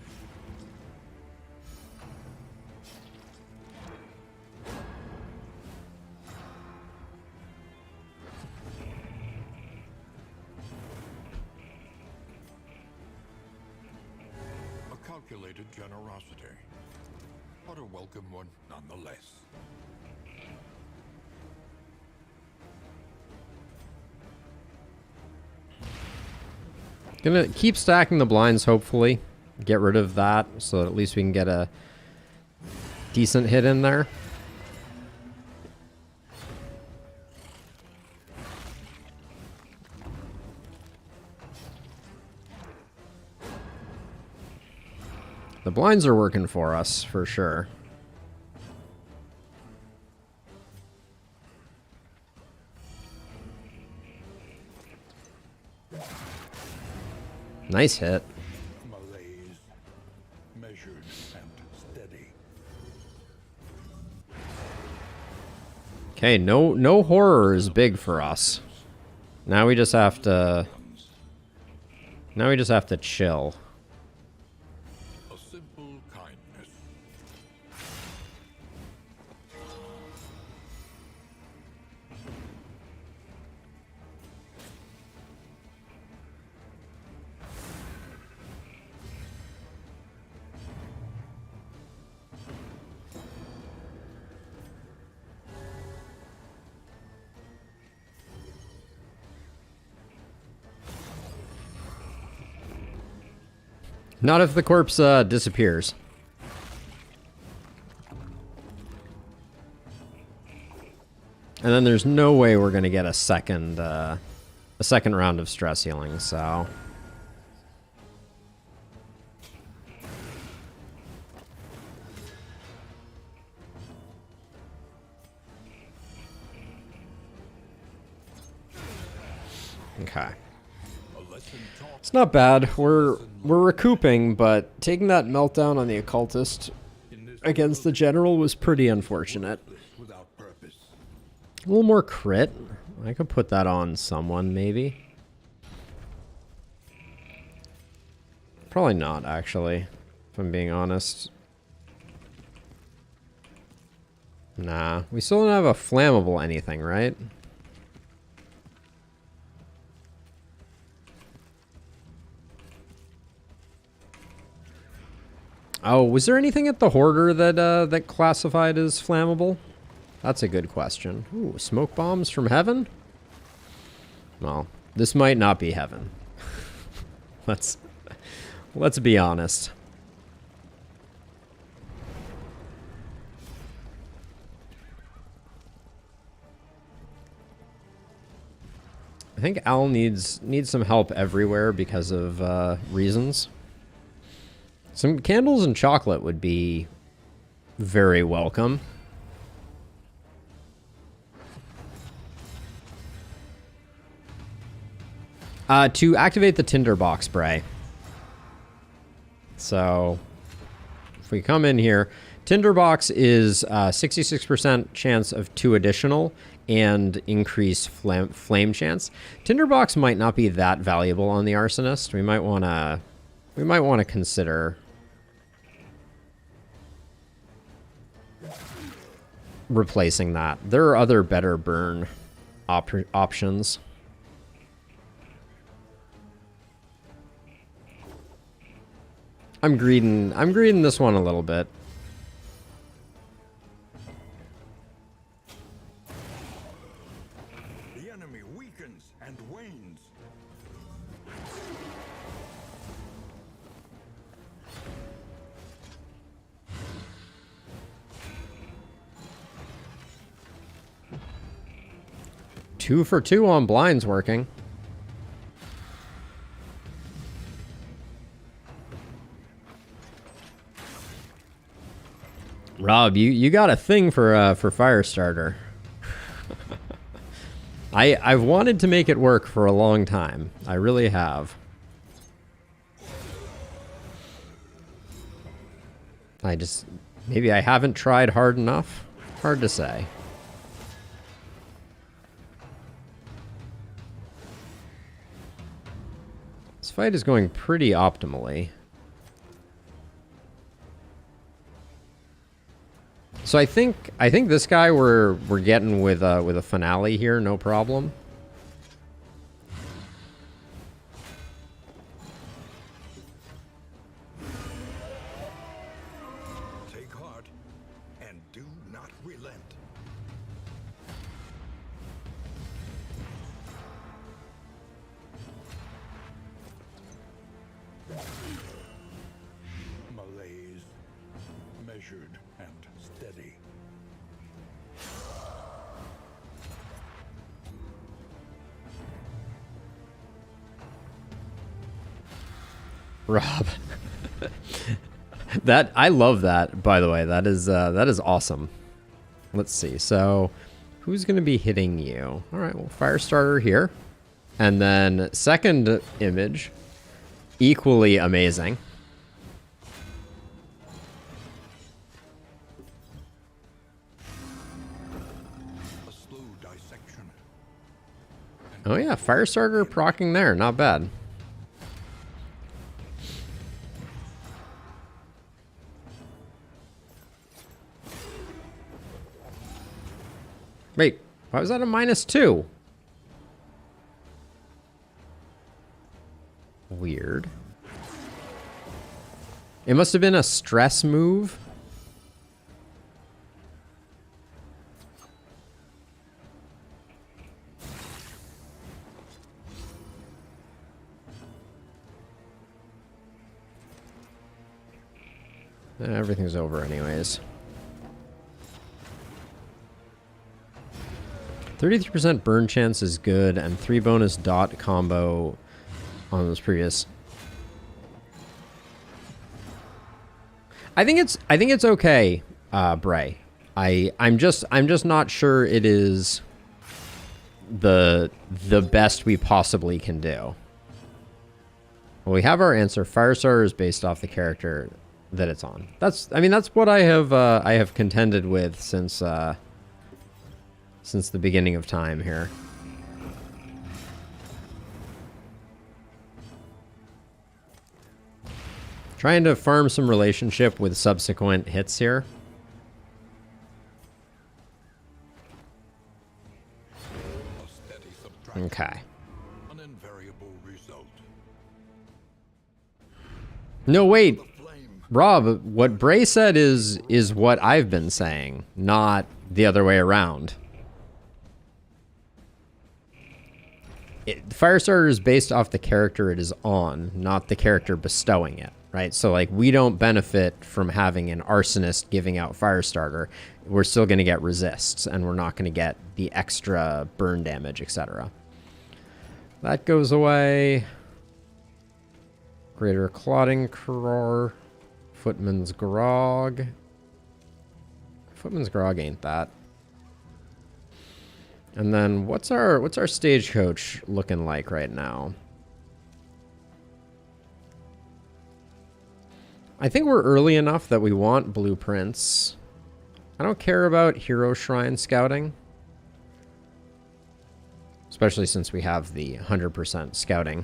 A calculated generosity, but a welcome one nonetheless. Gonna keep stacking the blinds, hopefully. Get rid of that, so that at least we can get a decent hit in there. The blinds are working for us, for sure. Nice hit. Malaise, measured and steady. Okay, no horror is big for us. Now we just have to chill. A simple kindness. Not if the corpse disappears. And then there's no way we're gonna get a second round of stress healing, so. Okay. It's not bad. We're recouping, but taking that meltdown on the occultist against the general was pretty unfortunate. Without purpose. A little more crit. I could put that on someone, maybe. Probably not, actually, if I'm being honest. Nah, we still don't have a flammable anything, right? Oh, was there anything at the Hoarder that that classified as flammable? That's a good question. Ooh, smoke bombs from heaven? Well, this might not be heaven. Let's be honest. I think Al needs some help everywhere because of reasons. Some candles and chocolate would be very welcome. To activate the tinderbox spray. So, if we come in here, Tinderbox is 66% chance of 2 additional and increased flame chance. Tinderbox might not be that valuable on the Arsonist. We might want to consider replacing that. There are other better burn options. I'm greeding this one a little bit. The enemy weakens and wanes. Two for 2 on blinds working. Rob, you got a thing for Firestarter. I've wanted to make it work for a long time. I really have. Maybe I haven't tried hard enough. Hard to say. This fight is going pretty optimally. So I think this guy we're getting with a finale here, no problem. Take heart and do not relent. Malaise, measured and steady. Rob. I love that, by the way. That is awesome. Let's see. So who's going to be hitting you? All right, well, Firestarter here. And then second image, equally amazing. A slow dissection. Oh yeah, Firestarter proccing there, not bad. Wait, why was that a -2? Weird. It must have been a stress move. Everything's over anyways. 33% burn chance is good, and 3 bonus dot combo on those previous. I think it's okay, Bray. I'm just not sure it is the best we possibly can do. Well, we have our answer. Firestarter is based off the character that it's on. That's what I have contended with since the beginning of time here. Trying to farm some relationship with subsequent hits here. A steady subtraction. Okay. An invariable result. No, wait. The flame. Rob, what Bray said is what I've been saying, not the other way around. Firestarter is based off the character it is on, not the character bestowing it, right? So, like, we don't benefit from having an arsonist giving out Firestarter. We're still going to get resists, and we're not going to get the extra burn damage, etc. That goes away. Greater Clotting Crore. Footman's Grog. Footman's Grog ain't that. And then what's our stagecoach looking like right now? I think we're early enough that we want blueprints. I don't care about hero shrine scouting. Especially since we have the 100% scouting.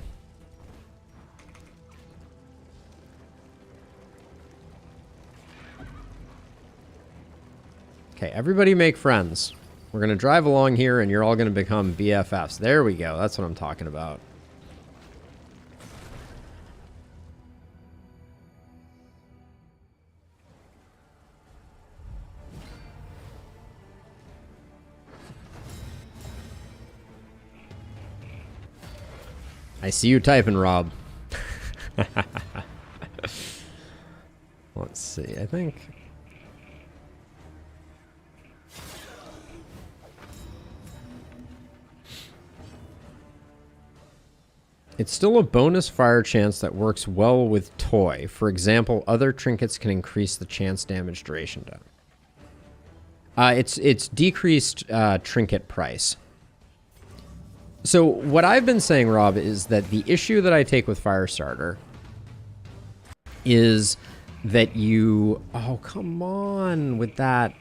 Okay, everybody make friends. We're going to drive along here and you're all going to become BFFs. There we go. That's what I'm talking about. I see you typing, Rob. Let's see, I think... It's still a bonus fire chance that works well with toy. For example, other trinkets can increase the chance damage duration down. It's decreased trinket price. So what I've been saying, Rob, is that the issue that I take with Firestarter is that you... Oh, come on with that.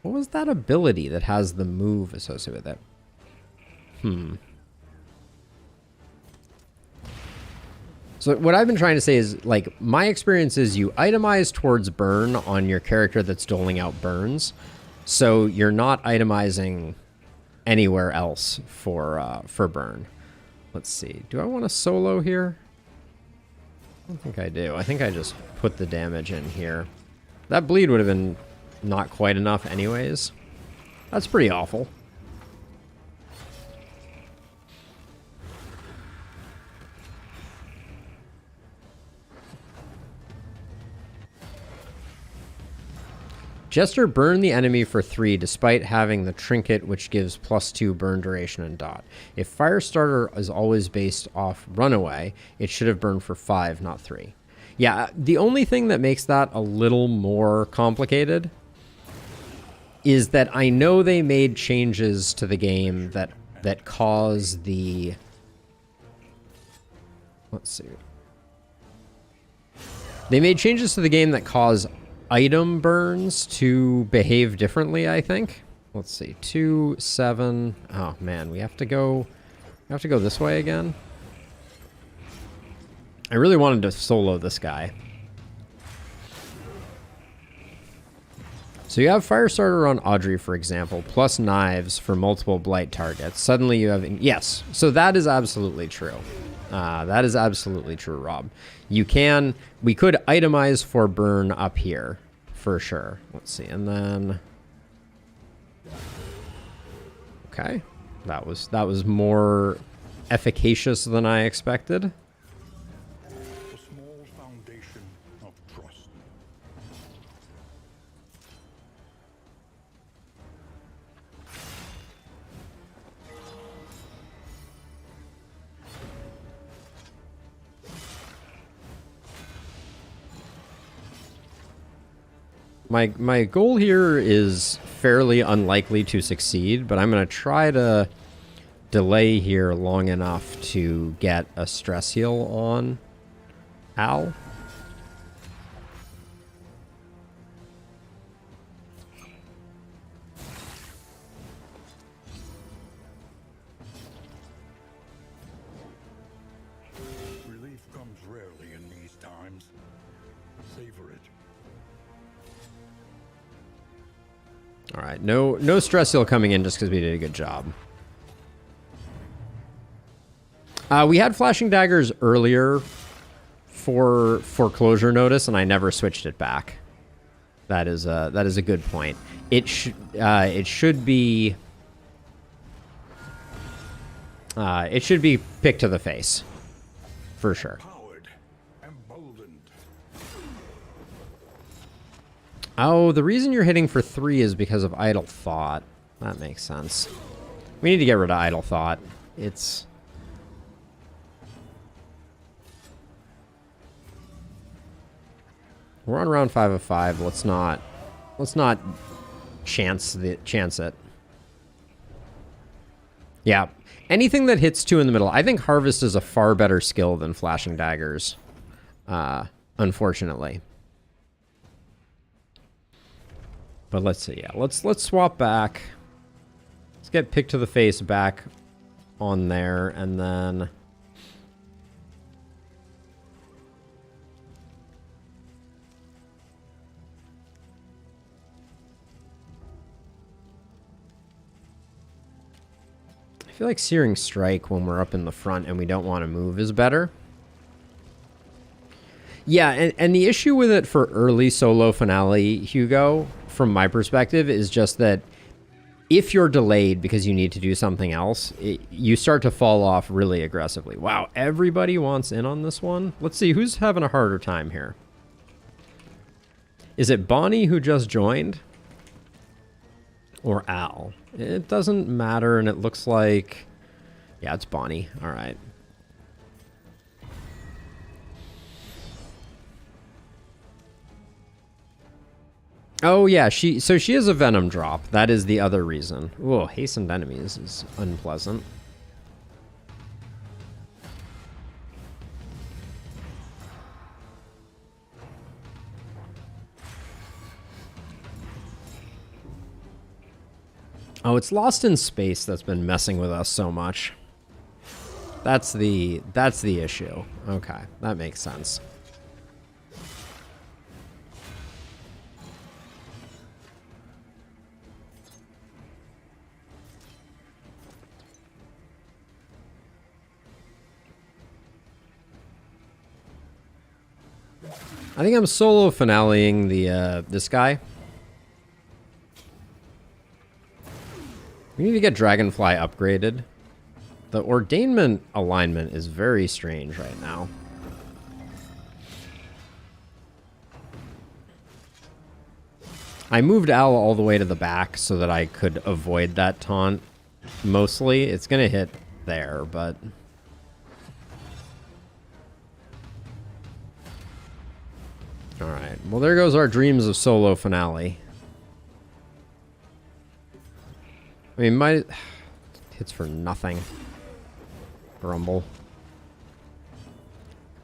What was that ability that has the move associated with it? So what I've been trying to say is, like, my experience is you itemize towards burn on your character that's doling out burns. So you're not itemizing anywhere else for burn. Let's see. Do I want to solo here? I don't think I do. I think I just put the damage in here. That bleed would have been not quite enough anyways. That's pretty awful. Jester burned the enemy for 3 despite having the trinket which gives +2 burn duration and dot. If Firestarter is always based off runaway, it should have burned for 5, not 3. Yeah, the only thing that makes that a little more complicated is that I know they made changes to the game that cause the... Let's see. They made changes to the game that cause item burns to behave differently, I think. Let's see. 2, 7. Oh man, we have to go this way again. I really wanted to solo this guy. So you have Firestarter on Audrey, for example, plus knives for multiple blight targets. Suddenly you have... Yes, so that is absolutely true. That is absolutely true, Rob. We could itemize for burn up here, for sure. Let's see, and then... Okay, that was more efficacious than I expected. A small foundation of trust. My goal here is fairly unlikely to succeed, but I'm going to try to delay here long enough to get a stress heal on Al. Relief comes rarely in these times. Savor it. All right, no stress heal coming in just because we did a good job. We had flashing daggers earlier for foreclosure notice, and I never switched it back. That is a good point. It should be pick to the face, for sure. Powered, emboldened. Oh, the reason you're hitting for 3 is because of Idle Thought. That makes sense. We need to get rid of Idle Thought. We're on round 5 of 5. Let's not chance it. Yeah. Anything that hits 2 in the middle. I think Harvest is a far better skill than Flashing Daggers. unfortunately. But let's see. Yeah, let's swap back. Let's get Pick to the Face back on there, and then I feel like Searing Strike when we're up in the front and we don't want to move is better. Yeah, and the issue with it for early solo finale, Hugo, from my perspective, is just that if you're delayed because you need to do something else, you start to fall off really aggressively. Wow, everybody wants in on this one. Let's see, who's having a harder time here? Is it Bonnie who just joined? Or Al? It doesn't matter, and it looks like... Yeah, it's Bonnie. All right. Oh, yeah, she is a Venom drop. That is the other reason. Whoa, Hastened Enemies is unpleasant. Oh, it's Lost in Space that's been messing with us so much. That's the issue. Okay, that makes sense. I think I'm solo finaleing the this guy. We need to get Dragonfly upgraded. The Ordainment alignment is very strange right now. I moved Al all the way to the back so that I could avoid that taunt. Mostly, it's gonna hit there, but... Alright, well there goes our dreams of solo finale. I mean, my... hits for nothing. Grumble.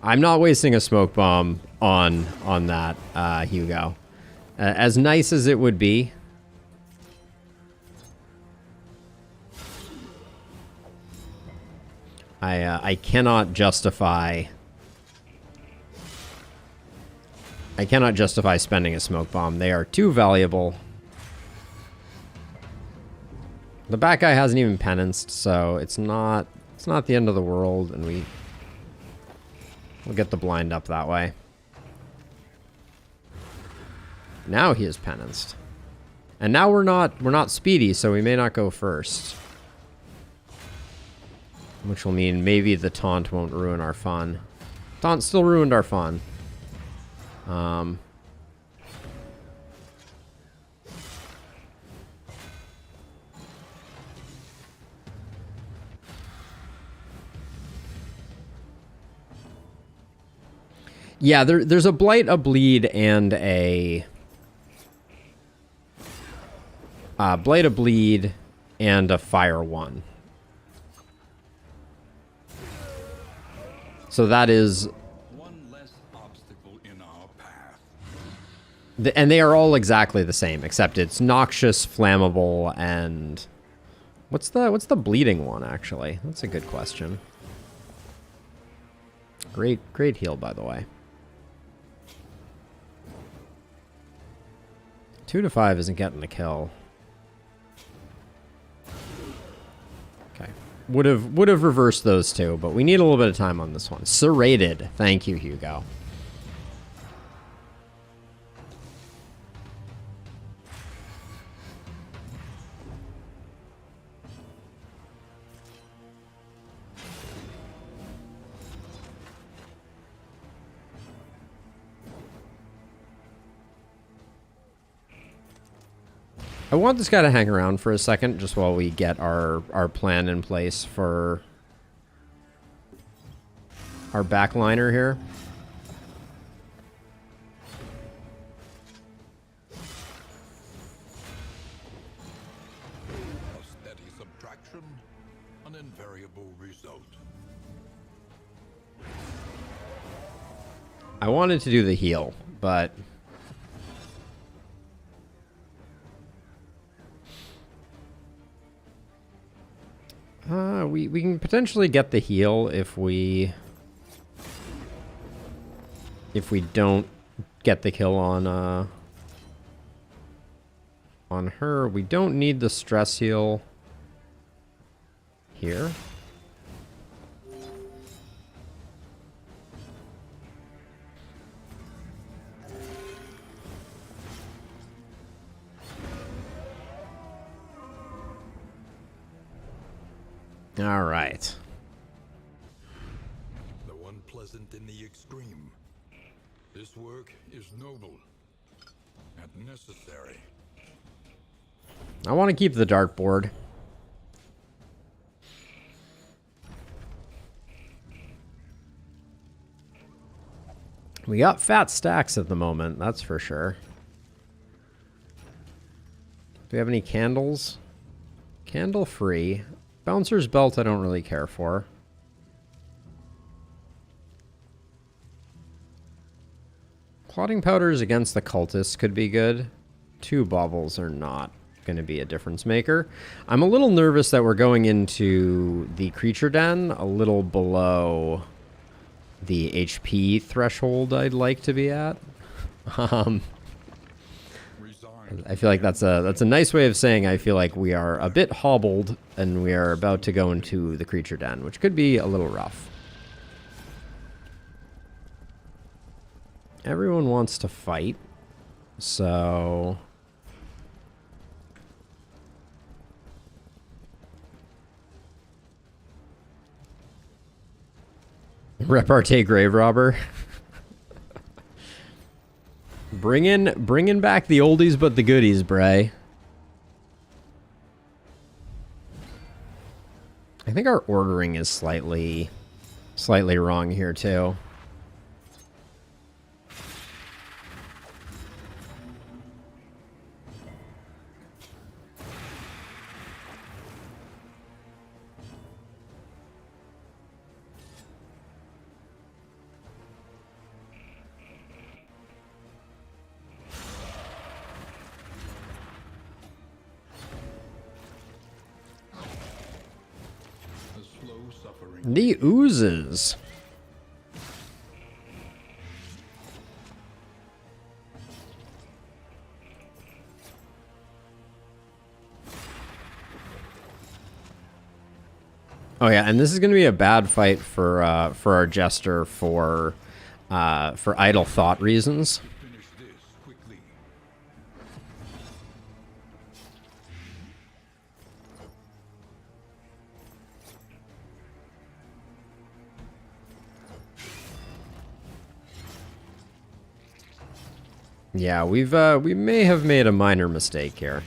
I'm not wasting a smoke bomb on that, Hugo. As nice as it would be. I cannot justify... I cannot justify spending a smoke bomb. They are too valuable. The back guy hasn't even penanced, so it's not the end of the world, and we'll get the blind up that way. Now he is penanced. And now we're not speedy, so we may not go first. Which will mean maybe the taunt won't ruin our fun. Taunt still ruined our fun. Yeah, there's a Blight, a Bleed, and a... Blight, a Bleed, and a Fire 1. So that is... One less obstacle in our path. And they are all exactly the same, except it's noxious, flammable, and... What's the bleeding one, actually? That's a good question. Great heal, by the way. 2 to 5 isn't getting the kill. Okay. Would have reversed those two, but we need a little bit of time on this one. Serrated. Thank you, Hugo. I want this guy to hang around for a second, just while we get our plan in place for our backliner here. A steady subtraction, an invariable result. I wanted to do the heal, but... we can potentially get the heal if we don't get the kill on her. We don't need the stress heal here. All right. The one pleasant in the extreme. This work is noble and necessary. I want to keep the dartboard. We got fat stacks at the moment, that's for sure. Do we have any candles? Candle free. Bouncer's belt I don't really care for. Clotting powders against the cultists could be good. 2 baubles are not going to be a difference maker. I'm a little nervous that we're going into the creature den a little below the HP threshold I'd like to be at. I feel like that's a nice way of saying I feel like we are a bit hobbled and we are about to go into the creature den, which could be a little rough. Everyone wants to fight, so... Repartee Grave Robber. Bringing back the oldies but the goodies, Bray. I think our ordering is slightly wrong here too. The oozes. Oh yeah, and this is going to be a bad fight for our jester for idle thought reasons. Yeah, we may have made a minor mistake here.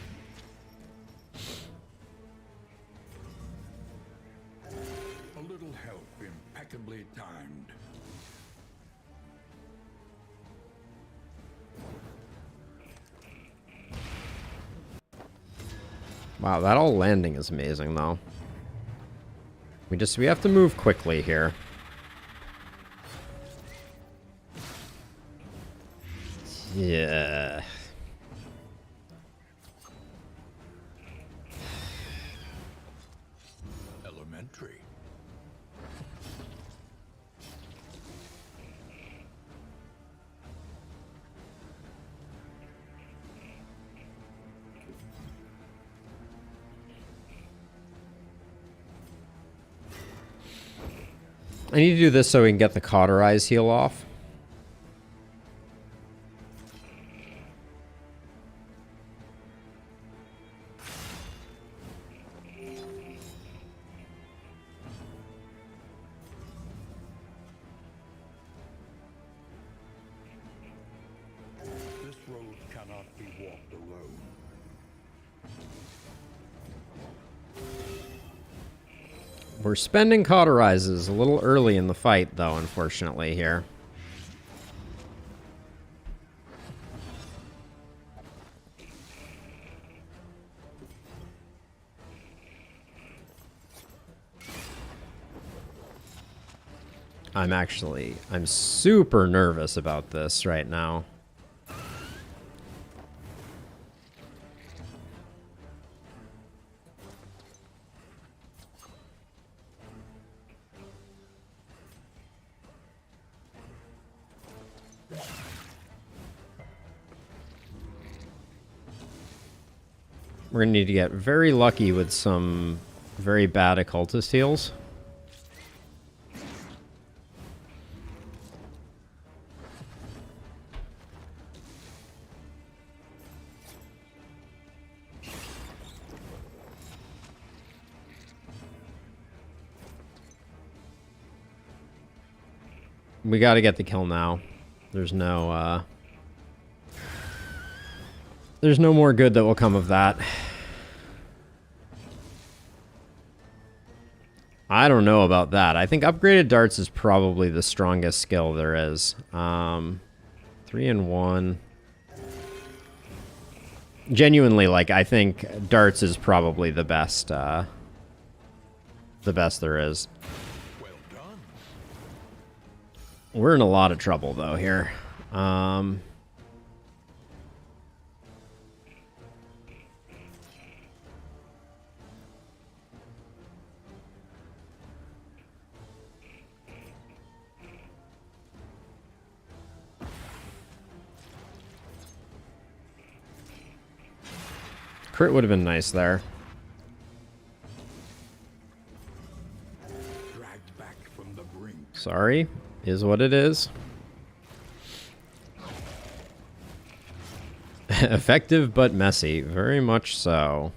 A little help impeccably timed. Wow, that all landing is amazing though. We have to move quickly here. Yeah. Elementary. I need to do this so we can get the cauterize heal off. This road cannot be walked alone. We're spending cauterizes a little early in the fight, though, unfortunately, here. I'm super nervous about this right now. We're gonna need to get very lucky with some very bad occultist heals. We gotta get the kill now. There's no more good that will come of that. I don't know about that. I think upgraded darts is probably the strongest skill there is. 3 in 1. Genuinely, like, I think darts is probably the best there is. Well done. We're in a lot of trouble though here. Crit would have been nice there. Dragged back from the brink. Sorry, is what it is. Effective but messy, very much so.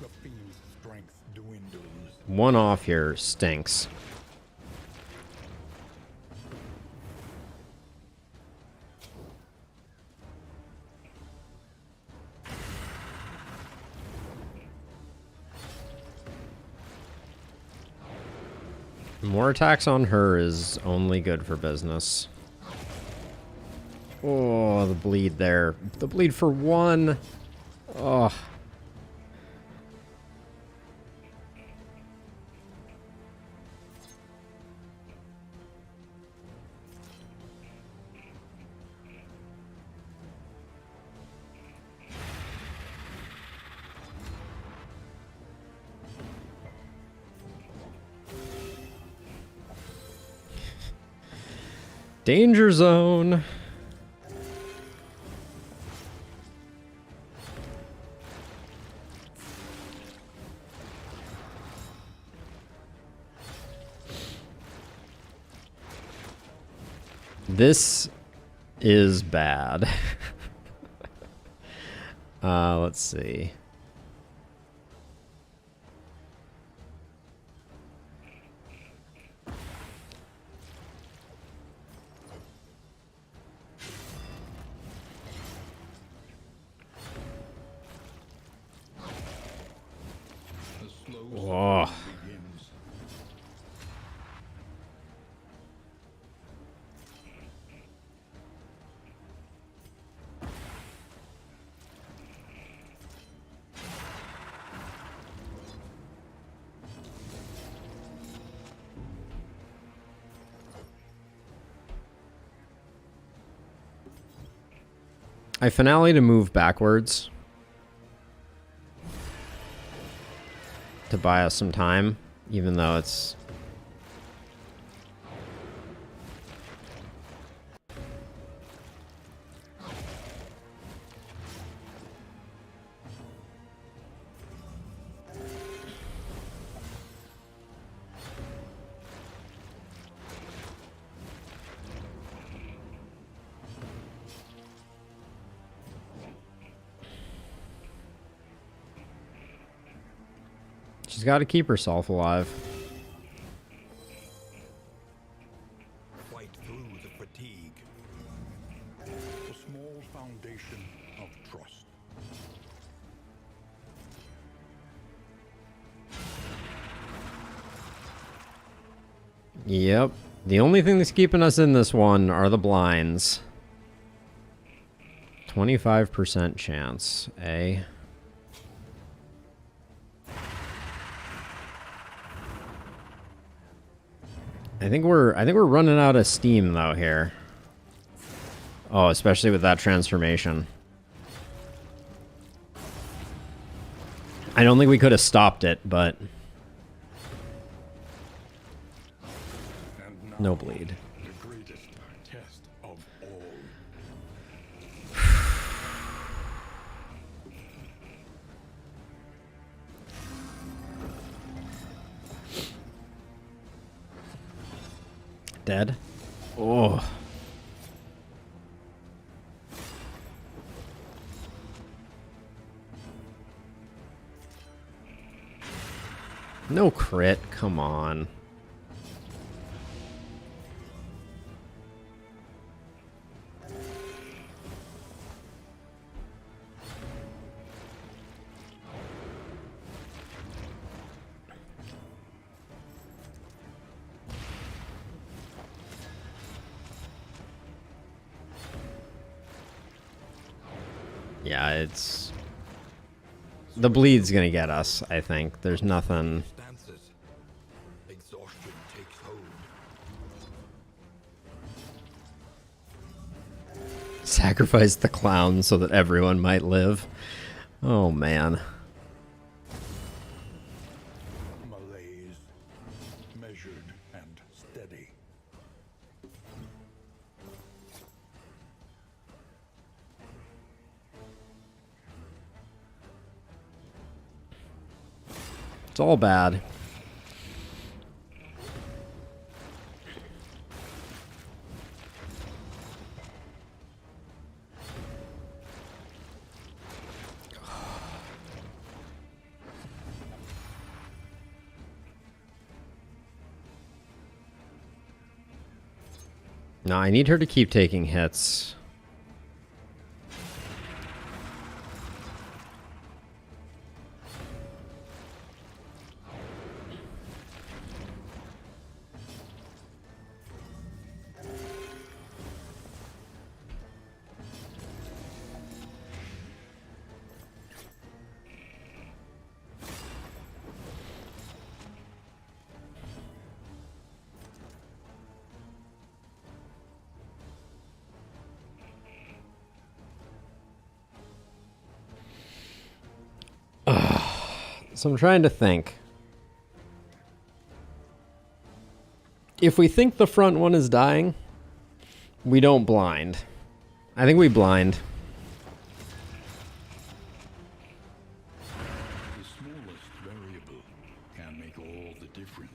The fiend's strength dwindles. One off here stinks. More attacks on her is only good for business. Oh, the bleed there. The bleed for 1. Oh. Danger zone. This is bad. Let's see. The slow Whoa. begins. I finale to move backwards to buy us some time, even though it's... She's got to keep herself alive. Fight through the fatigue. A small foundation of trust. Yep. The only thing that's keeping us in this one are the blinds. 25% chance, eh? I think we're running out of steam though here. Oh, especially with that transformation. I don't think we could have stopped it, but no bleed. The greatest test of all. Dead? Oh. No crit, come on. Yeah, it's... The bleed's gonna get us, I think. There's nothing... Stances. Exhaustion takes hold. Sacrifice the clown so that everyone might live. Oh, man. Malaise. Measured and steady. It's all bad. No, I need her to keep taking hits. So I'm trying to think. If we think the front one is dying, we don't blind. I think we blind. The smallest variable can make all the difference.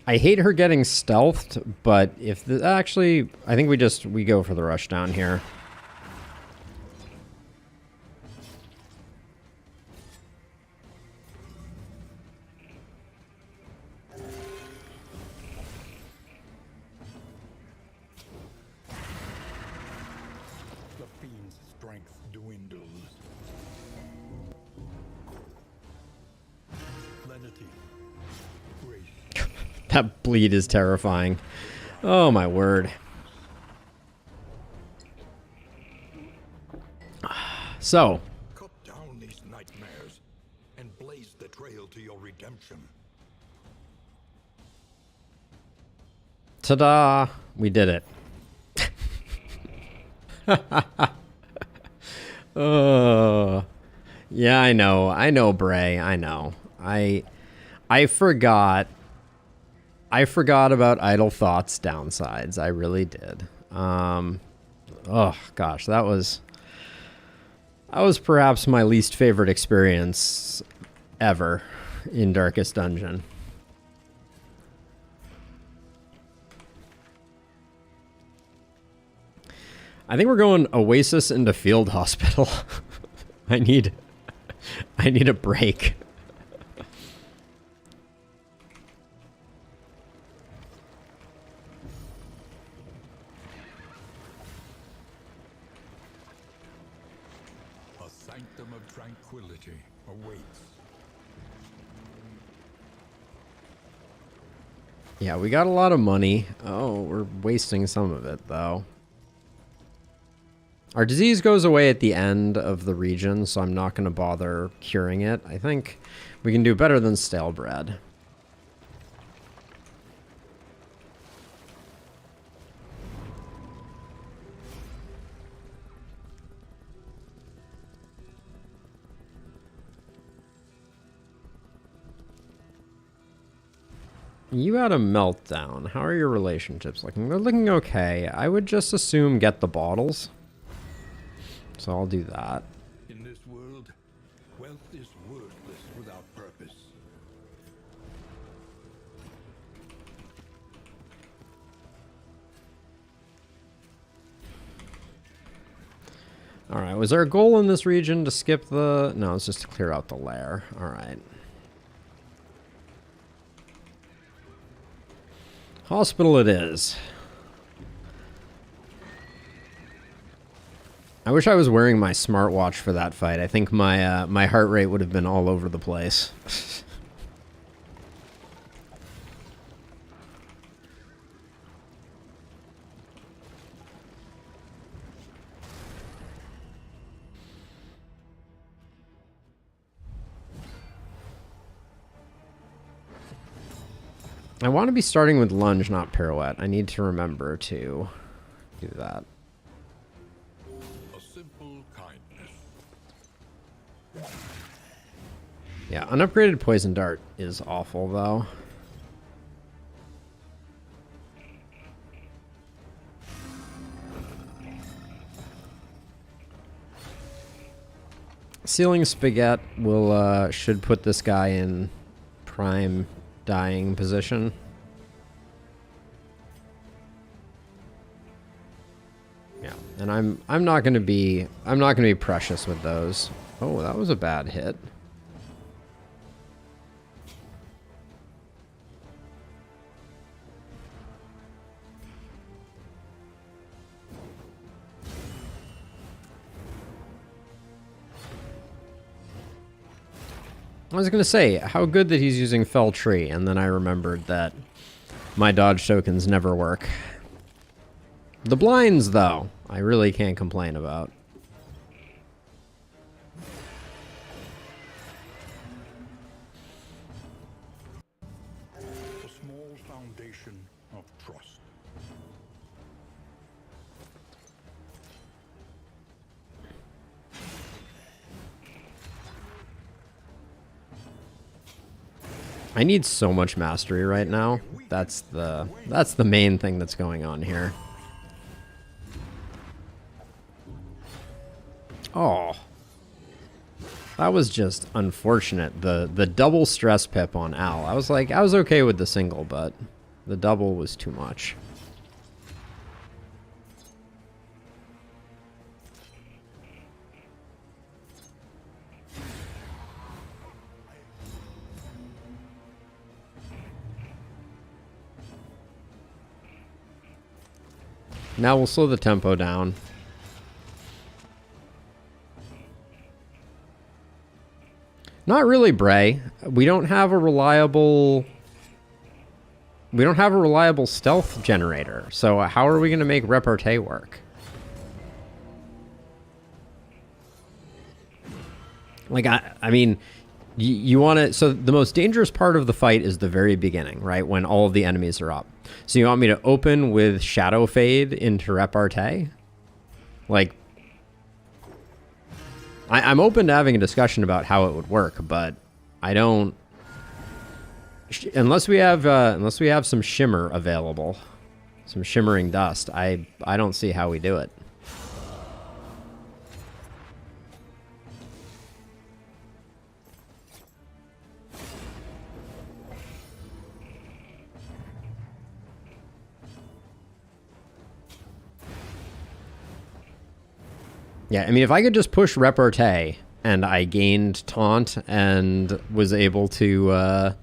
I hate her getting stealthed, but if the, actually, I think we go for the rush down here. The fiend's strength dwindles. Lenity. Grace. That bleed is terrifying. Oh my word. So, Cut down these nightmares and blaze the trail to your redemption. ta-da! We did it. Yeah, I know, Bray. I know. I forgot about Idle Thoughts downsides. I really did. Oh gosh, that was perhaps my least favorite experience ever in Darkest Dungeon. I think we're going Oasis into Field Hospital. I need a break. A sanctum of tranquility awaits. Yeah, we got a lot of money. Oh, we're wasting some of it, though. Our disease goes away at the end of the region, so I'm not going to bother curing it. I think we can do better than stale bread. You had a meltdown. How are your relationships looking? They're looking okay. I would just assume get the bottles. So I'll do that. In this world, wealth is worthless without purpose. Alright, was our goal in this region to skip the... No, it's just to clear out the lair. Alright. Hospital it is. I wish I was wearing my smartwatch for that fight. I think my my heart rate would have been all over the place. I want to be starting with lunge, not pirouette. I need to remember to do that. A simple kindness. Yeah, unupgraded poison dart is awful, though. Sealing spaghetti will should put this guy in prime dying position. Yeah, and I'm not gonna be precious with those. Oh, that was a bad hit. I was going to say, how good that he's using Fell Tree, and then I remembered that my dodge tokens never work. The blinds, though, I really can't complain about. A small foundation of trust. I need so much mastery right now. That's the main thing that's going on here. Oh. That was just unfortunate. The double stress pip on Al. I was okay with the single, but the double was too much. Now we'll slow the tempo down. Not really, Bray. We don't have a reliable stealth generator. So how are we going to make repartee work? Like, I mean, you want to... So the most dangerous part of the fight is the very beginning, right? When all of the enemies are up. So you want me to open with Shadow Fade into repartee? Like... I'm open to having a discussion about how it would work, but I don't... Unless we have some shimmer available, some shimmering dust, I don't see how we do it. Yeah, I mean, if I could just push repartee and I gained taunt and was able to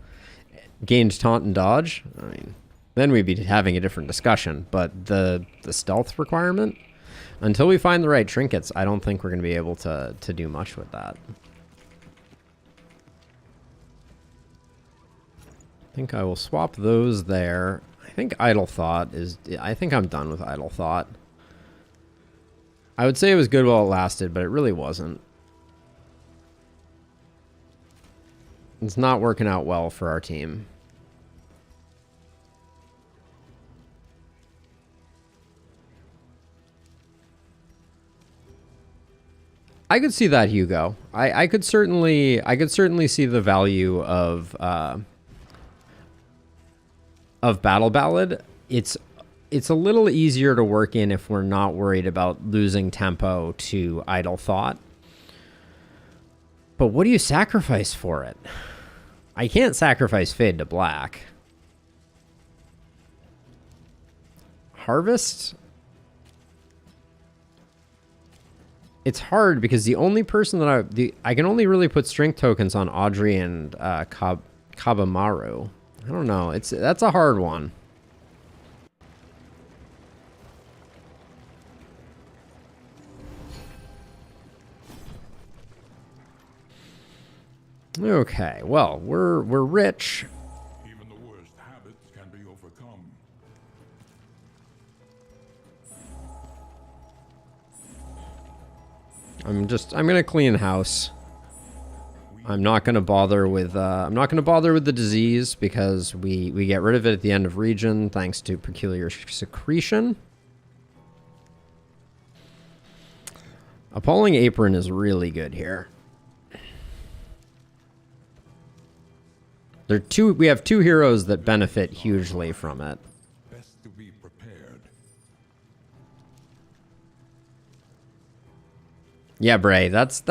gained taunt and dodge, I mean, then we'd be having a different discussion. But the stealth requirement, until we find the right trinkets, I don't think we're going to be able to do much with that. think I will swap those there. I think Idle Thought is... I think I'm done with Idle Thought. I would say it was good while it lasted, but it really wasn't. It's not working out well for our team. I could see that, Hugo. I could certainly see the value of Battle Ballad. It's a little easier to work in if we're not worried about losing tempo to Idle Thought. But what do you sacrifice for it? I can't sacrifice Fade to Black. Harvest? It's hard because the only person that I can only really put strength tokens on Audrey and Kabamaru. I don't know. That's a hard one. Okay, well, we're rich. Even the worst habits can be overcome. I'm gonna clean house. I'm not gonna bother with the disease because we get rid of it at the end of region thanks to peculiar secretion. Appalling Apron is really good here. We have two heroes that benefit hugely from it. Best to be prepared. Yeah, Bray, that's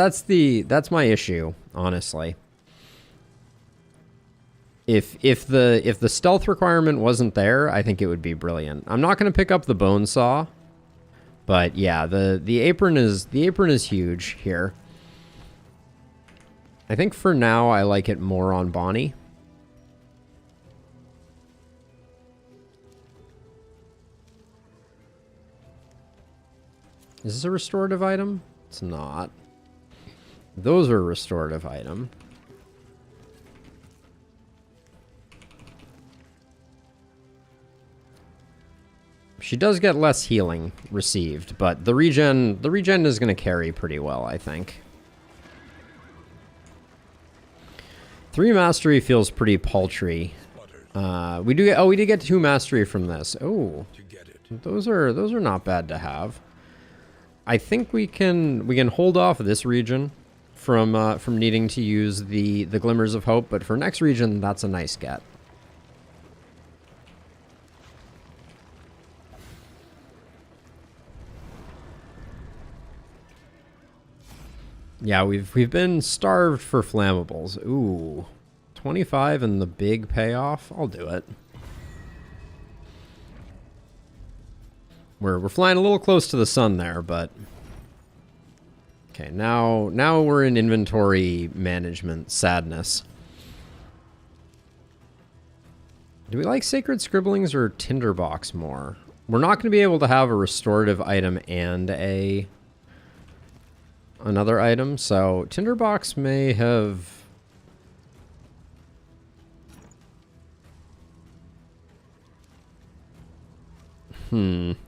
my issue, honestly. If the stealth requirement wasn't there, I think it would be brilliant. I'm not going to pick up the bone saw, but yeah, the apron is huge here. I think for now I like it more on Bonnie. Is this a restorative item? It's not. Those are a restorative item. She does get less healing received, but the regen is going to carry pretty well, I think. 3 mastery feels pretty paltry. We did get 2 mastery from this. Oh, those are not bad to have. I think we can hold off this region from needing to use the Glimmers of Hope, but for next region, that's a nice get. Yeah, we've been starved for flammables. Ooh, 25 and the big payoff. I'll do it. We're flying a little close to the sun there, but okay, now we're in inventory management sadness. Do we like Sacred Scribblings or Tinderbox more? We're not going to be able to have a restorative item and another item, so Tinderbox may have...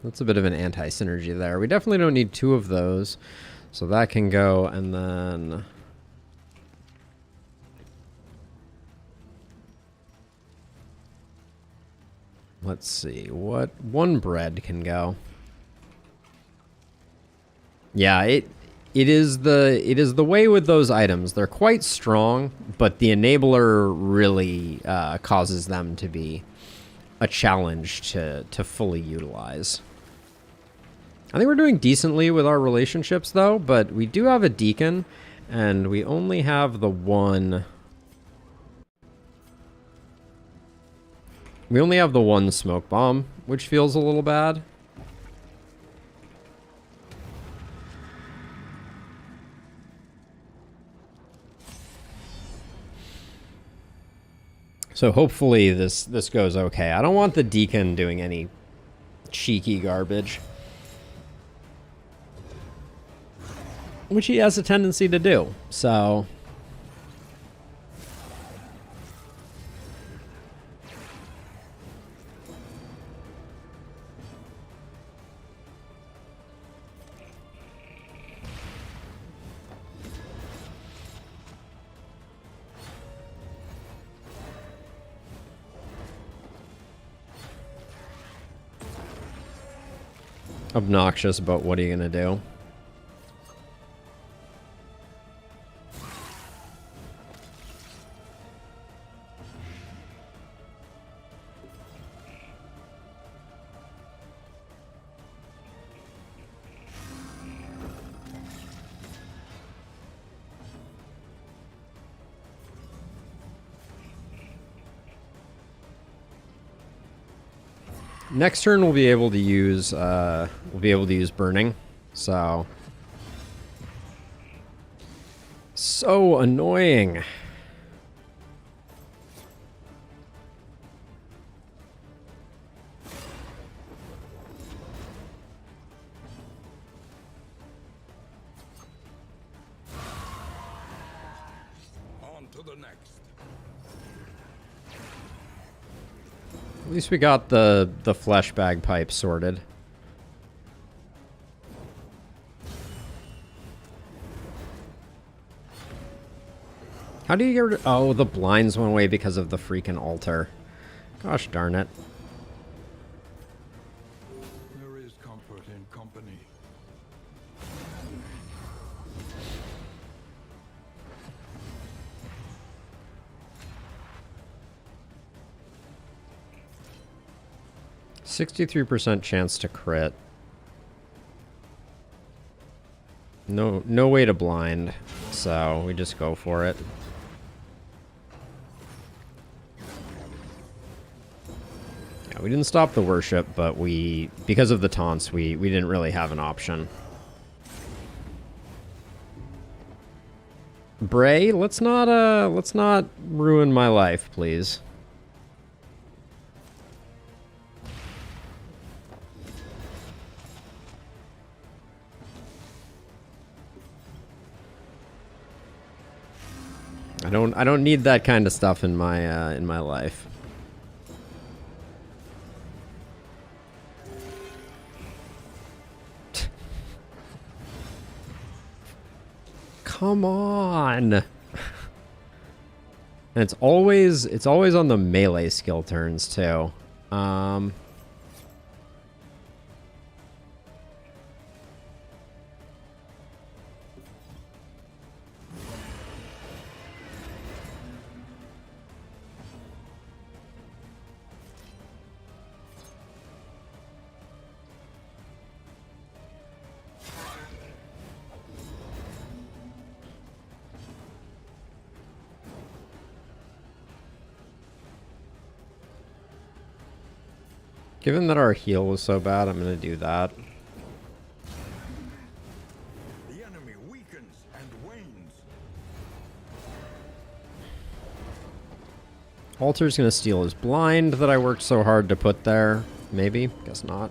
That's a bit of an anti-synergy there. We definitely don't need 2 of those. So that can go, and then... let's see, what... 1 bread can go. Yeah, it is the way with those items. They're quite strong, but the enabler really causes them to be a challenge to fully utilize. I think we're doing decently with our relationships though, but we do have a deacon and we only have the one. We only have the one smoke bomb, which feels a little bad. So hopefully this goes okay. I don't want the deacon doing any cheeky garbage, which he has a tendency to do. So obnoxious, but what are you gonna do? Next turn we'll be able to use burning. So annoying. On to the next. At least we got the flesh bag pipe sorted. How do you get rid of... Oh, the blinds went away because of the freaking altar. Gosh darn it. There is comfort in company. %63% chance to crit. No way to blind, so we just go for it. Yeah, we didn't stop the worship, but because of the taunts, we didn't really have an option. Bray, let's not ruin my life, please. I don't need that kind of stuff in my life. Come on. And it's always on the melee skill turns too. Given that our heal was so bad, I'm gonna do that. The enemy weakens and wanes. Altar's gonna steal his blind that I worked so hard to put there. Maybe. Guess not.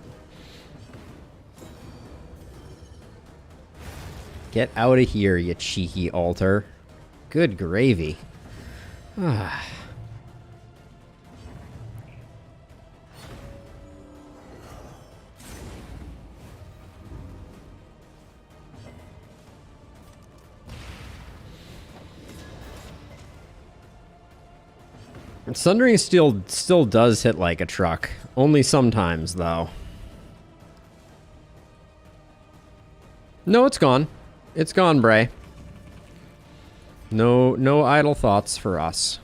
Get out of here, you cheeky altar. Good gravy. Ah. Sundering Steel still does hit like a truck. Only sometimes, though. No, it's gone. It's gone, Bray. No idle thoughts for us.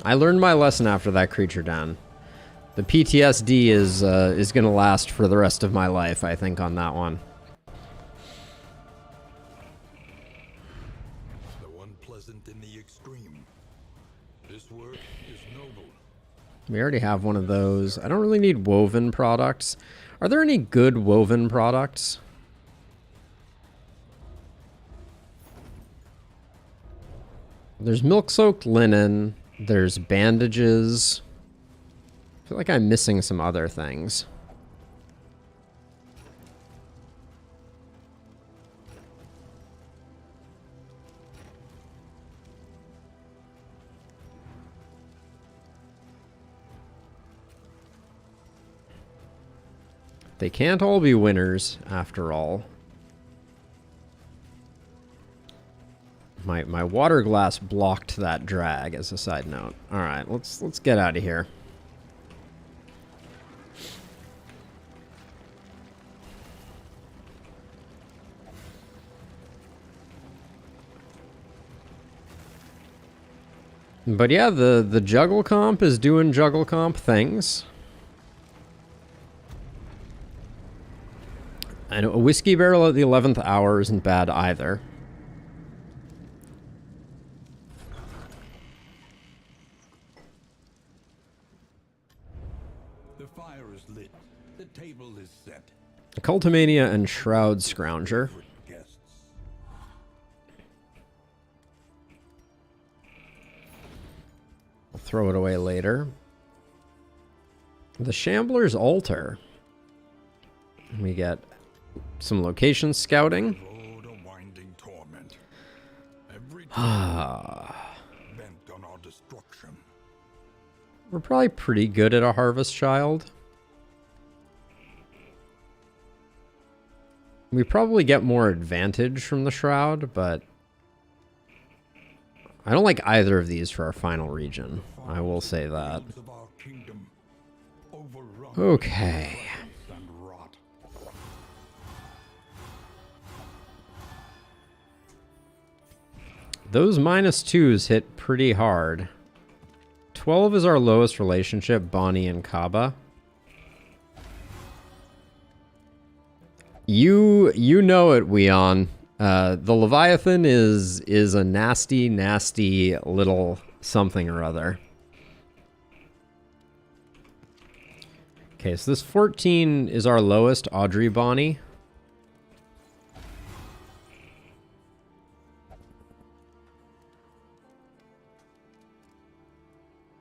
I learned my lesson after that creature down. The PTSD is gonna last for the rest of my life, I think, on that one. The one pleasant in the extreme. This work is noble. We already have one of those. I don't really need woven products. Are there any good woven products? There's milk-soaked linen. There's bandages. I feel like I'm missing some other things. They can't all be winners, after all. My water glass blocked that drag, as a side note. All right, let's get out of here. But yeah, the juggle comp is doing juggle comp things. And a whiskey barrel at the 11th hour isn't bad either. The fire is lit. The table is set. Cultimania and Shroud Scrounger. Guests. I'll throw it away later. The Shambler's Altar. We get some location scouting. Road of winding torment. Every bent on our destruction. We're probably pretty good at a Harvest Child. We probably get more advantage from the Shroud, but I don't like either of these for our final region. I will say that. Okay. Those -2s hit pretty hard. 12 is our lowest relationship, Bonnie and Kaba. You know it, Weon. The Leviathan is a nasty, nasty little something or other. Okay, so this 14 is our lowest, Audrey Bonnie.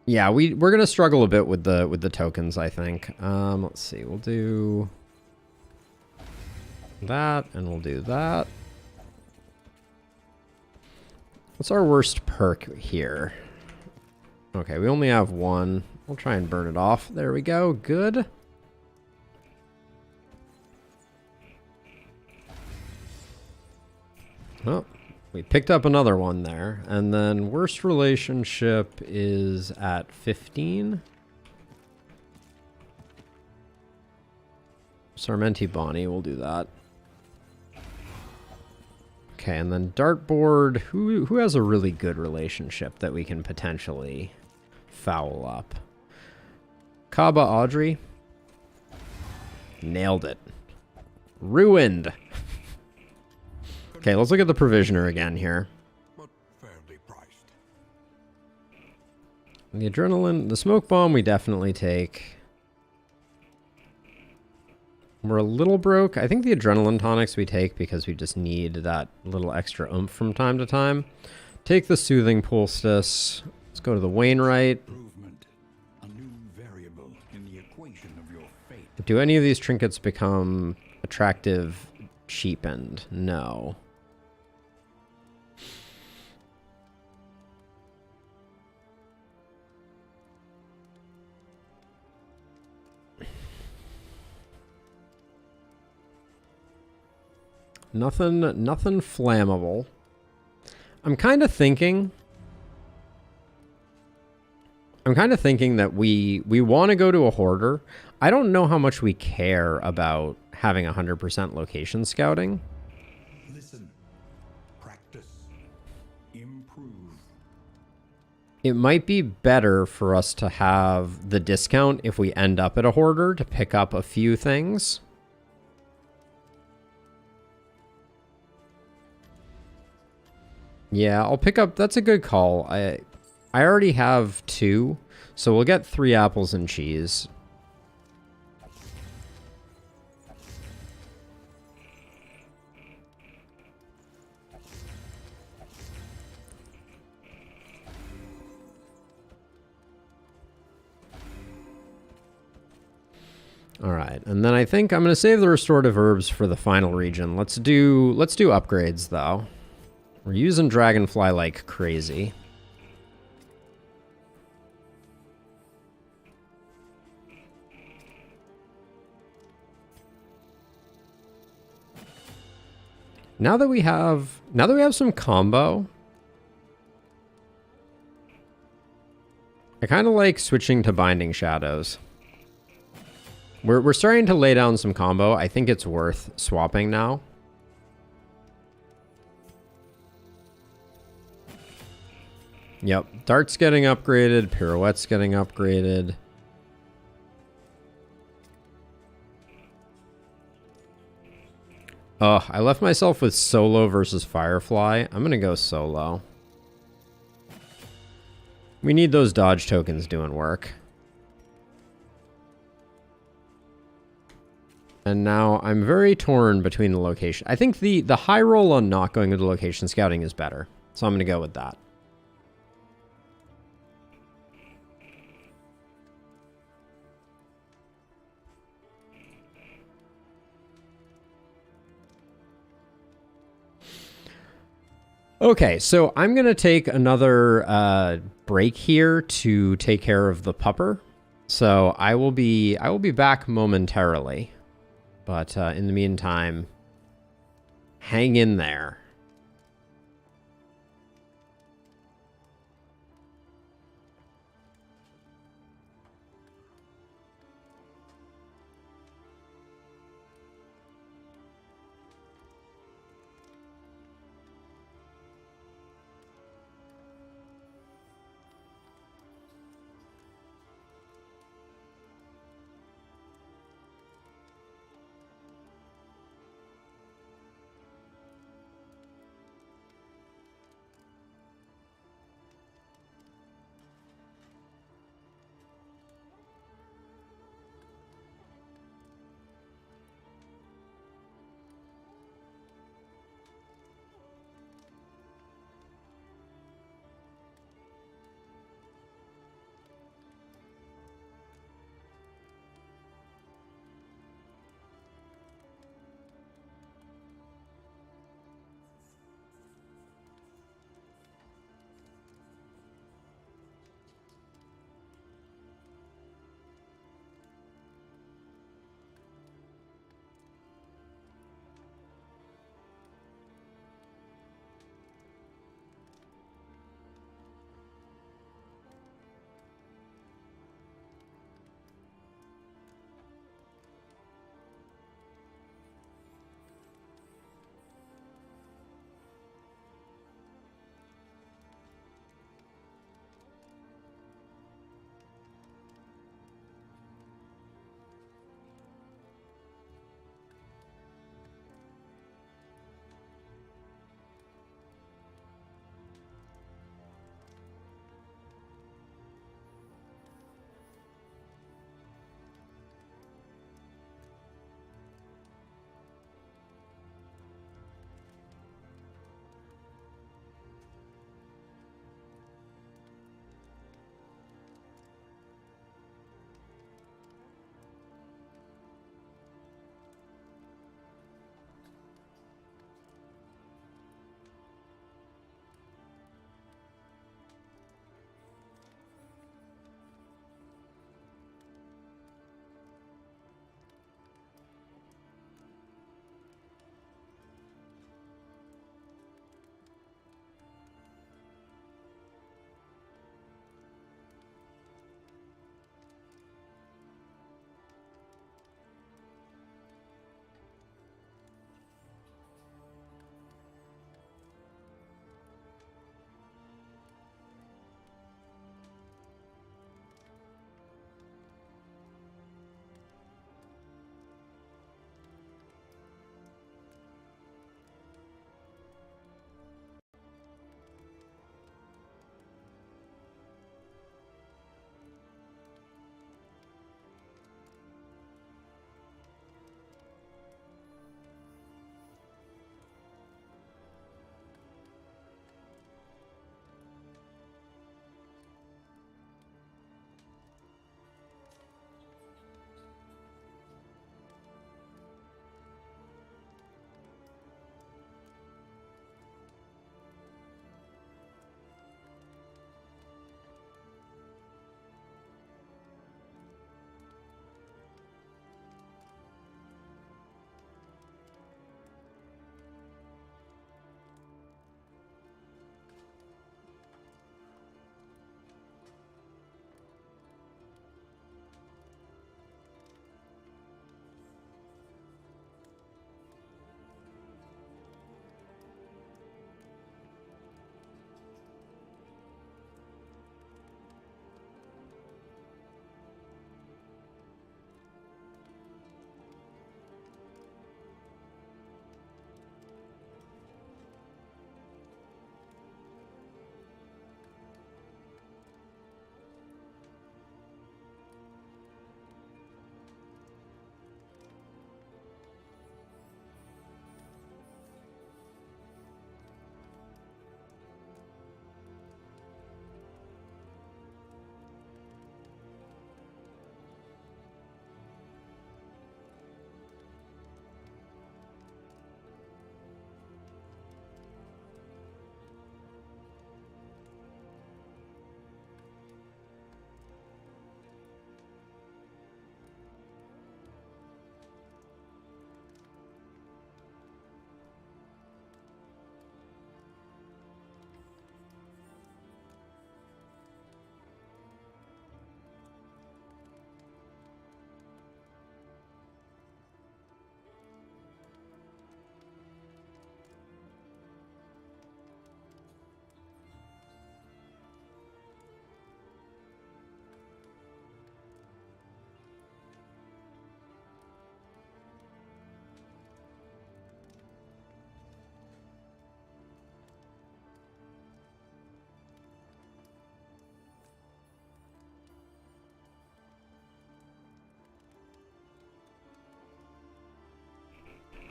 Yeah, we're gonna struggle a bit with the tokens, I think. Let's see, we'll do that, and we'll do that. What's our worst perk here? Okay, we only have one. We'll try and burn it off. There we go. Good. Oh, we picked up another one there. And then worst relationship is at 15. Sarmenti Bonnie, we'll do that. Okay, and then dartboard. Who has a really good relationship that we can potentially foul up? Kaba Audrey. Nailed it. Ruined. Okay, let's look at the provisioner again here. But fairly priced. The adrenaline, the smoke bomb we definitely take. We're a little broke. I think the adrenaline tonics we take because we just need that little extra oomph from time to time. Take the soothing poultice. Let's go to the Wainwright. Improvement. A new variable in the equation of your fate. Do any of these trinkets become attractive cheapened? No. Nothing flammable. I'm kind of thinking that we want to go to a hoarder. I don't know how much we care about having 100% location scouting. Listen. Practice. Improve. It might be better for us to have the discount if we end up at a hoarder to pick up a few things. Yeah, I'll pick up... That's a good call. I already have 2, so we'll get 3 apples and cheese. All right, and then I think I'm going to save the restorative herbs for the final region. Let's do upgrades though. We're using Dragonfly like crazy. Now that we have some combo, I kind of like switching to Binding Shadows. We're starting to lay down some combo. I think it's worth swapping now. Yep, Dart's getting upgraded, Pirouette's getting upgraded. Oh, I left myself with Solo versus Firefly. I'm gonna go Solo. We need those dodge tokens doing work. And now I'm very torn between the location. I think the high roll on not going into location scouting is better. So I'm gonna go with that. Okay, so I'm going to take another break here to take care of the pupper. So I will be back momentarily. But in the meantime, hang in there.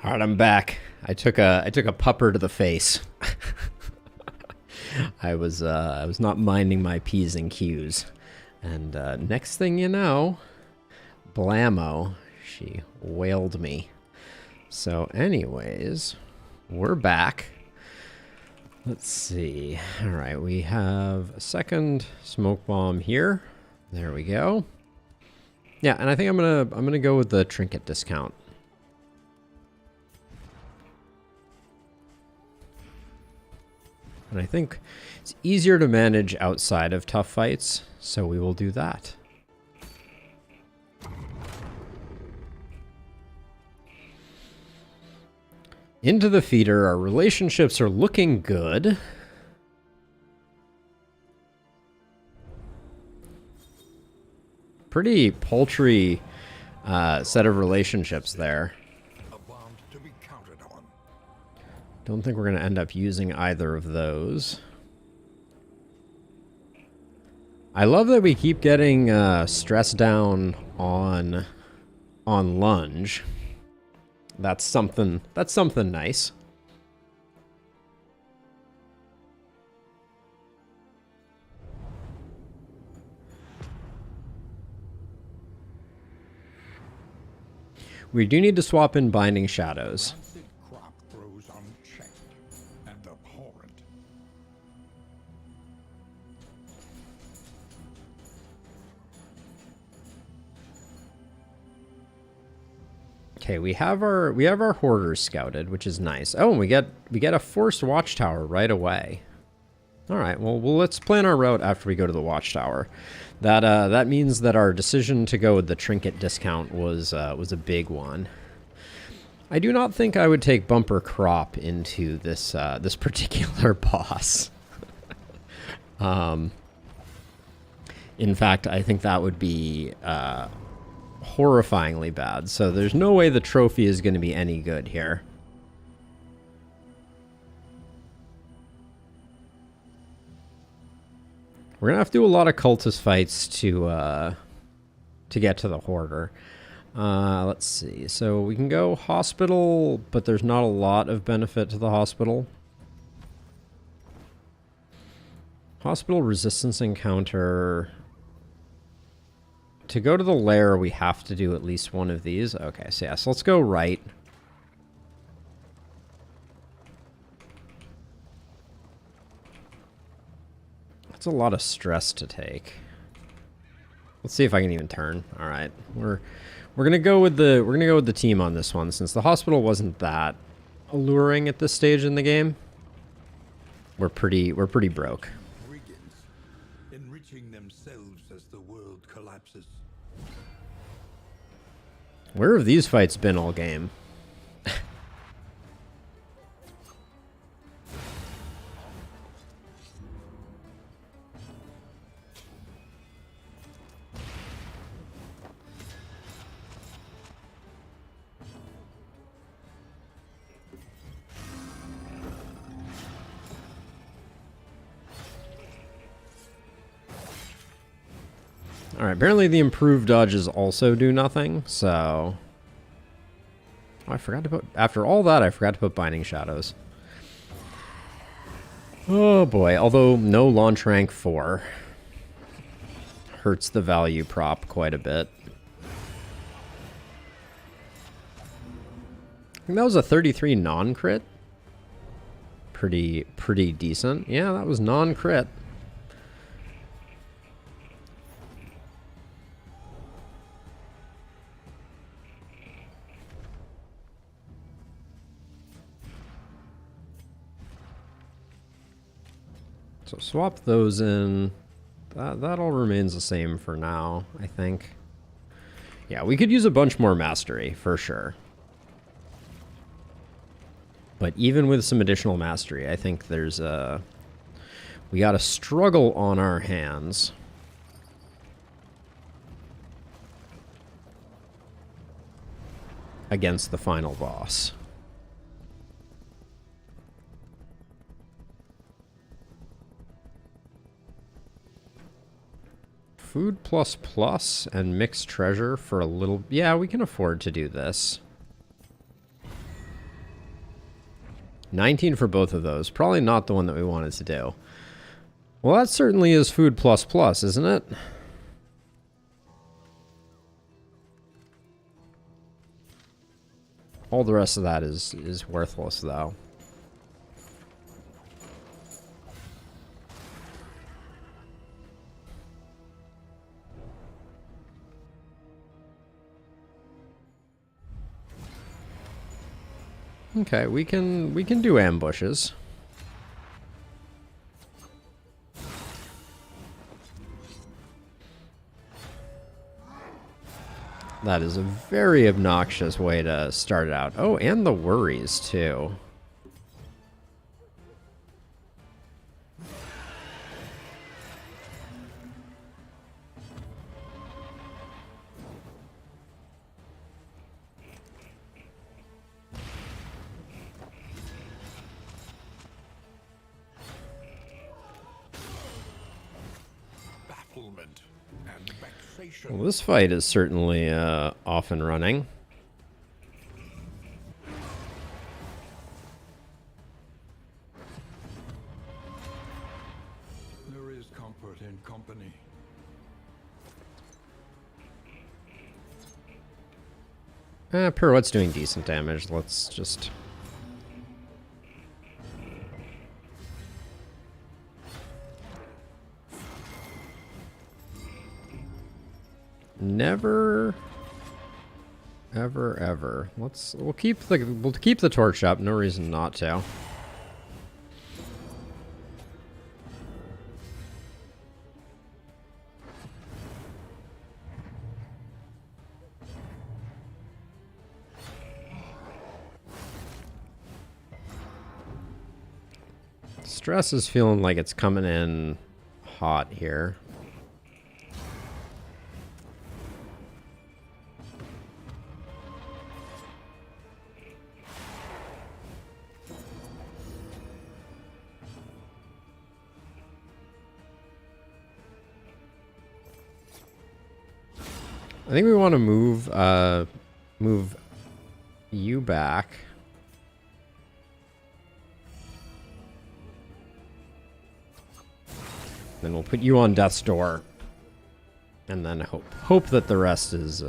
All right, I'm back. I took a pupper to the face. I was not minding my P's and Q's, and next thing you know, blammo, she wailed me. So, anyways, we're back. Let's see. All right, we have a second smoke bomb here. There we go. Yeah, and I think I'm gonna go with the trinket discount. And I think it's easier to manage outside of tough fights, so we will do that. Into the feeder, our relationships are looking good. Pretty paltry set of relationships there. A bond to be counted on. Don't think we're going to end up using either of those. I love that we keep getting stress down on lunge. That's something nice. We do need to swap in Binding Shadows. Rancid crop grows unchecked and abhorrent. Okay, we have our hoarders scouted, which is nice. Oh, and we get a forced watchtower right away. All right, well let's plan our route after we go to the watchtower. That means that our decision to go with the trinket discount was a big one. I do not think I would take bumper crop into this this particular boss. In fact, I think that would be horrifyingly bad. So there's no way the trophy is going to be any good here. We're gonna have to do a lot of cultist fights to get to the hoarder. Let's see. So we can go hospital, but there's not a lot of benefit to the hospital. Hospital resistance encounter. To go to the lair, we have to do at least one of these. Okay, so yeah, so let's go right. That's a lot of stress to take. Let's see if I can even turn. All right, we're gonna go with the team on this one, since the hospital wasn't that alluring at this stage in the game. We're pretty broke. Brigands, enriching themselves as the world collapses. Where have these fights been all game? Alright, apparently the improved dodges also do nothing, so... Oh, I forgot to put... After all that, I forgot to put Binding Shadows. Oh boy, although no launch rank 4 hurts the value prop quite a bit. I think that was a 33 non-crit. Pretty decent. Yeah, that was non-crit. So swap those in. That all remains the same for now, I think. Yeah, we could use a bunch more mastery, for sure. But even with some additional mastery, I think there's a... We got a struggle on our hands. Against the final boss. Food plus plus and mixed treasure for a little... Yeah, we can afford to do this. 19 for both of those. Probably not the one that we wanted to do. Well, that certainly is food plus plus, isn't it? All the rest of that is worthless, though. Okay, we can do ambushes. That is a very obnoxious way to start it out. Oh, and the worries, too. Bafflement and vexation. Well, this fight is certainly off and running. There is comfort in company. Pirouette's doing decent damage. Let's just... Never, ever, ever. We'll keep the torch up. No reason not to. Stress is feeling like it's coming in hot here. I think we want to move you back. Then we'll put you on death's door. And then hope that the rest is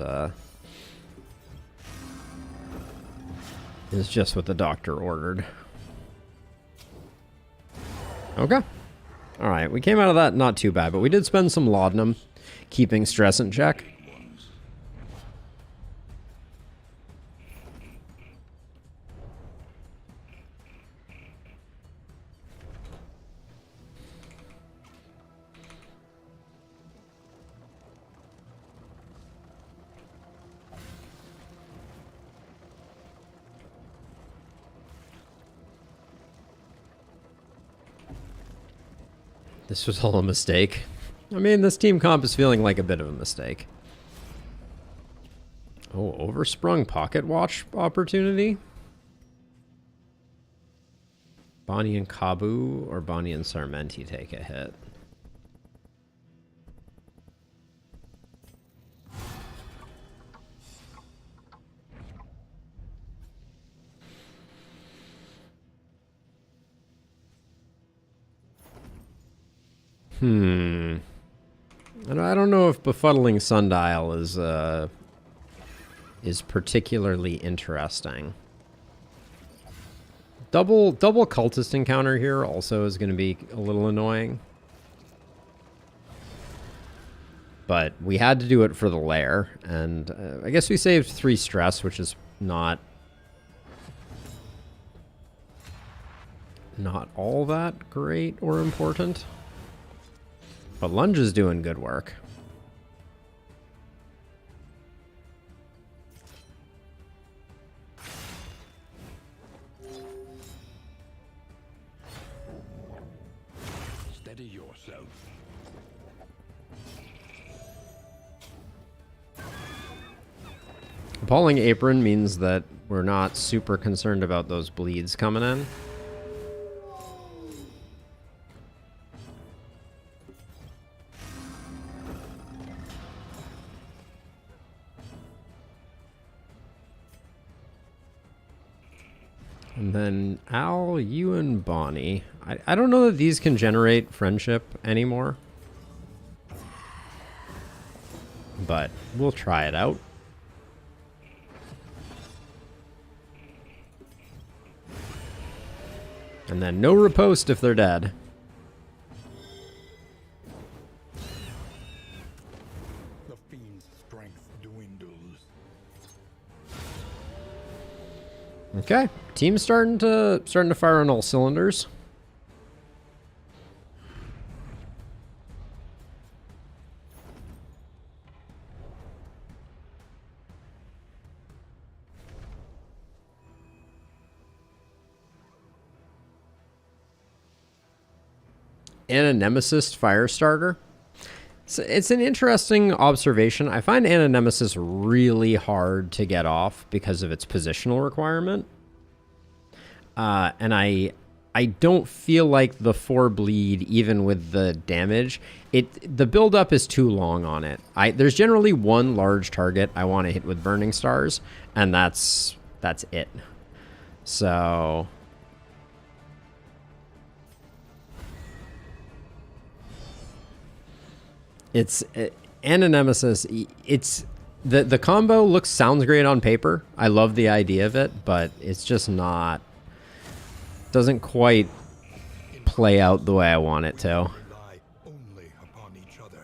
just what the doctor ordered. Okay. Alright, we came out of that not too bad, but we did spend some laudanum keeping stress in check. This was all a mistake. I mean, this team comp is feeling like a bit of a mistake. Oh, oversprung pocket watch opportunity? Bonnie and Kabu or Bonnie and Sarmenti take a hit. And I don't know if befuddling Sundial is particularly interesting. Double cultist encounter here also is going to be a little annoying. But we had to do it for the lair, and I guess we saved 3 stress, which is not all that great or important. But Lunge is doing good work. Steady yourself. Appalling Apron means that we're not super concerned about those bleeds coming in. And then Al, you and Bonnie. I don't know that these can generate friendship anymore. But we'll try it out. And then no riposte if they're dead. The fiend's strength dwindles. Okay, team's starting to fire on all cylinders. And a Nemesis Firestarter. It's an interesting observation. I find Anna Nemesis really hard to get off because of its positional requirement. And I don't feel like the 4 bleed, even with the damage, the build-up is too long on it. There's generally one large target I want to hit with Burning Stars, and that's it. So... Anna Nemesis, it's the combo sounds great on paper. I love the idea of it, but it's just not, doesn't quite play out the way I want it to. Only upon each other.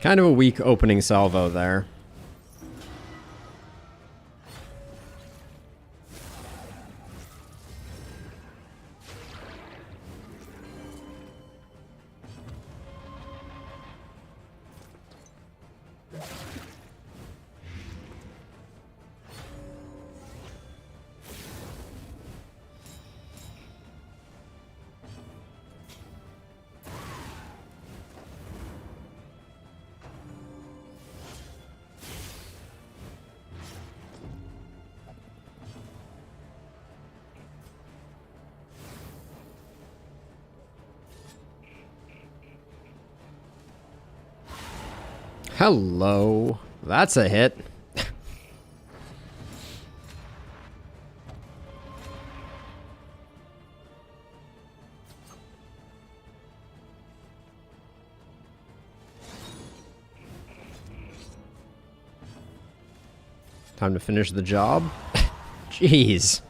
Kind of a weak opening salvo there. Hello. That's a hit. Time to finish the job. Jeez.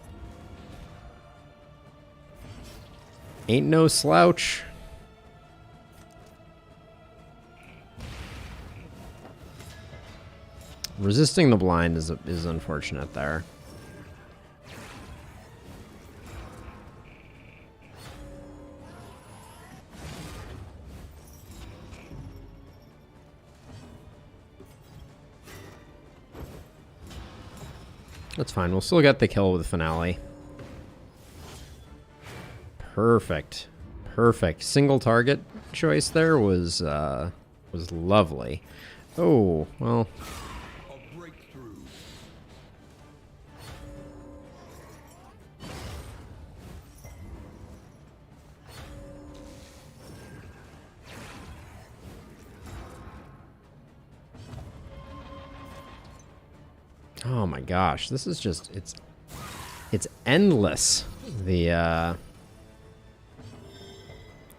Ain't no slouch. Resisting the blind is unfortunate there. That's fine. We'll still get the kill with the finale. Perfect. Perfect. Single target choice there was lovely. Oh, well. A breakthrough. Oh my gosh, this is just it's endless. The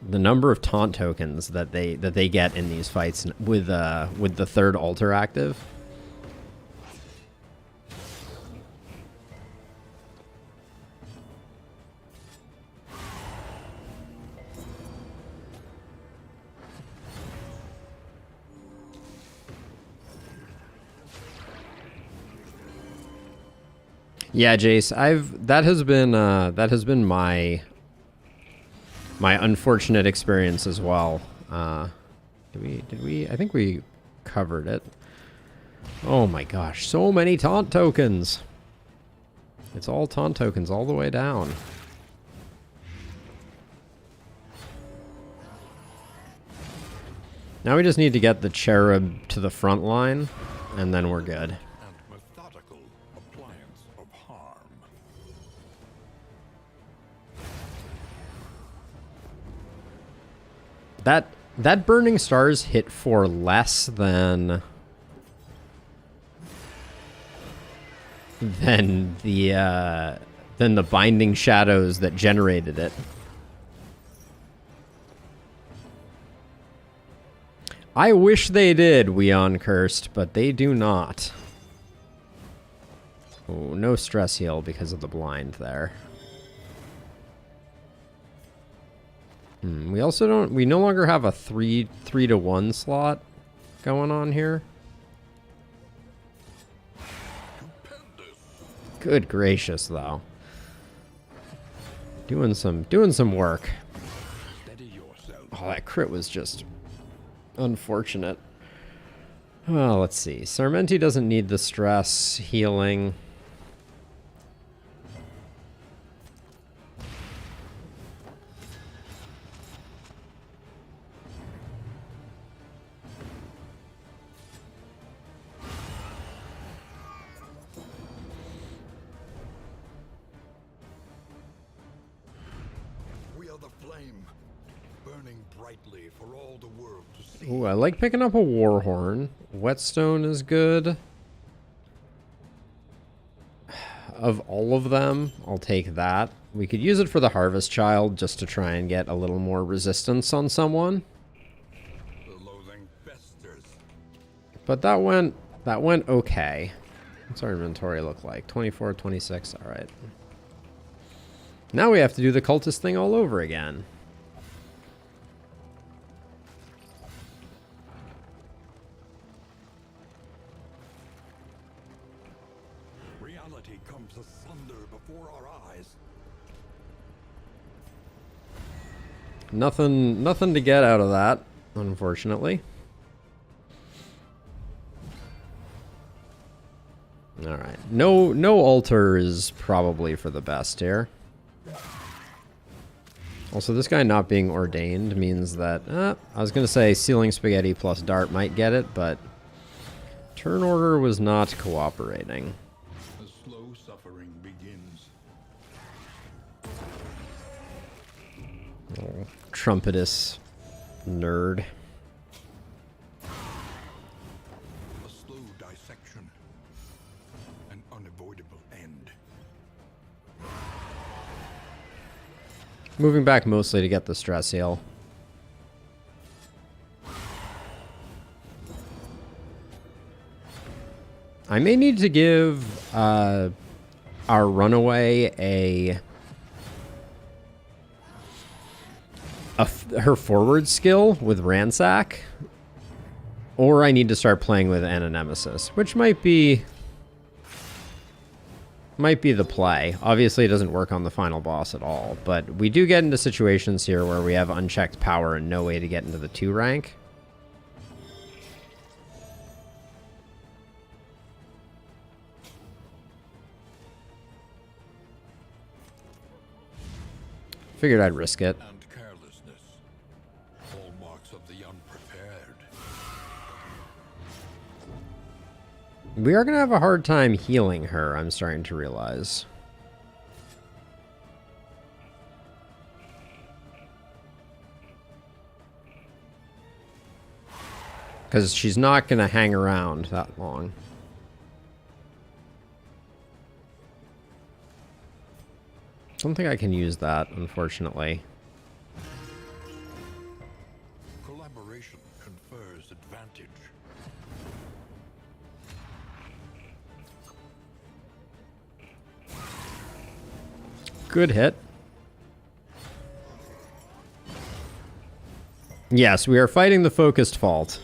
number of taunt tokens that they get in these fights with the third altar active. Yeah, Jace, that has been my unfortunate experience as well. Did we? I think we covered it. Oh my gosh, so many taunt tokens. It's all taunt tokens all the way down. Now we just need to get the cherub to the front line, and then we're good. That Burning Stars hit for less than than the binding shadows that generated it. I wish they did, Weon Cursed, but they do not. Oh, no stress heal because of the blind there. We also don't... We no longer have a 3-to-1 slot going on here. Good gracious, though. Doing some work. Oh, that crit was just unfortunate. Oh, let's see. Sarmenti doesn't need the stress healing. Ooh, I like picking up a Warhorn. Whetstone is good. Of all of them, I'll take that. We could use it for the Harvest Child just to try and get a little more resistance on someone. But that went okay. What's our inventory look like? 24, 26, alright. Now we have to do the cultist thing all over again. Nothing to get out of that, unfortunately. Alright. No altar is probably for the best here. Also, this guy not being ordained means that... I was going to say Sealing Spaghetti plus Dart might get it, but... Turn order was not cooperating. The slow suffering begins. Oh, trumpetous nerd. A slow dissection. An unavoidable end. Moving back mostly to get the stress heal. I may need to give our runaway her forward skill with Ransack, or I need to start playing with Ananemesis, which might be the play. Obviously, it doesn't work on the final boss at all, but we do get into situations here where we have unchecked power and no way to get into the 2 rank. Figured I'd risk it. And carelessness. Hallmarks of the unprepared. We are going to have a hard time healing her, I'm starting to realize. Because she's not going to hang around that long. Don't think I can use that, unfortunately. Collaboration confers advantage. Good hit. Yes, we are fighting the focused fault.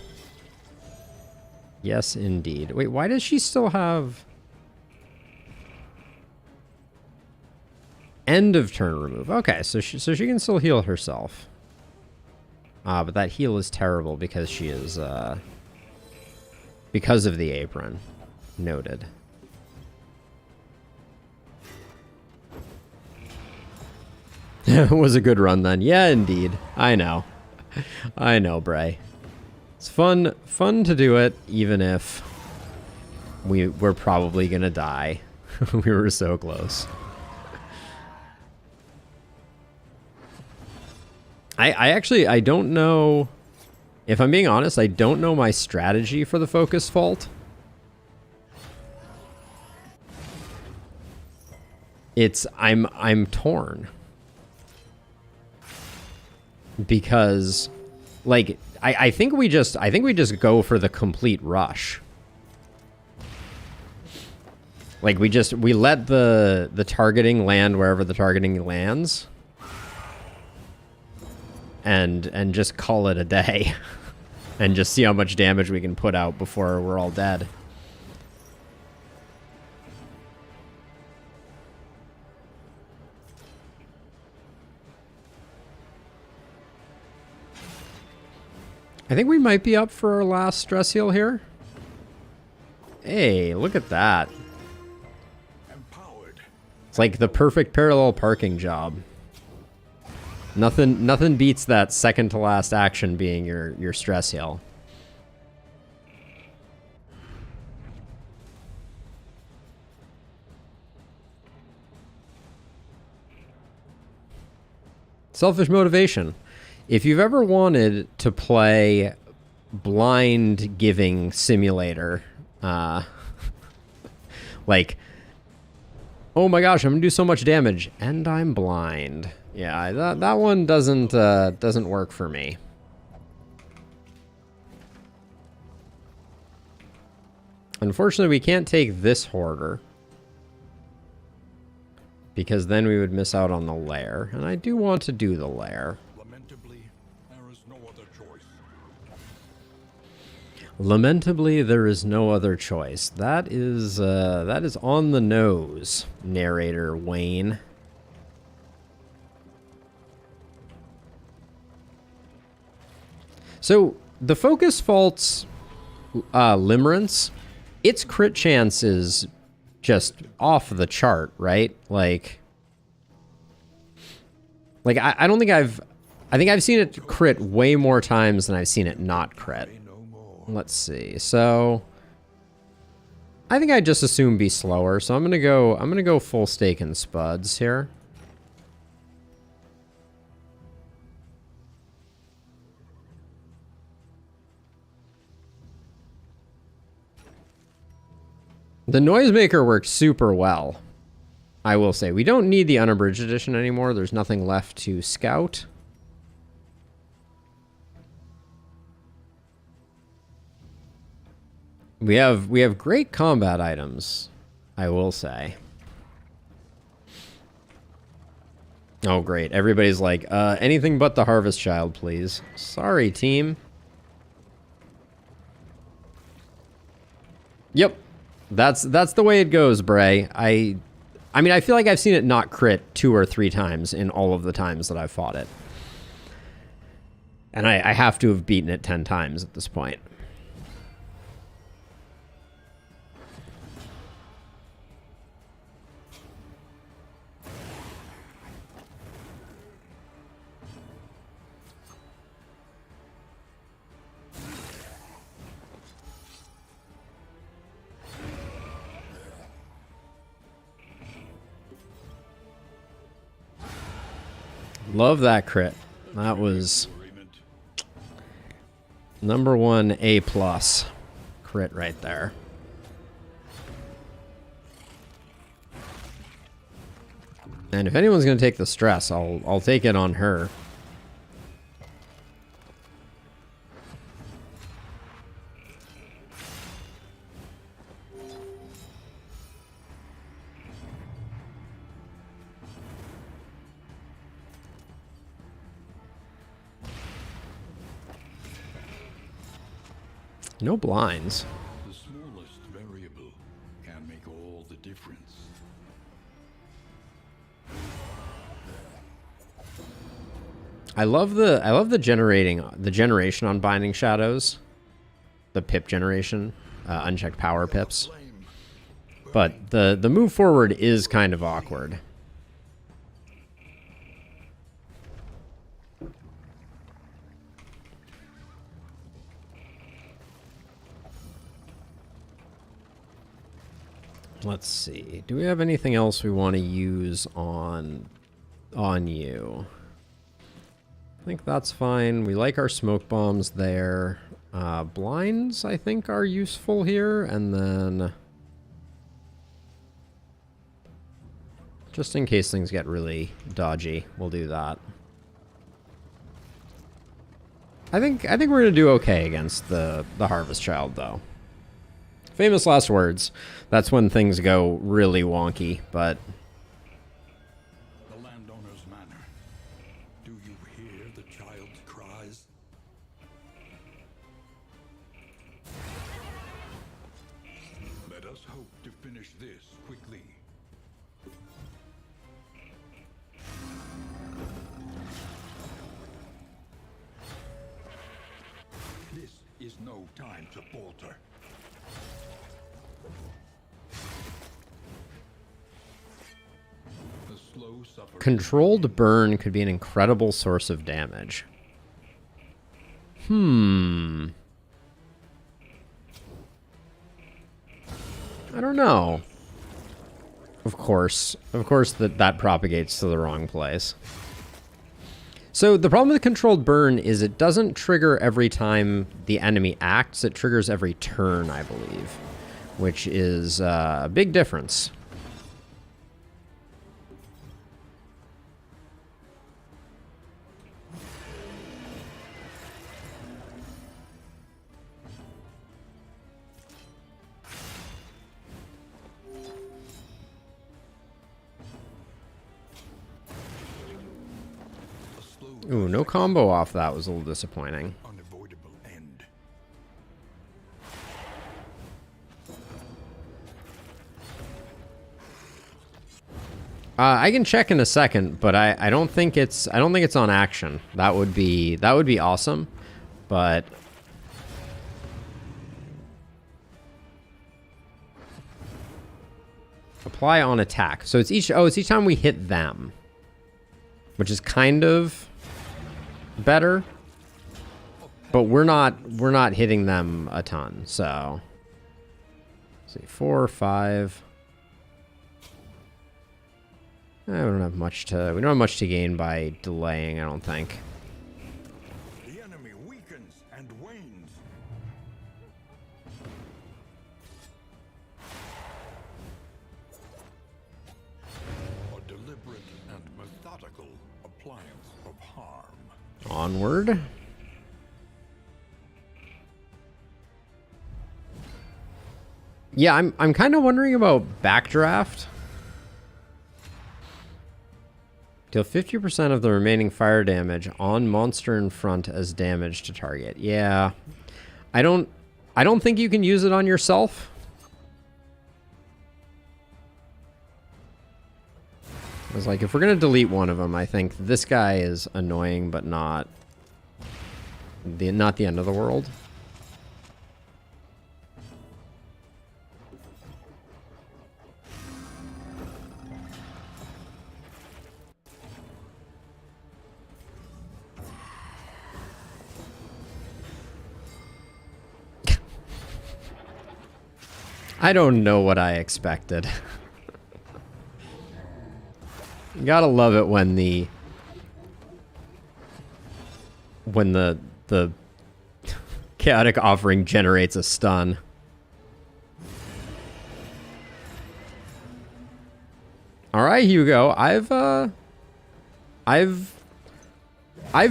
Yes, indeed. Wait, why does she still have... End of turn remove. Okay, so she can still heal herself. But that heal is terrible because she is, because of the apron. Noted. It was a good run then. Yeah, indeed. I know. I know, Bray. It's fun to do it, even if we're probably gonna die. We were so close. I don't know, if I'm being honest, I don't know my strategy for the focus fault. I'm torn. Because like I think we just go for the complete rush. Like we let the targeting land wherever the targeting lands. And just call it a day. And just see how much damage we can put out before we're all dead. I think we might be up for our last stress heal here. Hey, look at that. Empowered. It's like the perfect parallel parking job. Nothing beats that second to last action being your stress heal. Selfish motivation. If you've ever wanted to play blind giving simulator, like, oh my gosh, I'm gonna do so much damage, and I'm blind. Yeah, that one doesn't work for me. Unfortunately, we can't take this hoarder. Because then we would miss out on the lair. And I do want to do the lair. Lamentably, there is no other choice. Lamentably, there is no other choice. That is on the nose, narrator Wayne. So, the Focus Fault's Limerence, its crit chance is just off the chart, right? Like I don't think I think I've seen it crit way more times than I've seen it not crit. Let's see. So I think I'd just assume be slower. So I'm gonna go full stake and spuds here. The Noisemaker works super well, I will say. We don't need the Unabridged Edition anymore. There's nothing left to scout. We have great combat items, I will say. Oh, great. Everybody's like, anything but the Harvest Child, please. Sorry, team. Yep. That's the way it goes, Bray. I mean, I feel like I've seen it not crit 2 or 3 times in all of the times that I've fought it. And I have to have beaten it 10 times at this point. Love that crit. That was #1 A+ crit right there. And if anyone's gonna take the stress, I'll take it on her. No blinds. The smallest variable can make all the difference. I love the generation on Binding Shadows. The pip generation, unchecked power pips. But the move forward is kind of awkward. Let's see. Do we have anything else we want to use on you? I think that's fine. We like our smoke bombs there. Blinds, I think, are useful here. And then Just in case things get really dodgy, we'll do that. I think we're gonna do okay against the Harvest Child, though. Famous last words. That's when things go really wonky, but... The landowner's manor. Do you hear the child's cries? Let us hope to finish this quickly. This is no time to falter. The slow suffer. Controlled burn could be an incredible source of damage. I don't know. Of course that propagates to the wrong place. So the problem with controlled burn is it doesn't trigger every time the enemy acts. It triggers every turn, I believe, which is a big difference. Ooh, no combo off that was a little disappointing. Unavoidable end. I can check in a second, but I don't think it's on action. That would be awesome, but apply on attack. So it's each time we hit them, which is kind of better, but we're not hitting them a ton. So let's see, 4 or 5. We don't have much to gain by delaying, I don't think. The enemy weakens and wanes. A deliberate and methodical appliance of harm. Onward. Yeah, I'm kind of wondering about backdraft. Deal 50% of the remaining fire damage on monster in front as damage to target. Yeah. I don't think you can use it on yourself. I was like, if we're going to delete one of them, I think this guy is annoying, but not the end of the world. I don't know what I expected. You gotta love it when the chaotic offering generates a stun. All right, Hugo. I've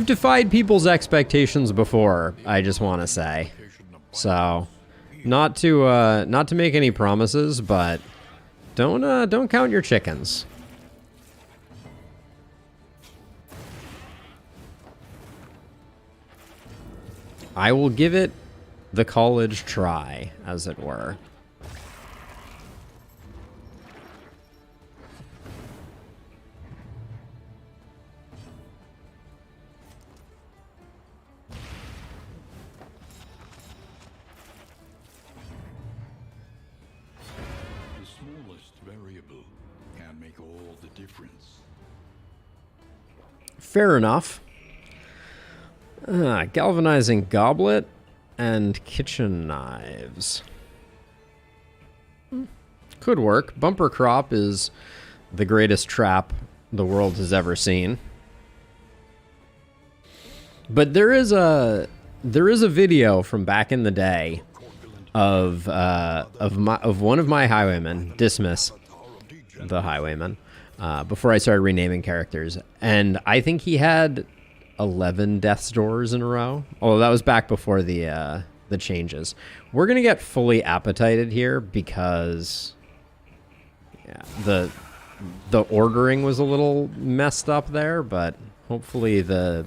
defied people's expectations before. I just want to say, so not to make any promises, but don't count your chickens. I will give it the college try, as it were. The smallest variable can make all the difference. Fair enough. Galvanizing goblet and kitchen knives. Could work. Bumper crop is the greatest trap the world has ever seen. But there is a video from back in the day of one of my highwaymen, Dismiss the highwayman, before I started renaming characters. And I think he had 11 death's doors in a row. Oh, that was back before the changes. We're going to get fully appetited here because the ordering was a little messed up there, but hopefully the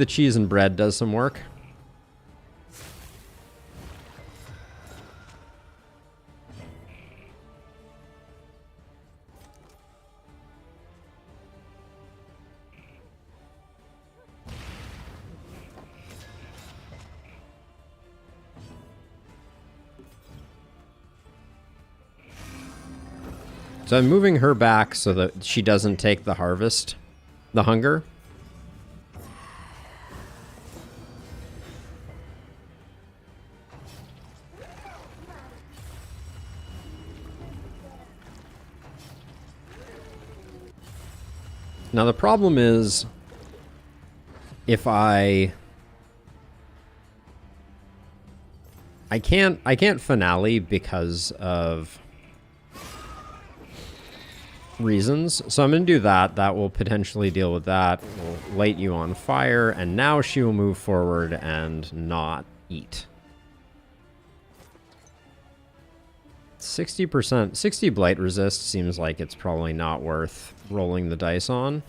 cheese and bread does some work. So I'm moving her back so that she doesn't take the harvest, the hunger. Now the problem is if I can't finale because of reasons. So I'm going to do that. That will potentially deal with that. We'll light you on fire, and now she will move forward and not eat. 60%, 60 blight resist seems like it's probably not worth rolling the dice on.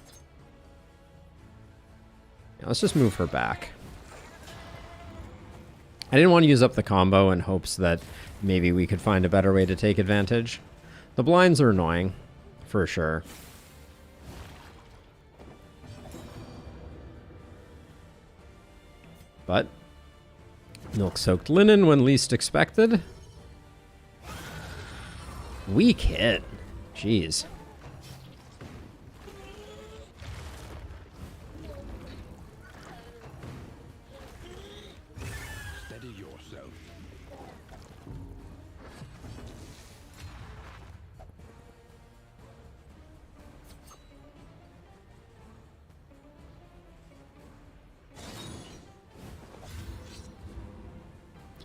Yeah, let's just move her back. I didn't want to use up the combo in hopes that maybe we could find a better way to take advantage. The blinds are annoying. For sure. But milk-soaked linen when least expected. Weak hit. Jeez. Steady yourself.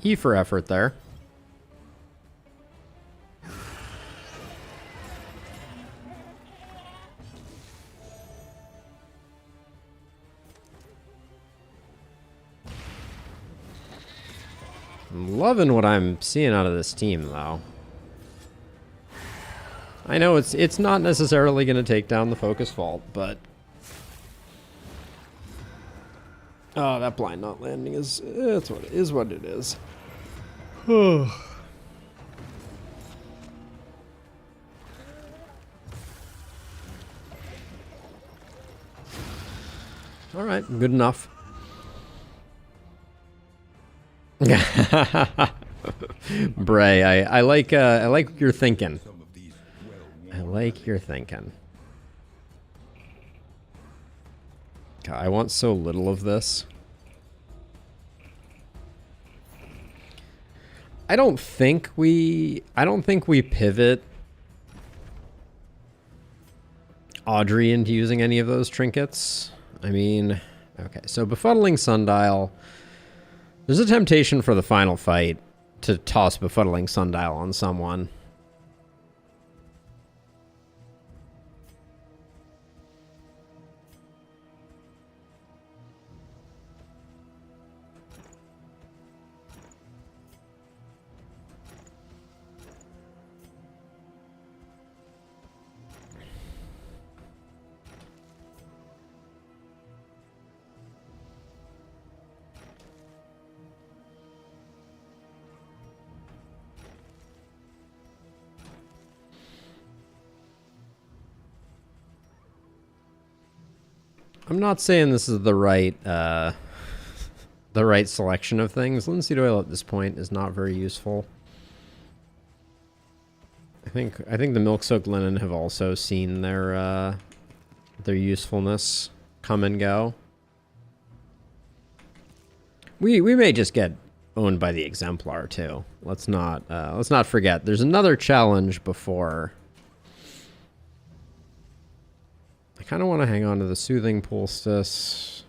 E for effort there. I'm loving what I'm seeing out of this team, though. I know it's not necessarily going to take down the focus vault, but oh, that blind not landing is it's what it is. What it is. All right, good enough. Bray, I like your thinking. I like your thinking. God, I want so little of this. I don't think we pivot Audrey into using any of those trinkets. I mean, okay, so Befuddling Sundial. There's a temptation for the final fight to toss Befuddling Sundial on someone. I'm not saying this is the right selection of things. Linseed oil at this point is not very useful. I think the milk-soaked linen have also seen their usefulness come and go. We may just get owned by the Exemplar too. Let's not forget. There's another challenge before. I kind of want to hang on to the Soothing Poultice.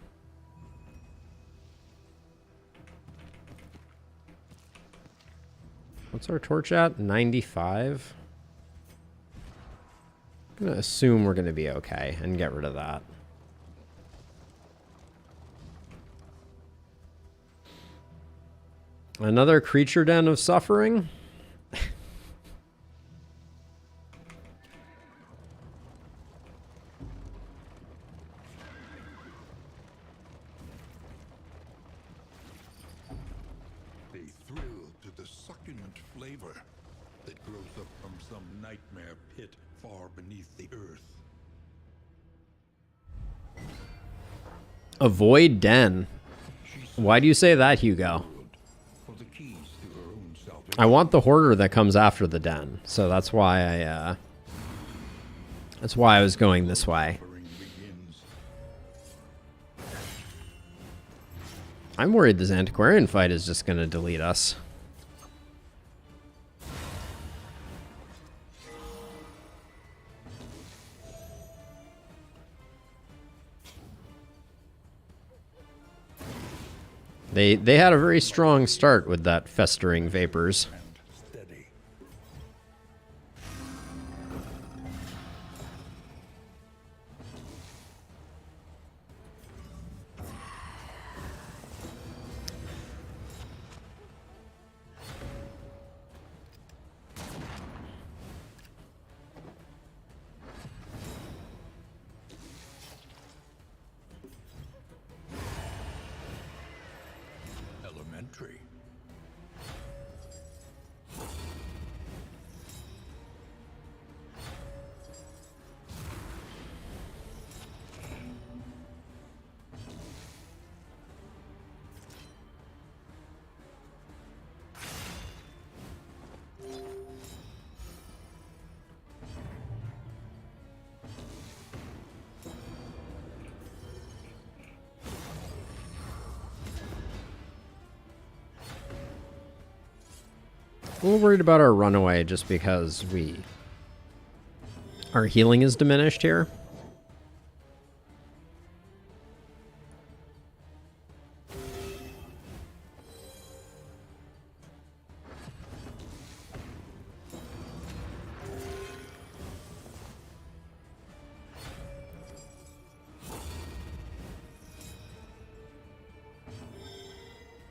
What's our torch at? 95? I'm gonna assume we're gonna be okay and get rid of that. Another creature den of suffering? They thrill to the succulent flavor that grows up from some nightmare pit far beneath the earth. Avoid den. Why do you say that, Hugo? For the keys to her own salvation. I want the hoarder that comes after the den, so that's why I was going this way. I'm worried this antiquarian fight is just gonna delete us. They had a very strong start with that festering vapors. Steady. Elementary. A little worried about our runaway just because our healing is diminished here.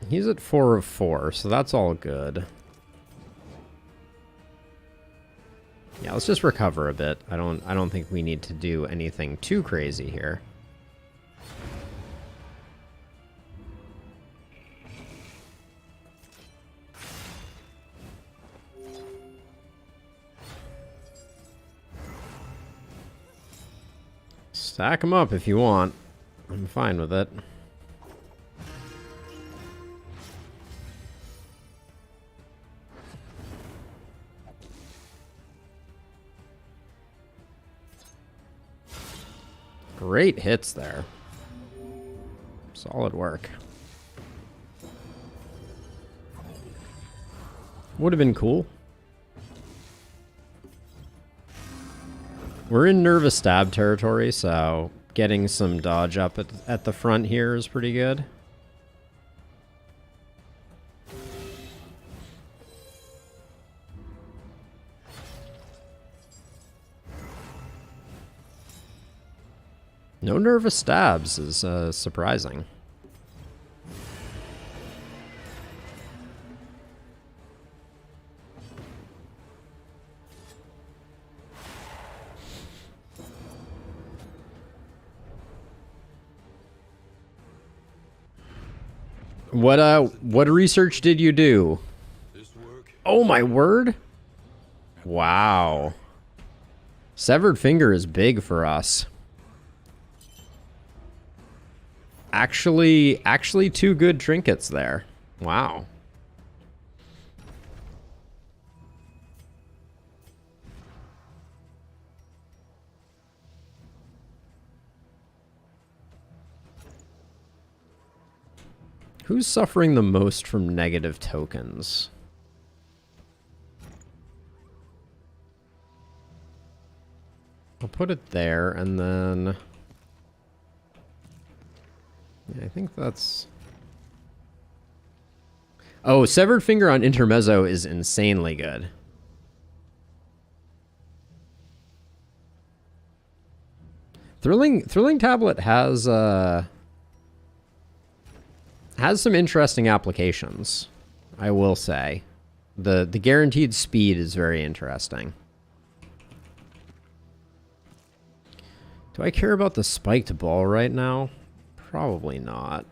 He's at 4 of 4, so that's all good. Yeah, let's just recover a bit. I don't think we need to do anything too crazy here. Stack them up if you want. I'm fine with it. Great hits there. Solid work. Would have been cool. We're in nervous stab territory, so getting some dodge up at the front here is pretty good. No nervous stabs is surprising. What research did you do? This work Oh my word! Wow. Severed finger is big for us. Actually 2 good trinkets there. Wow. Who's suffering the most from negative tokens? I'll put it there, and then... yeah, I think that's... oh, Severed Finger on Intermezzo is insanely good. Thrilling Tablet has some interesting applications, I will say. The guaranteed speed is very interesting. Do I care about the spiked ball right now? Probably not.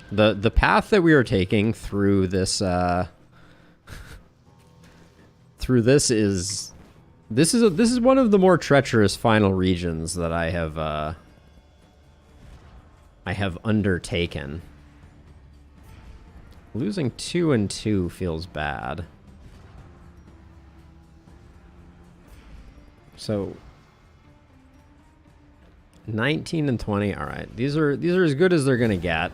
The path that we are taking through this is one of the more treacherous final regions that I have undertaken. Losing 2 and 2 feels bad. So 19 and 20. All right. These are as good as they're going to get.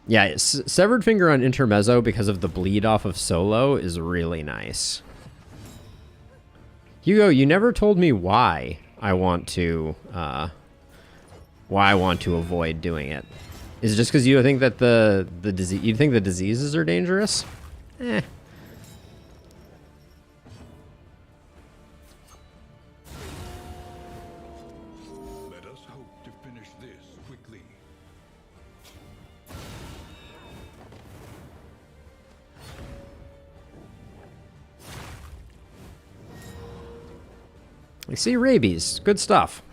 Yeah, Severed Finger on Intermezzo because of the bleed off of Solo is really nice. Hugo, you never told me why I want to avoid doing it. Is it just because you think that the disease? You think the diseases are dangerous? Eh. Let us hope to finish this quickly. I see rabies. Good stuff.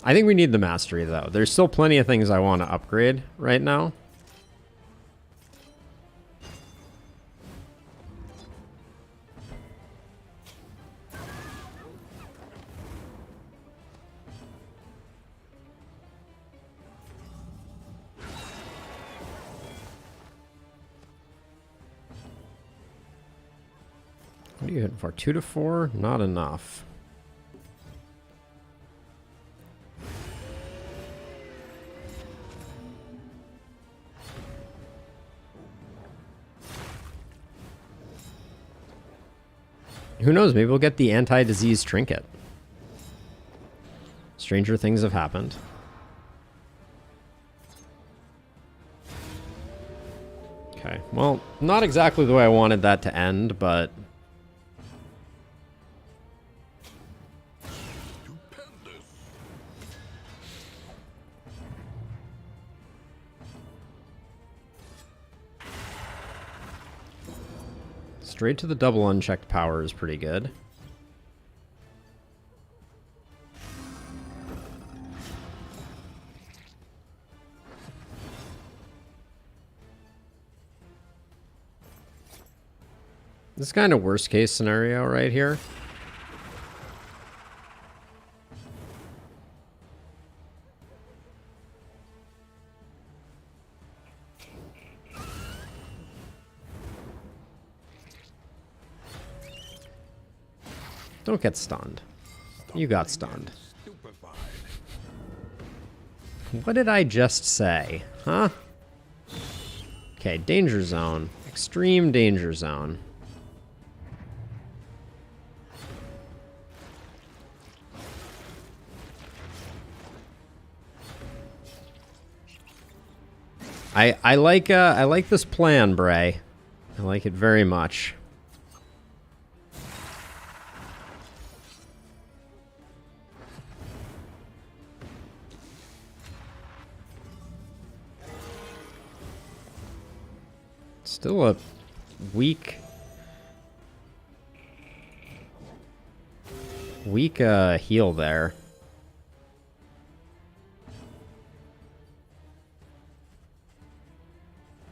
I think we need the mastery, though. There's still plenty of things I want to upgrade right now. What are you hitting for? 2 to 4? Not enough. Who knows? Maybe we'll get the anti-disease trinket. Stranger things have happened. Okay. Well, not exactly the way I wanted that to end, but... Straight to the double unchecked power is pretty good. This is kind of worst case scenario right here. Don't get stunned. You got stunned. What did I just say? Huh? Okay, danger zone. Extreme danger zone. I like this plan, Bray. I like it very much. Still a weak heal there.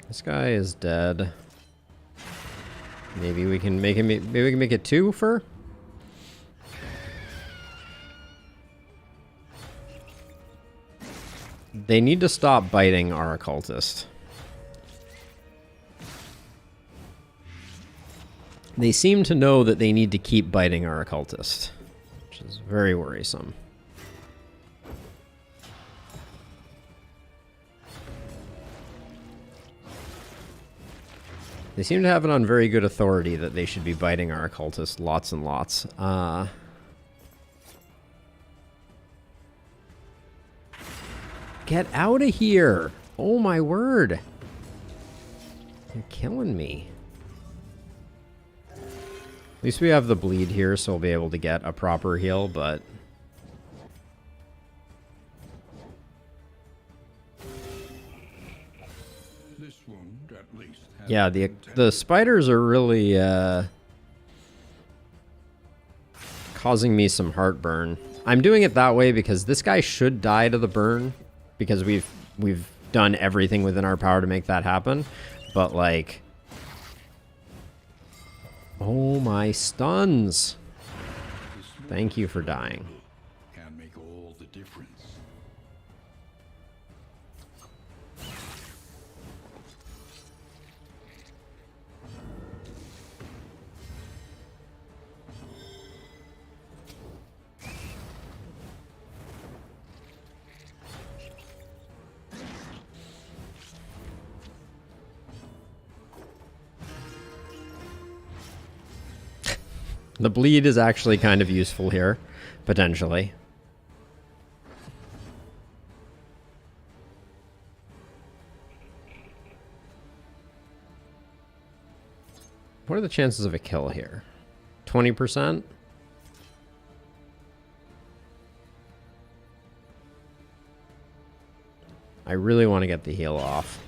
This guy is dead. Maybe we can make him. Maybe we can make it 2 for. They need to stop biting our occultist. They seem to know that they need to keep biting our occultist, which is very worrisome. They seem to have it on very good authority that they should be biting our occultist lots and lots. Get out of here! Oh my word! You're killing me. At least we have the bleed here, so we'll be able to get a proper heal, but... This wound, at least, has Yeah, the spiders are really causing me some heartburn. I'm doing it that way because this guy should die to the burn, because we've done everything within our power to make that happen. But like, oh my stuns! Thank you for dying. can make all the difference. The bleed is actually kind of useful here, potentially. What are the chances of a kill here? 20%? I really want to get the heal off.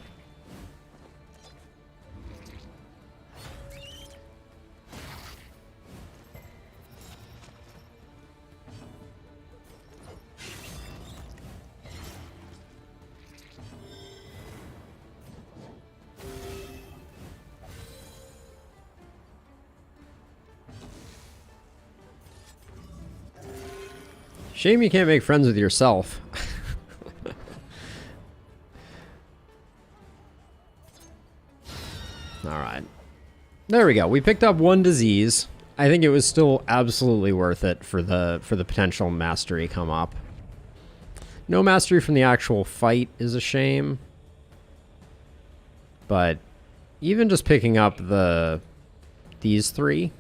Shame you can't make friends with yourself. Alright. There we go. We picked up one disease. I think it was still absolutely worth it for the potential mastery come up. No mastery from the actual fight is a shame. But even just picking up these three.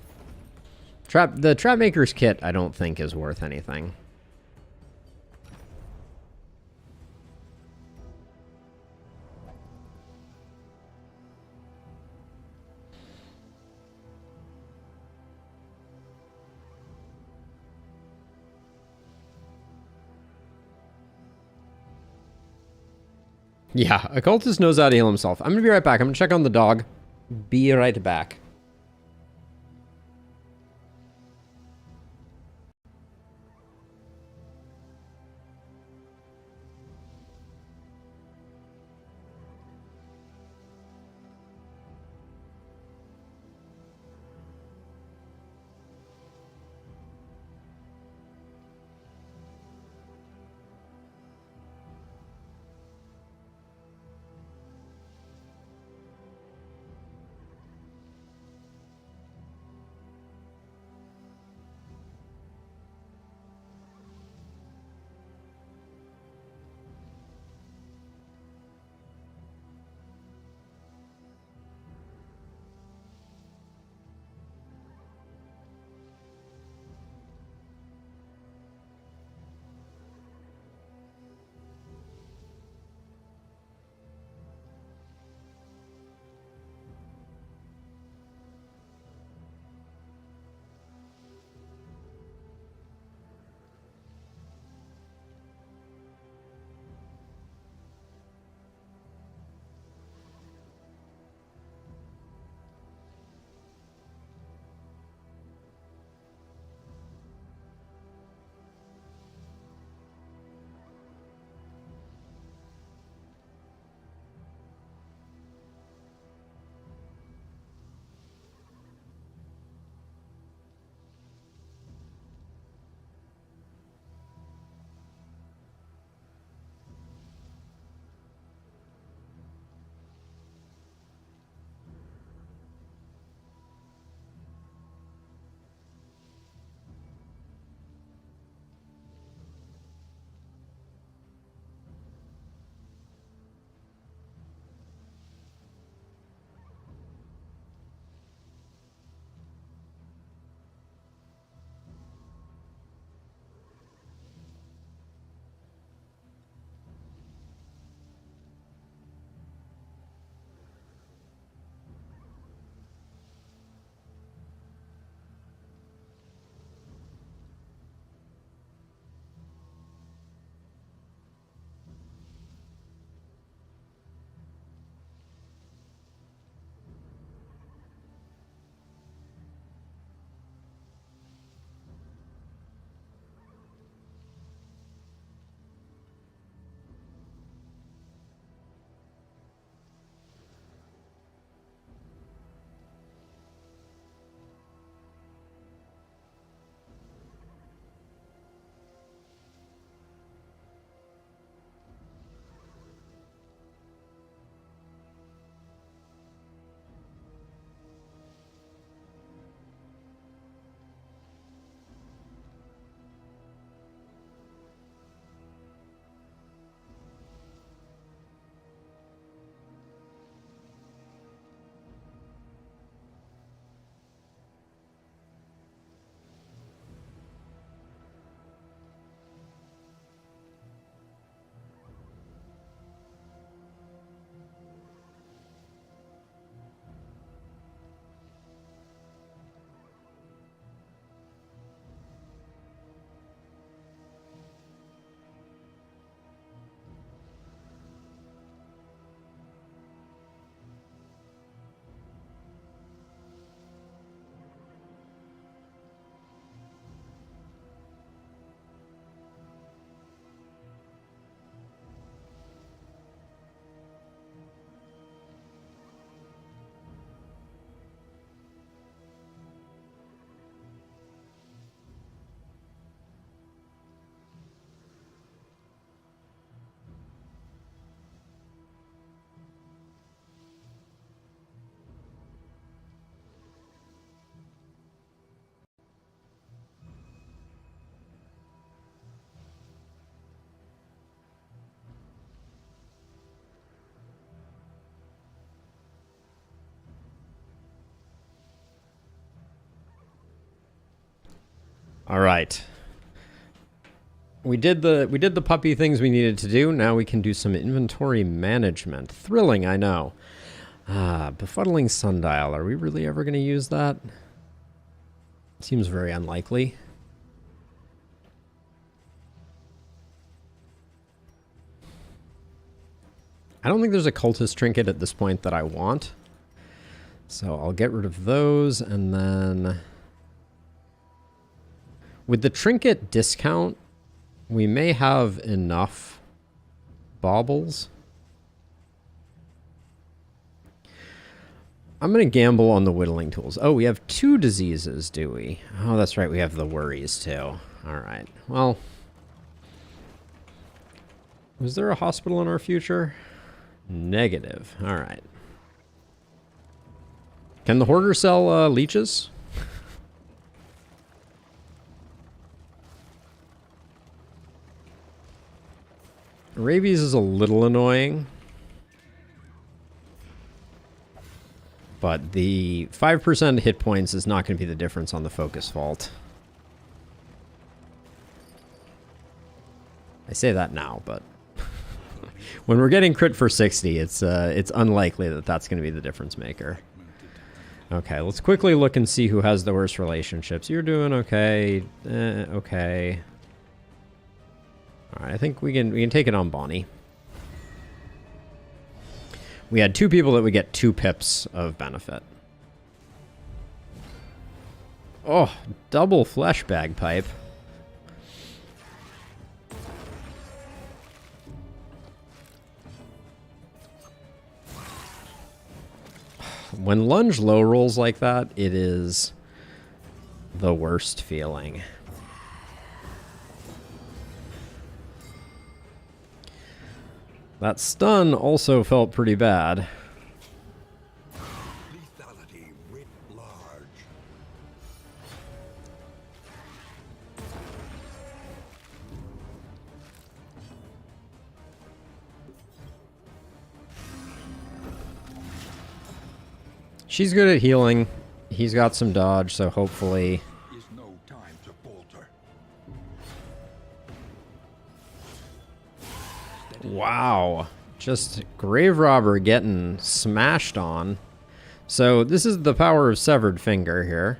The Trapmaker's kit I don't think is worth anything. Yeah, occultist knows how to heal himself. I'm gonna be right back. I'm gonna check on the dog. Be right back. All right. We did the puppy things we needed to do. Now we can do some inventory management. Thrilling, I know. Befuddling sundial. Are we really ever going to use that? Seems very unlikely. I don't think there's a cultist trinket at this point that I want. So I'll get rid of those, and then with the trinket discount, we may have enough baubles. I'm going to gamble on the whittling tools. Oh, we have 2 diseases, do we? Oh, that's right. We have the worries, too. All right. Well, was there a hospital in our future? Negative. All right. Can the hoarder sell leeches? Rabies is a little annoying. But the 5% hit points is not going to be the difference on the focus fault. I say that now, but when we're getting crit for 60, it's unlikely that that's going to be the difference maker. Okay, let's quickly look and see who has the worst relationships. You're doing okay. Okay. All right, I think we can take it on Bonnie. We had 2 people that would get 2 pips of benefit. Oh, double flesh bagpipe. When lunge low rolls like that, it is the worst feeling. That stun also felt pretty bad. Lethality writ large. She's good at healing. He's got some dodge, so hopefully... Is no time to falter. Wow. Just Grave Robber getting smashed on. So this is the power of Severed Finger here.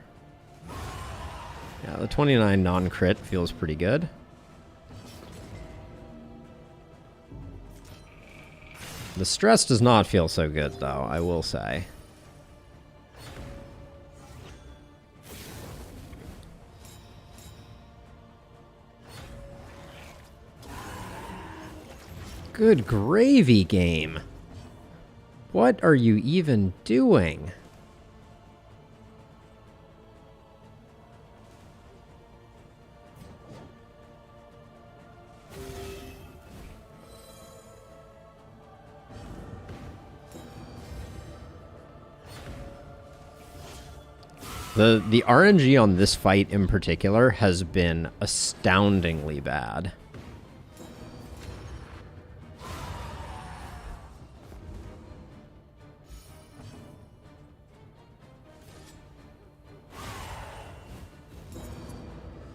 Yeah, the 29 non-crit feels pretty good. The stress does not feel so good, though, I will say. Good gravy, game. What are you even doing? The RNG on this fight in particular has been astoundingly bad.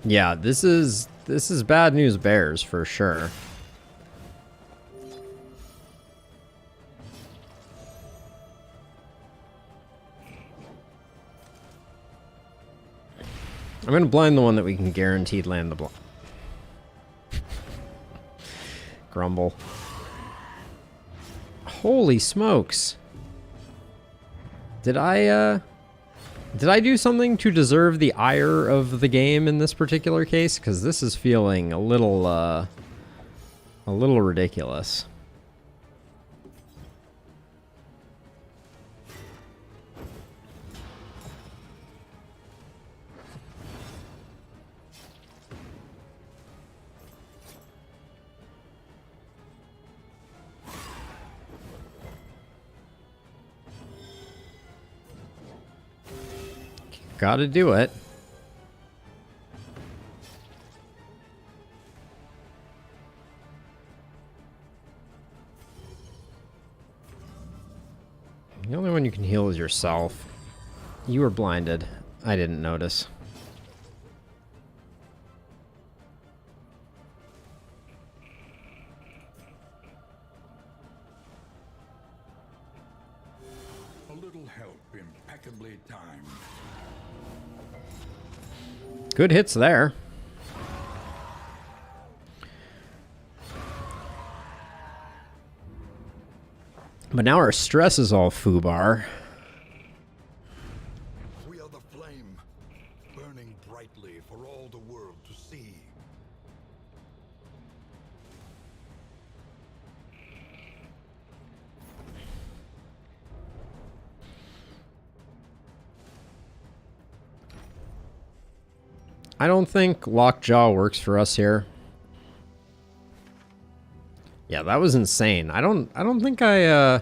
Yeah, this is bad news bears for sure. I'm gonna blind the one that we can guaranteed land the block. Grumble. Holy smokes. Did I do something to deserve the ire of the game in this particular case? Because this is feeling a little ridiculous. Gotta do it. The only one you can heal is yourself. You were blinded. I didn't notice. little help impeccably timed. Good hits there. But now our stress is all foobar. We are the flame, burning brightly for all the world to see. I don't think Lockjaw works for us here. Yeah, that was insane. I don't think I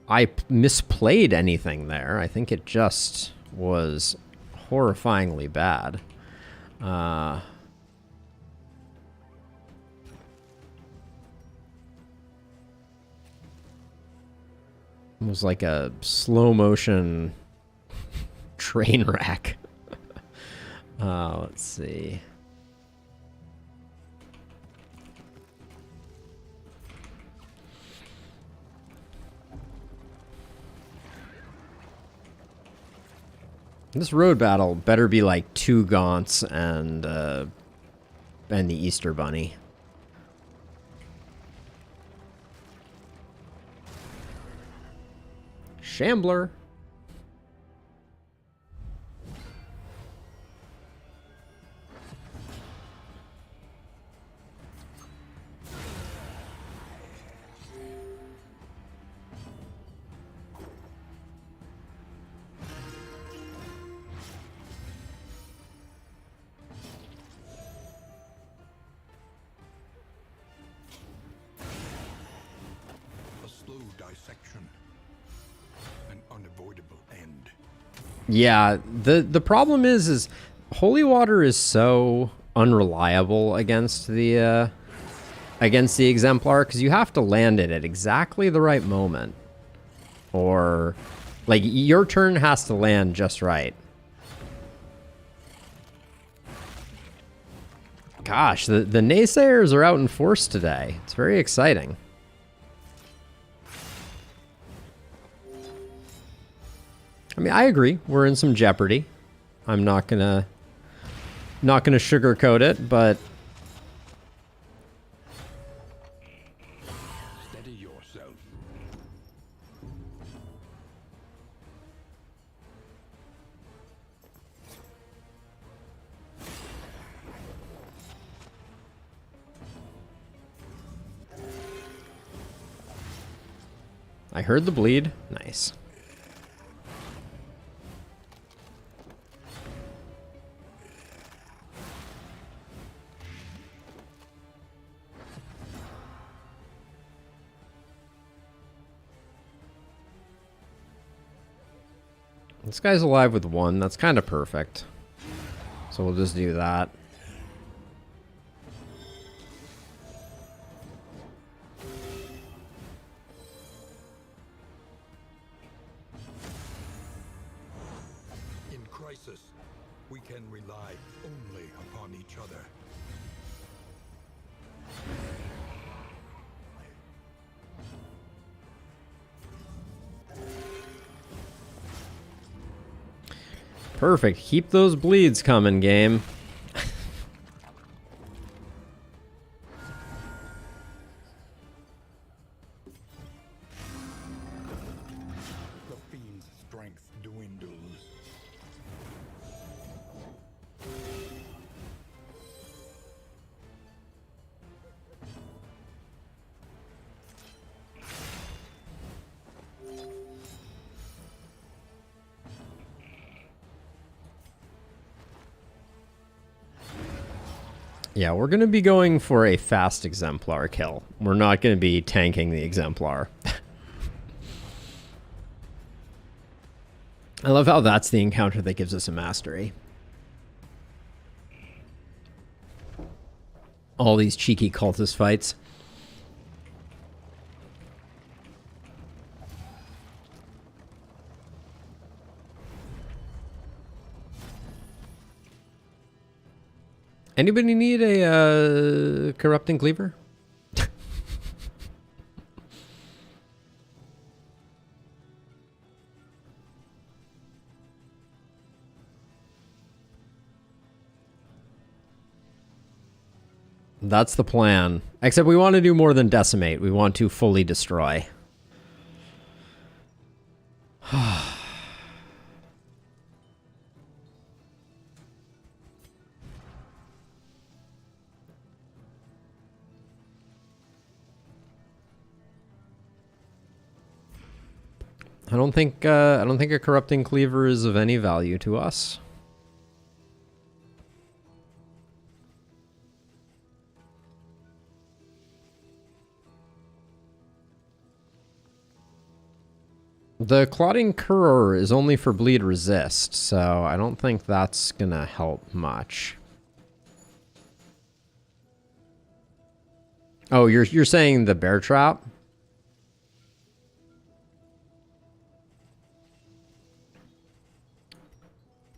misplayed anything there. I think it just was horrifyingly bad. It was like a slow motion train wreck. Let's see. This road battle better be like 2 Gaunts and the Easter Bunny. Shambler. Dissection. An unavoidable end. Yeah, the problem is holy water is so unreliable against the Exemplar, because you have to land it at exactly the right moment, or like your turn has to land just right. Gosh, the naysayers are out in force today. It's very exciting. I mean, I agree. We're in some jeopardy. I'm not gonna sugarcoat it, but steady yourself. I heard the bleed. Nice. This guy's alive with 1. That's kind of perfect. So we'll just do that. In crisis, we can rely only upon each other. Perfect. Keep those bleeds coming, game. The fiend's strength dwindles. Yeah, we're going to be going for a fast Exemplar kill. We're not going to be tanking the Exemplar. I love how that's the encounter that gives us a mastery. All these cheeky cultist fights. Anybody need a corrupting cleaver? That's the plan. Except we want to do more than decimate. We want to fully destroy. I don't think a corrupting cleaver is of any value to us. The clotting curor is only for bleed resist, so I don't think that's gonna help much. Oh, you're saying the bear trap?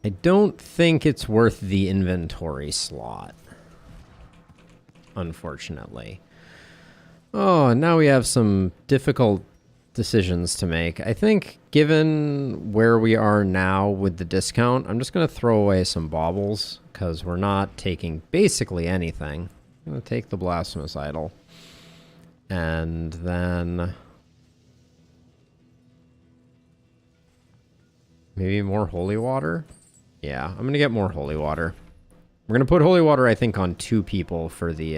I don't think it's worth the inventory slot, unfortunately. Oh, and now we have some difficult decisions to make. I think given where we are now with the discount, I'm just going to throw away some baubles because we're not taking basically anything. I'm going to take the blasphemous idol. And then maybe more holy water. Yeah, I'm going to get more holy water. We're going to put holy water, I think, on 2 people for the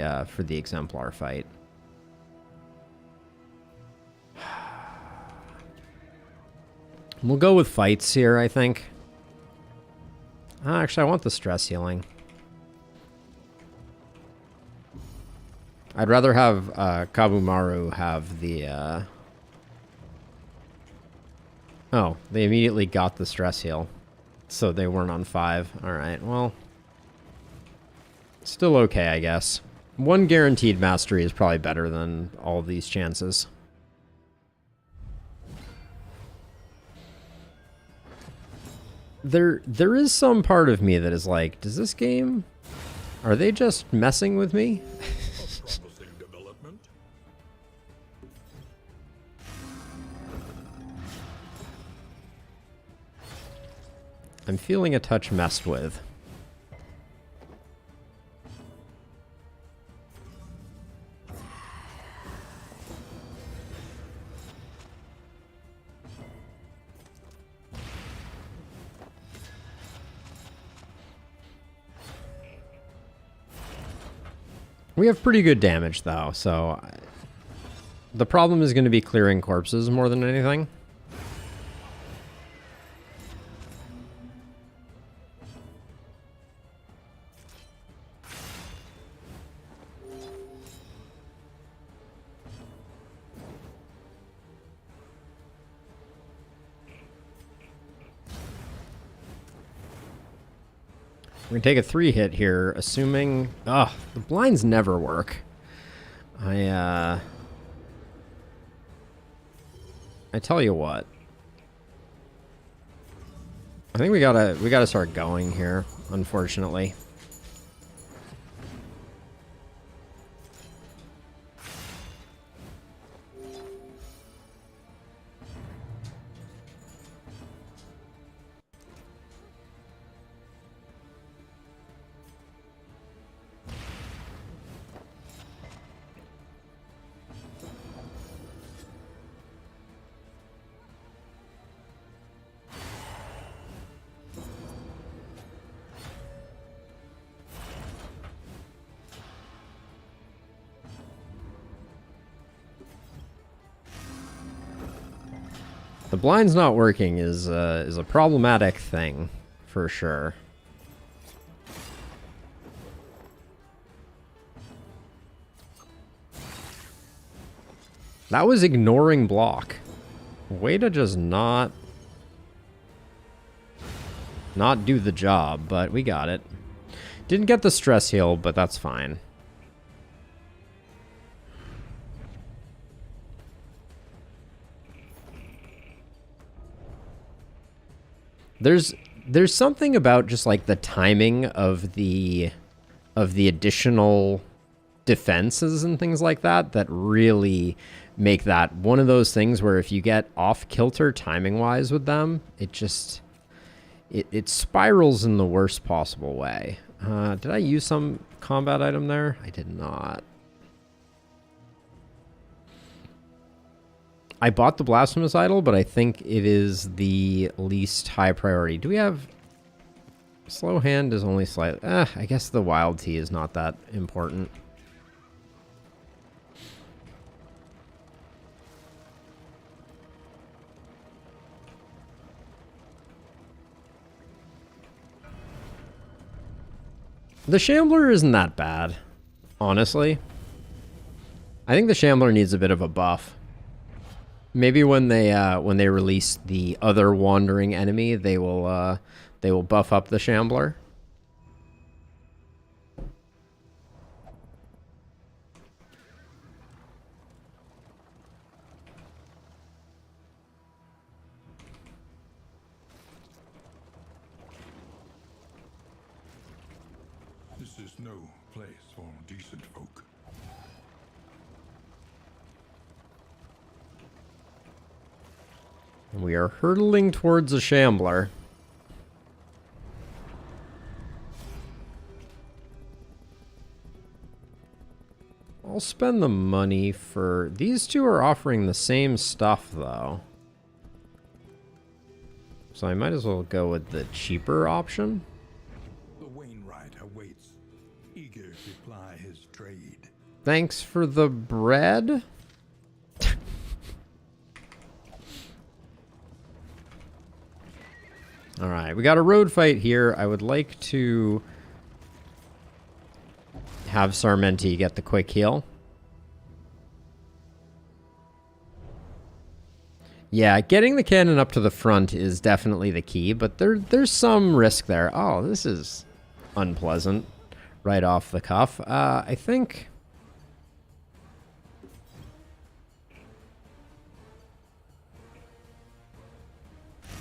exemplar fight. We'll go with fights here, I think. Actually, I want the stress healing. I'd rather have Kabumaru have the... Oh, they immediately got the stress heal. So they weren't on 5. Alright, well... Still okay, I guess. 1 guaranteed mastery is probably better than all of these chances. There is some part of me that is like, does this game... Are they just messing with me? I'm feeling a touch messed with. We have pretty good damage, though, so... The problem is going to be clearing corpses more than anything. We're going to take a 3 hit here, assuming... Ugh, the blinds never work. I tell you what. I think we gotta start going here, unfortunately. The blind's not working is a problematic thing, for sure. That was ignoring block. Way to just not do the job, but we got it. Didn't get the stress heal, but that's fine. There's something about just like the timing of the additional defenses and things like that that really make that one of those things where if you get off kilter timing wise with them, it just it spirals in the worst possible way. Did I use some combat item there? I did not. I bought the Blasphemous Idol, but I think it is the least high priority. Do we have... Slow Hand is only slightly... I guess the Wild Tea is not that important. The Shambler isn't that bad, honestly. I think the Shambler needs a bit of a buff. Maybe when they release the other wandering enemy, they will buff up the Shambler. This is no place for decent folk. We are hurtling towards a Shambler. I'll spend the money for... These two are offering the same stuff, though. So I might as well go with the cheaper option. The Wainwright awaits, eager to ply his trade. Thanks for the bread. Alright, we got a road fight here. I would like to have Sarmenti get the quick heal. Yeah, getting the cannon up to the front is definitely the key, but there's some risk there. Oh, this is unpleasant right off the cuff. I think...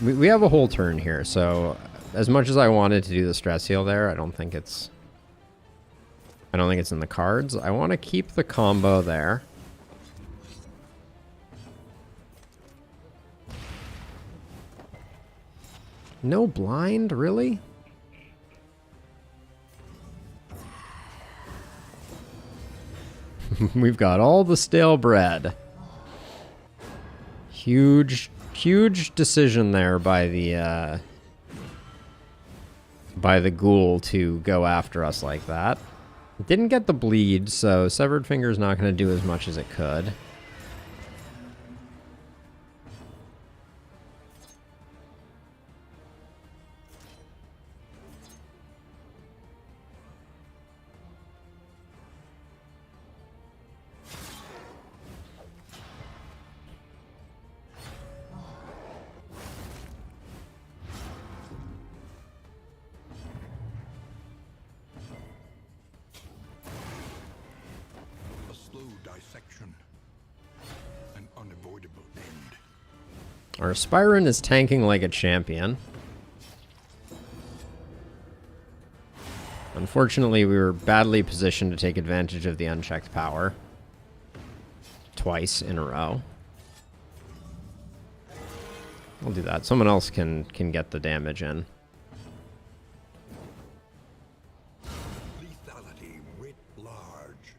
We have a whole turn here, so as much as I wanted to do the stress heal there, I don't think it's in the cards. I want to keep the combo there. No blind, really? We've got all the stale bread. Huge decision there by the ghoul to go after us like that. Didn't get the bleed, so Severed Finger's not going to do as much as it could. An unavoidable end. Our Spyron is tanking like a champion. Unfortunately, we were badly positioned to take advantage of the unchecked power. Twice in a row. I'll do that. Someone else can get the damage in. Lethality writ large.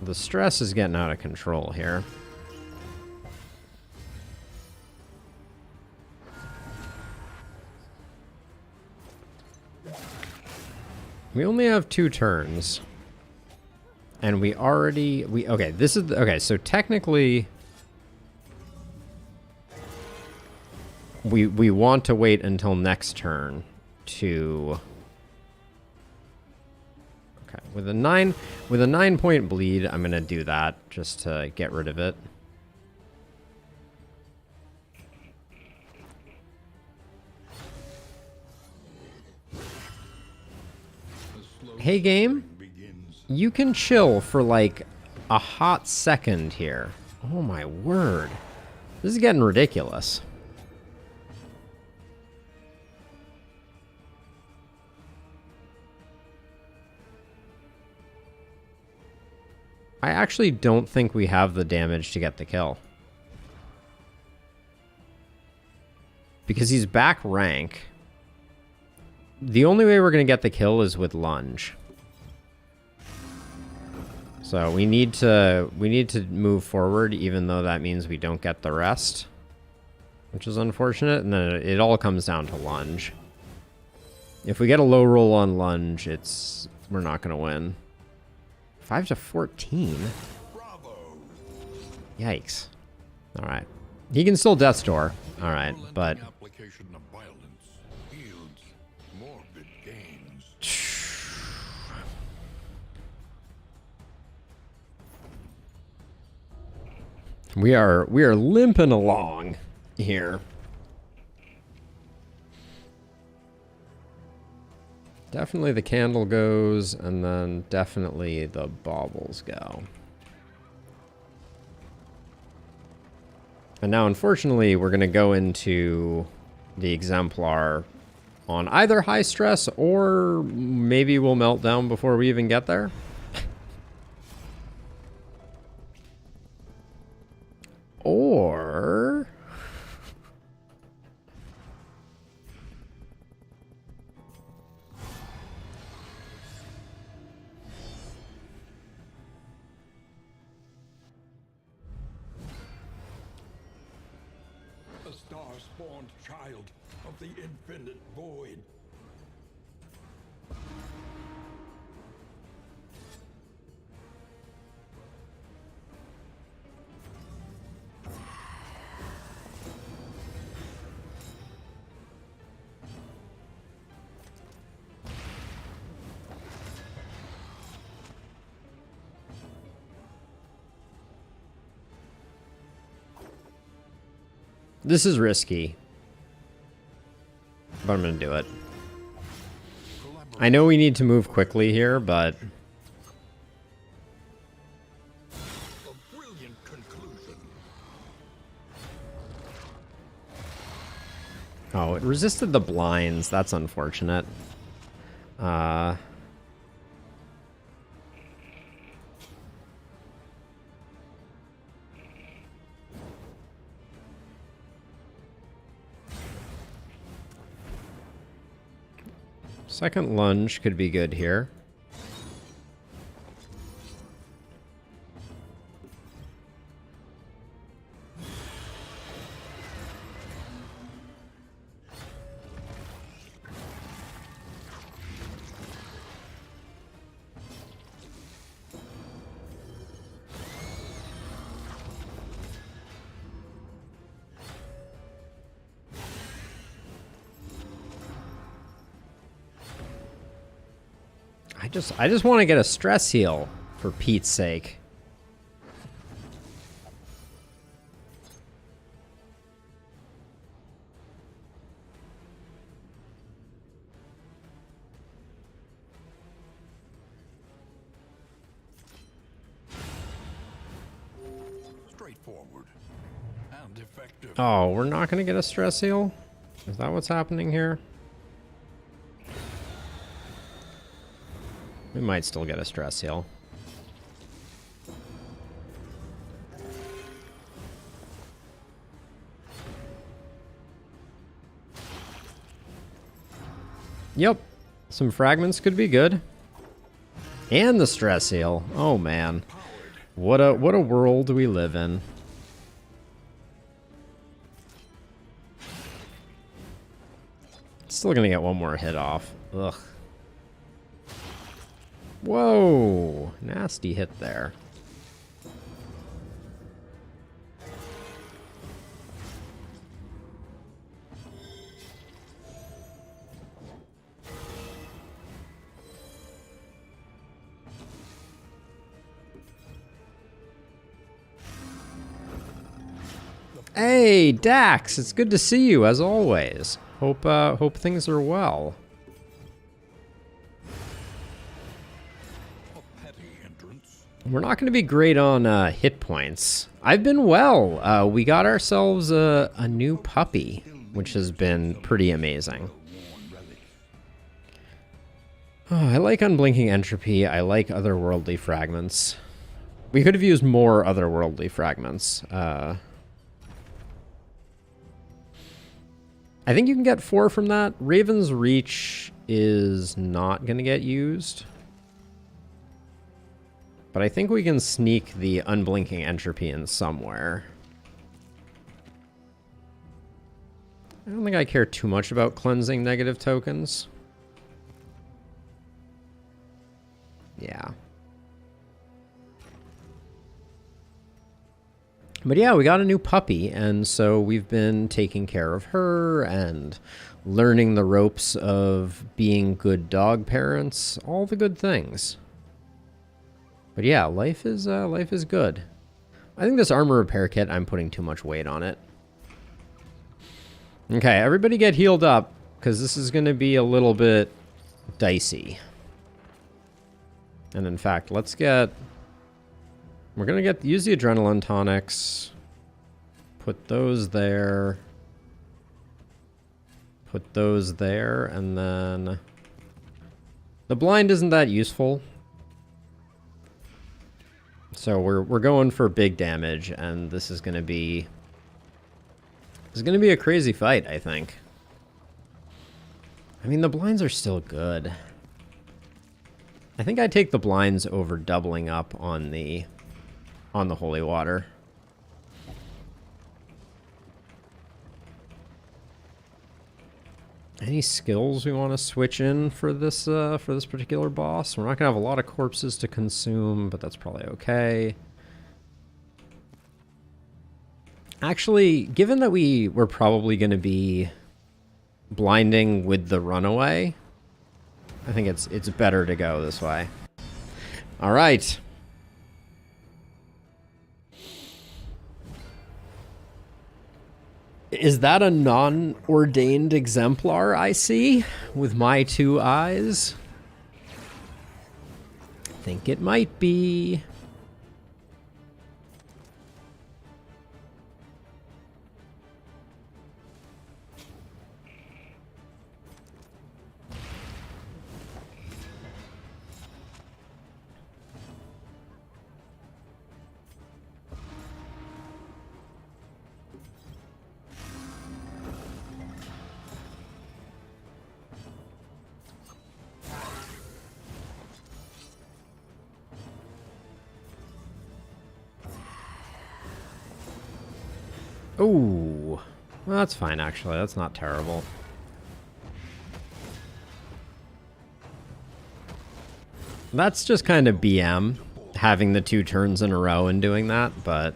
The stress is getting out of control here. We only have 2 turns. And we already... Okay, this is... Okay, so technically... We want to wait until next turn to... Okay, with a 9-point bleed, I'm gonna do that just to get rid of it. Hey game, you can chill for like a hot second here. Oh my word. This is getting ridiculous. I actually don't think we have the damage to get the kill. Because he's back rank. The only way we're going to get the kill is with lunge. So we need to move forward, even though that means we don't get the rest, which is unfortunate. And then it all comes down to lunge. If we get a low roll on lunge, we're not going to win. 5 to 14. Bravo. Yikes. All right. He can still Death's Door. All right, but Application of violence yields morbid gains. we are limping along here. Definitely the candle goes, and then definitely the baubles go. And now, unfortunately, we're going to go into the Exemplar on either high stress, or maybe we'll melt down before we even get there. Or... A star-spawned child of the infinite void. This is risky, but I'm going to do it. I know we need to move quickly here, but... A brilliant conclusion. Oh, it resisted the blinds. That's unfortunate. Second lunge could be good here. I just want to get a stress heal, for Pete's sake. Straightforward and effective. Oh, we're not going to get a stress heal? Is that what's happening here? We might still get a stress heal. Yep. Some fragments could be good. And the stress heal. Oh man. What a world we live in. Still gonna get one more hit off. Ugh. Whoa, nasty hit there. Hey, Dax, it's good to see you as always. Hope things are well. We're not going to be great on hit points. I've been well. We got ourselves a new puppy, which has been pretty amazing. Oh, I like Unblinking Entropy. I like Otherworldly Fragments. We could have used more otherworldly fragments. I think you can get 4 from that. Raven's Reach is not going to get used. But I think we can sneak the Unblinking Entropy in somewhere. I don't think I care too much about cleansing negative tokens. Yeah. But yeah, we got a new puppy, and so we've been taking care of her and learning the ropes of being good dog parents, all the good things. But yeah, life is good. I think this armor repair kit, I'm putting too much weight on it. Okay, everybody get healed up, because this is going to be a little bit dicey. And in fact, let's get... We're going to use the adrenaline tonics. Put those there. Put those there, and then... The blind isn't that useful. So we're going for big damage, and this is going to be... This is going to be a crazy fight, I think. I mean, the blinds are still good. I think I'd take the blinds over doubling up on the holy water. Any skills we want to switch in for this particular boss? We're not gonna have a lot of corpses to consume, but that's probably okay. Actually, given that we're probably going to be blinding with the runaway, I think it's better to go this way. All right. Is that a non-ordained exemplar I see with my 2 eyes? I think it might be. Ooh. Well, that's fine, actually. That's not terrible. That's just kind of BM, having the 2 turns in a row and doing that, but...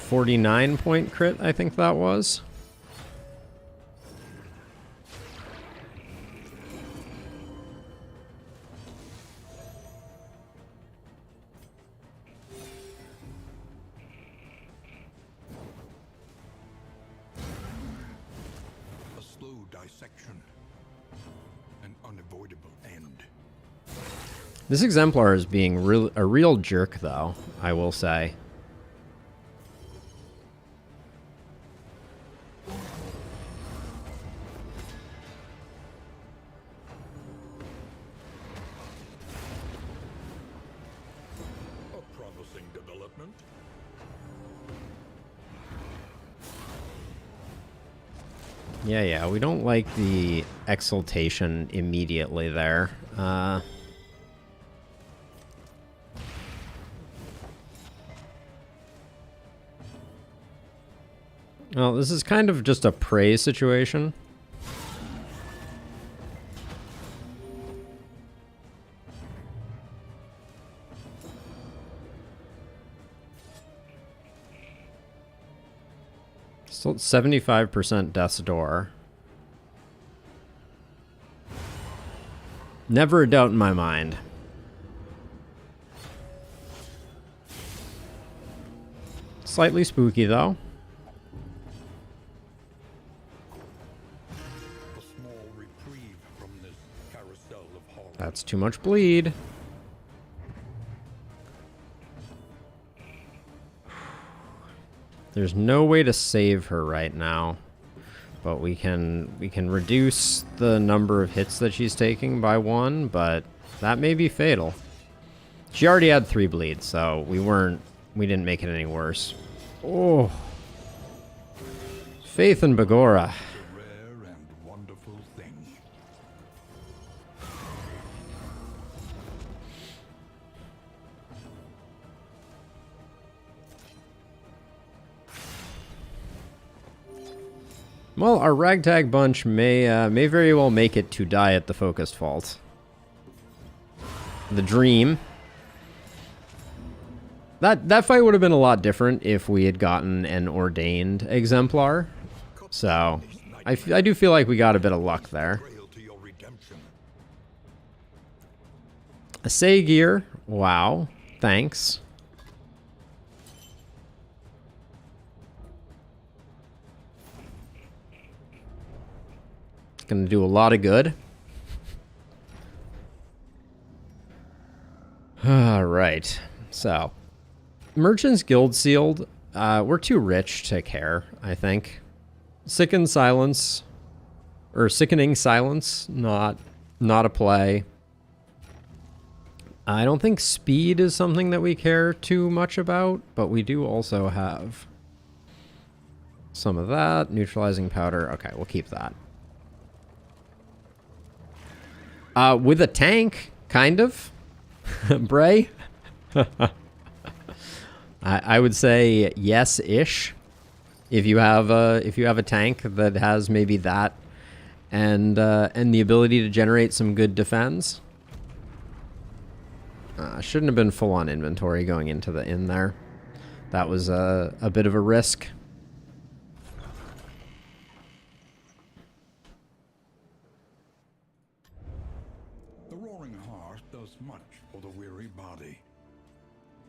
49-point crit, I think that was. This Exemplar is being a real jerk, though, I will say. A promising development. Yeah, we don't like the exaltation immediately there. Well, this is kind of just a prey situation. Still 75% death's door. Never a doubt in my mind. Slightly spooky, though. That's too much bleed. There's no way to save her right now, but we can reduce the number of hits that she's taking by 1, but That may be fatal. She already had 3 bleeds, so we didn't make it any worse. Oh. Faith in Bagora. A rare and wonderful thing. Well, our ragtag bunch may very well make it to die at the focused fault. The dream. That fight would have been a lot different if we had gotten an ordained exemplar. So, I do feel like we got a bit of luck there. A Sagear. Wow. Thanks. It's gonna do a lot of good. Alright. So, Merchant's Guild sealed. We're too rich to care, I think. Sickening Silence, not a play. I don't think speed is something that we care too much about, but we do also have some of that. Neutralizing powder. Okay, we'll keep that. With a tank, kind of. Bray? I would say yes-ish. If you have a tank that has maybe that and the ability to generate some good defense. Shouldn't have been full on inventory going into the inn there. That was a bit of a risk. The roaring heart does much for the weary body.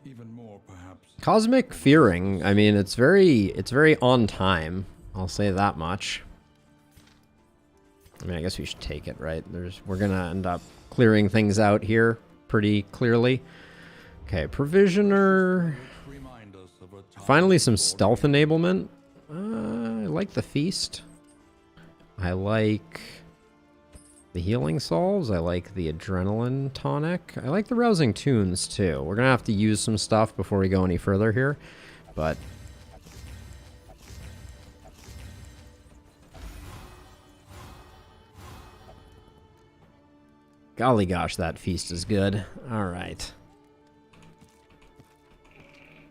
Even more, perhaps. Cosmic Fearing. I mean, it's very on time. I'll say that much. I mean, I guess we should take it, right? We're gonna end up clearing things out here pretty clearly. Okay, Provisioner. Finally, some stealth enablement. I like the Feast. I like the Healing Salves. I like the Adrenaline Tonic. I like the Rousing Tunes, too. We're gonna have to use some stuff before we go any further here, but... golly gosh, that Feast is good. Alright.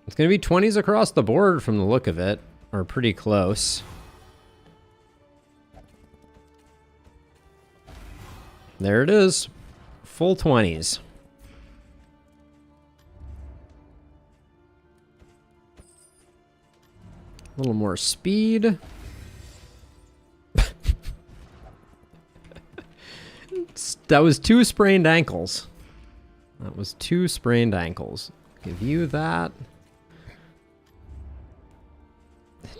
It's gonna be 20s across the board from the look of it, or pretty close. There it is. Full 20s. A little more speed. That was 2 sprained ankles. That was 2 sprained ankles. Give you that.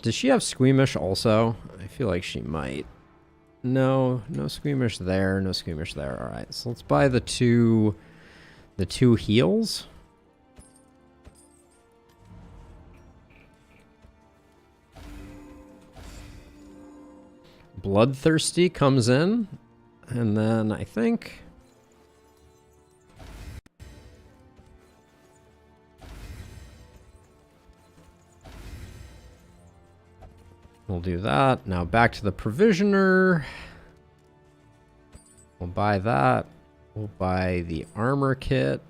Does she have Squeamish also? I feel like she might. No, no Squeamish there, no Squeamish there. Alright, so let's buy the two heals. Bloodthirsty comes in, and then I think... we'll do that. Now back to the Provisioner. We'll buy that. We'll buy the armor kit.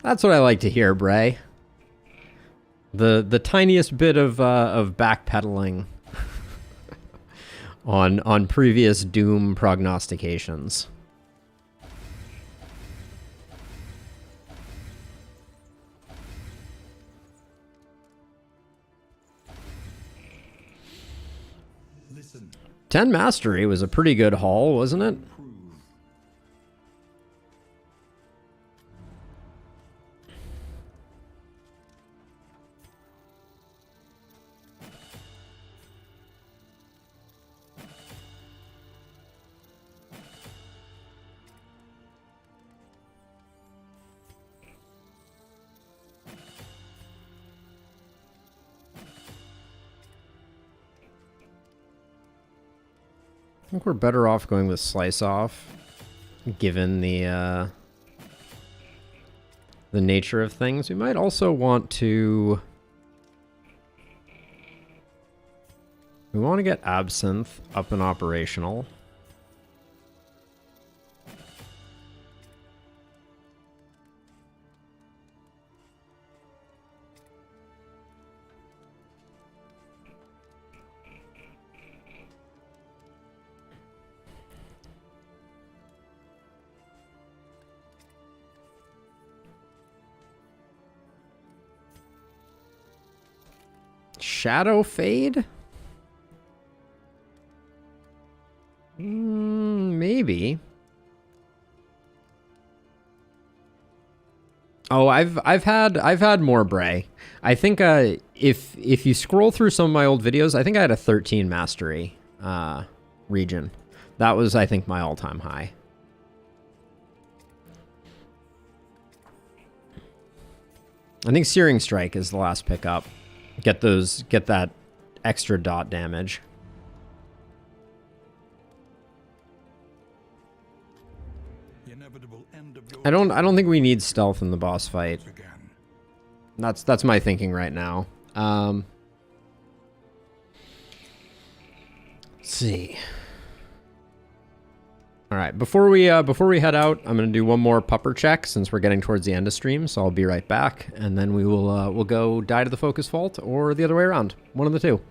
That's what I like to hear, Bray. The tiniest bit of backpedaling on previous Doom prognostications. Listen. 10 Mastery was a pretty good haul, wasn't it? I think we're better off going with Slice Off, given the nature of things. We might also want to... We want to get Absinthe up and operational. Shadow Fade? Maybe. Oh, I've had more Bray. I think if you scroll through some of my old videos, I think I had a 13 mastery region. That was, I think, my all-time high. I think Searing Strike is the last pickup. Get that extra dot damage. I don't think we need stealth in the boss fight. That's my thinking right now. Let's see. All right, before we head out, I'm gonna do one more pupper check since we're getting towards the end of stream. So I'll be right back, and then we will we'll go die to the focus fault or the other way around. One of the two.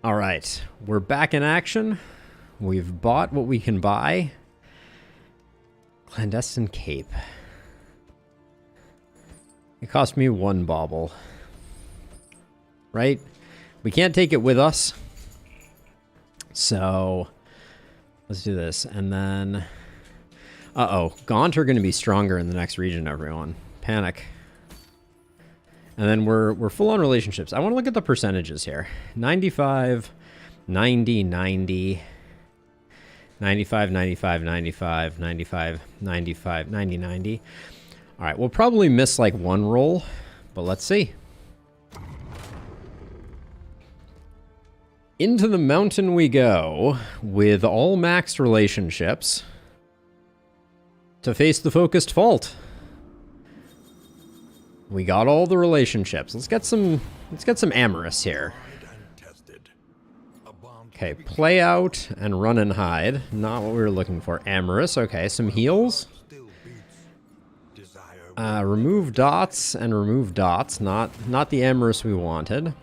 All right, we're back in action. We've bought what we can buy. Clandestine Cape. It cost me 1 bauble. Right? We can't take it with us. So, let's do this. And then... Uh-oh. Gaunt are going to be stronger in the next region, everyone. Panic. And then we're full on relationships. I want to look at the percentages here. 95, 90, 90, 95, 95, 95, 95, 95, 90, 90. All right, we'll probably miss like one roll, but let's see. Into the mountain we go with all maxed relationships to face the focused fault. We got all the relationships. Let's get some amorous here. Okay, play out and run and hide. Not what we were looking for. Amorous. Okay, some heals. Remove dots and remove dots. Not the amorous we wanted.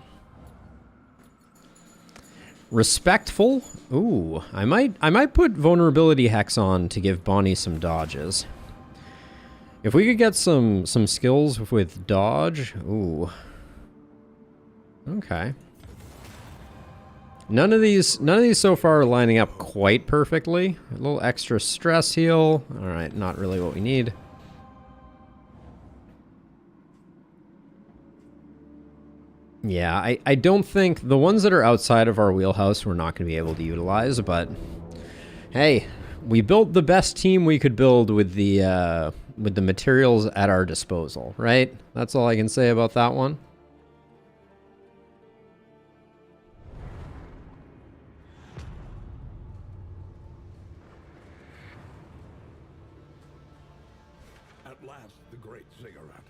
Respectful. Ooh, I might put vulnerability hex on to give Bonnie some dodges. If we could get some skills with dodge, ooh. Okay. None of these so far are lining up quite perfectly. A little extra stress heal. All right, not really what we need. Yeah, I don't think the ones that are outside of our wheelhouse we're not going to be able to utilize, but hey, we built the best team we could build with the materials at our disposal, right? That's all I can say about that one. At last, the great ziggurat,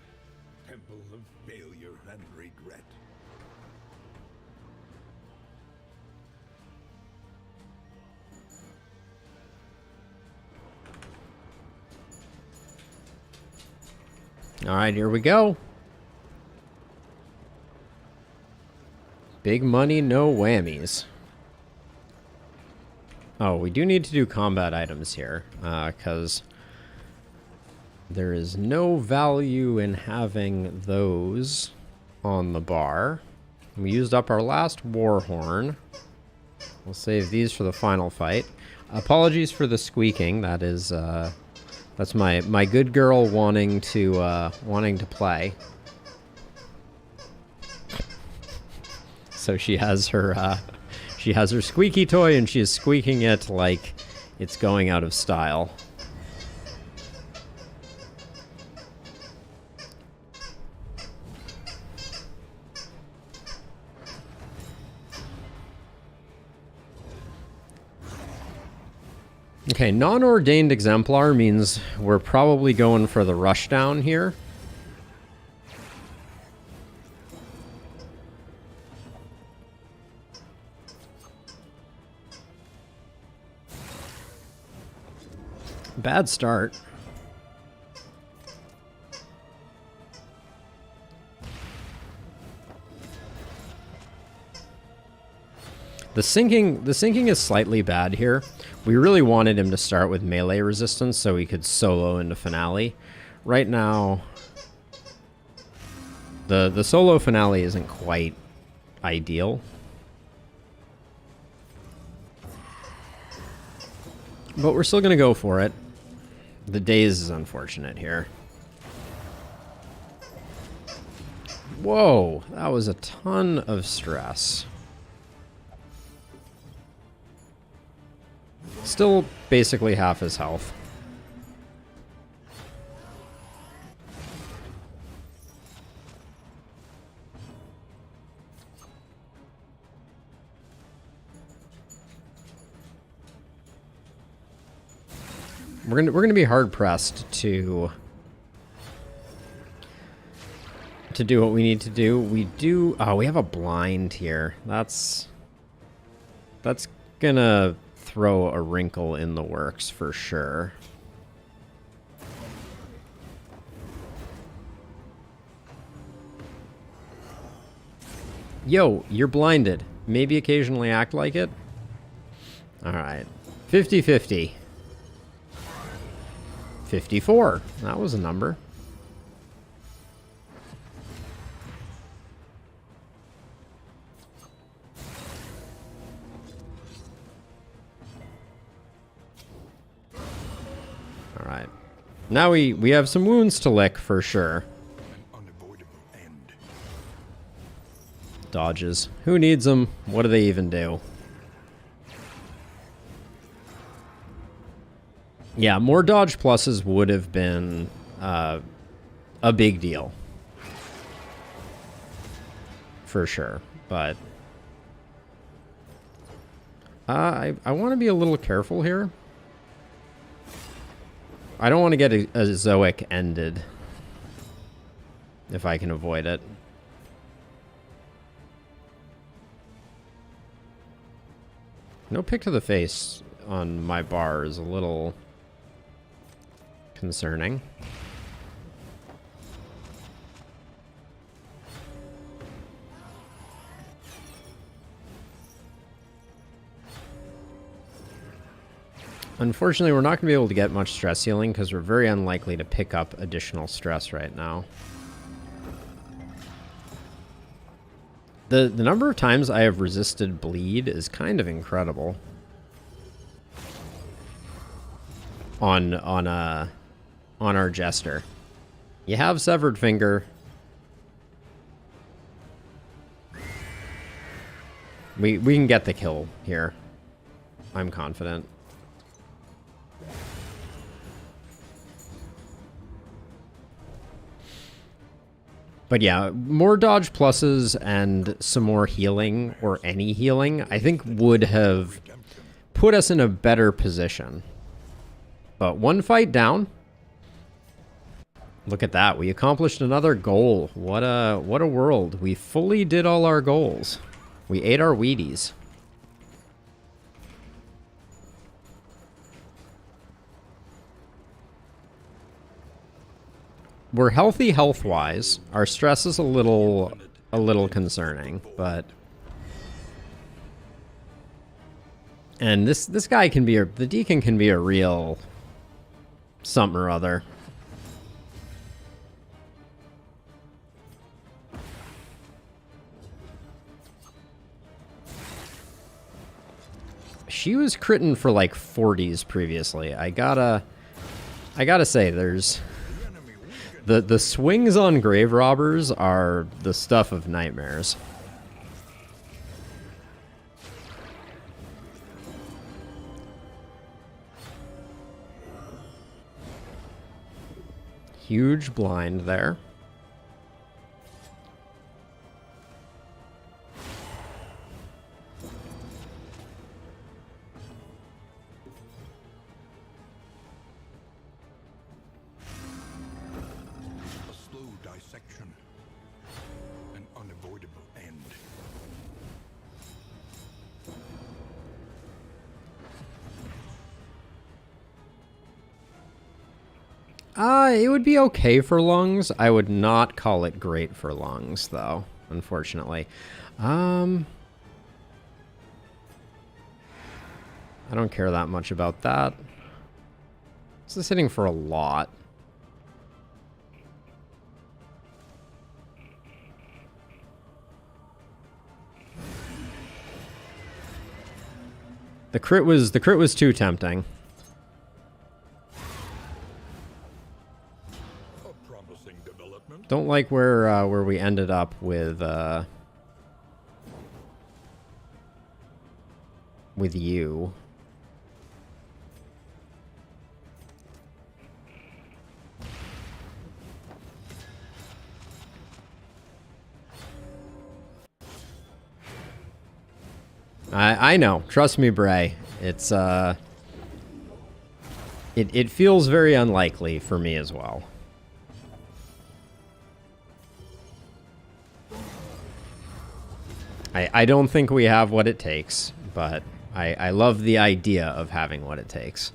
temple of failure and regret. All right, here we go. Big money, no whammies. Oh, we do need to do combat items here, because there is no value in having those on the bar. We used up our last war horn. We'll save these for the final fight. Apologies for the squeaking. That is, that's my good girl wanting to play. So she has her squeaky toy and she is squeaking it like it's going out of style. Okay, non-ordained Exemplar means we're probably going for the rushdown here. Bad start. The sinking is slightly bad here. We really wanted him to start with melee resistance so he could solo into finale. Right now, the solo finale isn't quite ideal. But we're still going to go for it. The daze is unfortunate here. Whoa, that was a ton of stress. Still basically half his health. We're gonna be hard pressed to do what we need to do. We have a blind here. That's gonna throw a wrinkle in the works for sure. Yo, you're blinded. Maybe occasionally act like it. All right. 50-50. 54. That was a number. All right. Now we have some wounds to lick for sure. An unavoidable end. Dodges. Who needs them? What do they even do? Yeah, more dodge pluses would have been a big deal. For sure, but I want to be a little careful here. I don't want to get a Zoic ended if I can avoid it. No pick to the face on my bar is a little concerning. Unfortunately, we're not going to be able to get much stress healing because we're very unlikely to pick up additional stress right now. The number of times I have resisted bleed is kind of incredible. On our Jester. You have Severed Finger. We can get the kill here. I'm confident. But yeah, more dodge pluses and some more healing, or any healing, I think would have put us in a better position. But one fight down. Look at that. We accomplished another goal. What a world. We fully did all our goals. We ate our Wheaties. We're healthy health-wise. Our stress is a little concerning, but... And this guy can be the Deacon can be a real something or other. She was critting for like 40s previously. I gotta say, there's... The swings on grave robbers are the stuff of nightmares. Huge blind there. It would be okay for lungs. I would not call it great for lungs, though, unfortunately. I don't care that much about that. This is hitting for a lot. The crit was too tempting. Don't like where we ended up with you. I know. Trust me, Bray. It's it feels very unlikely for me as well. I don't think we have what it takes, but I love the idea of having what it takes.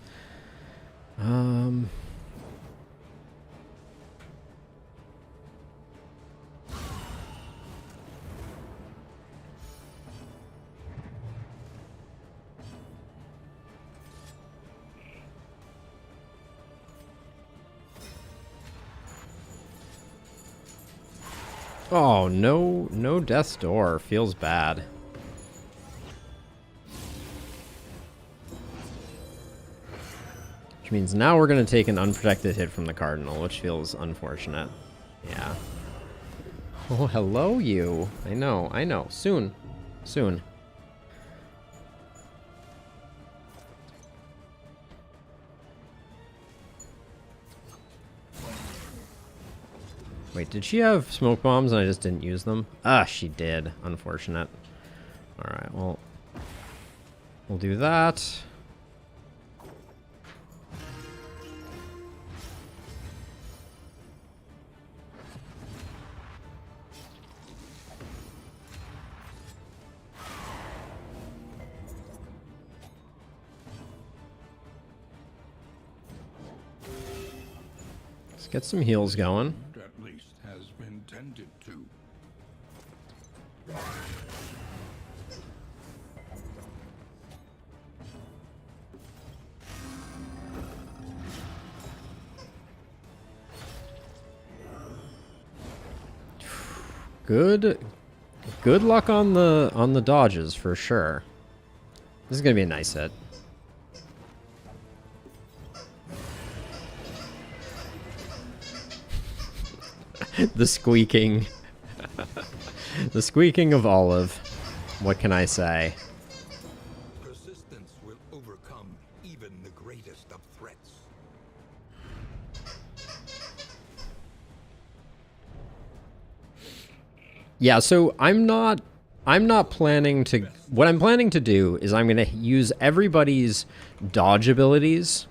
Oh, no death's door. Feels bad. Which means now we're going to take an unprotected hit from the Cardinal, which feels unfortunate. Yeah. Oh, hello, you. I know, I know. Soon. Soon. Wait, did she have smoke bombs and I just didn't use them? Ah, she did. Unfortunate. Alright, well, we'll do that. Let's get some heals going. At least has been tended to. Good luck on the dodges for sure. This is gonna be a nice hit. The squeaking. The squeaking of Olive. What can I say? Persistence will overcome even the greatest of threats. Yeah, so I'm not planning to... What I'm planning to do is I'm going to use everybody's dodge abilities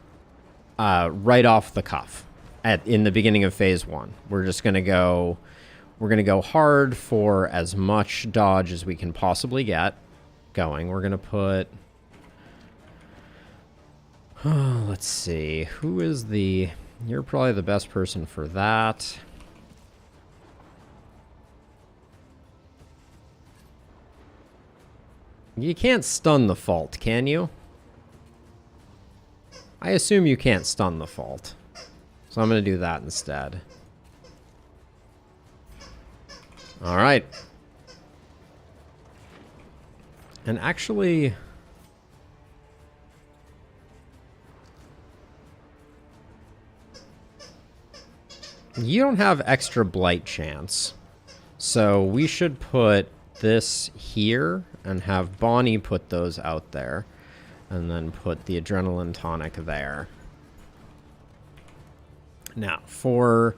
right off the cuff in the beginning of phase 1. We're just going to go... We're going to go hard for as much dodge as we can possibly get going. We're going to put... Oh, let's see. Who is the... You're probably the best person for that. You can't stun the Fault, can you? I assume you can't stun the Fault. So I'm going to do that instead. Alright. And actually... You don't have extra blight chance. So we should put this here and have Bonnie put those out there. And then put the adrenaline tonic there. Now, for...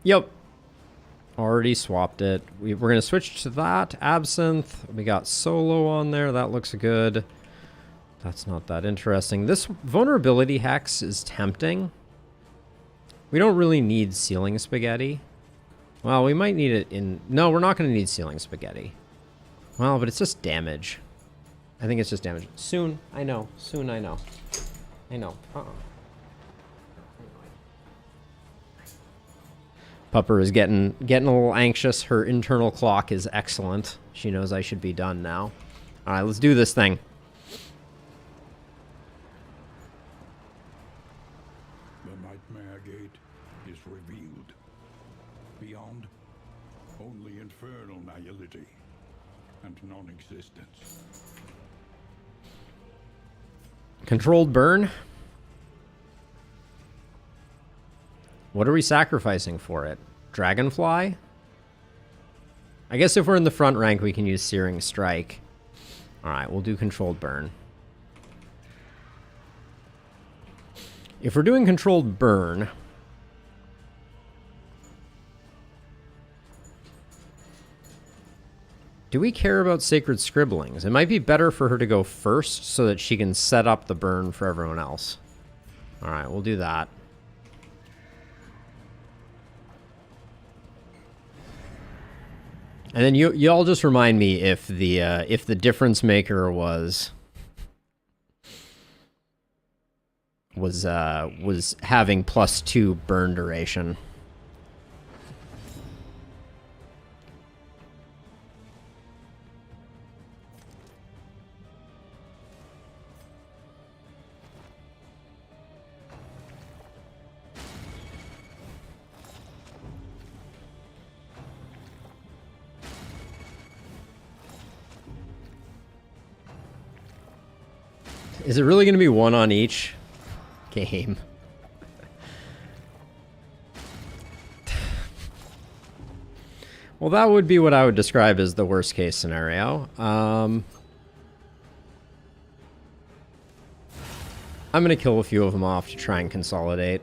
Yep. Already swapped it. We're going to switch to that. Absinthe. We got Solo on there. That looks good. That's not that interesting. This vulnerability hex is tempting. We don't really need Ceiling Spaghetti. Well, we might need it in... No, we're not going to need Ceiling Spaghetti. Well, but it's just damage. I think it's just damage. Soon, I know. Soon, I know. I know. Pupper is getting a little anxious. Her internal clock is excellent. She knows I should be done now. All right, let's do this thing. The Nightmare Gate is revealed. Beyond, only infernal nihility and non-existence. Controlled burn. What are we sacrificing for it? Dragonfly? I guess if we're in the front rank, we can use Searing Strike. Alright, we'll do Controlled Burn. If we're doing Controlled Burn... Do we care about Sacred Scribblings? It might be better for her to go first so that she can set up the burn for everyone else. Alright, we'll do that. And then y'all just remind me if the difference maker was having +2 burn duration. Is it really going to be 1 on each game? Well, that would be what I would describe as the worst case scenario. I'm going to kill a few of them off to try and consolidate.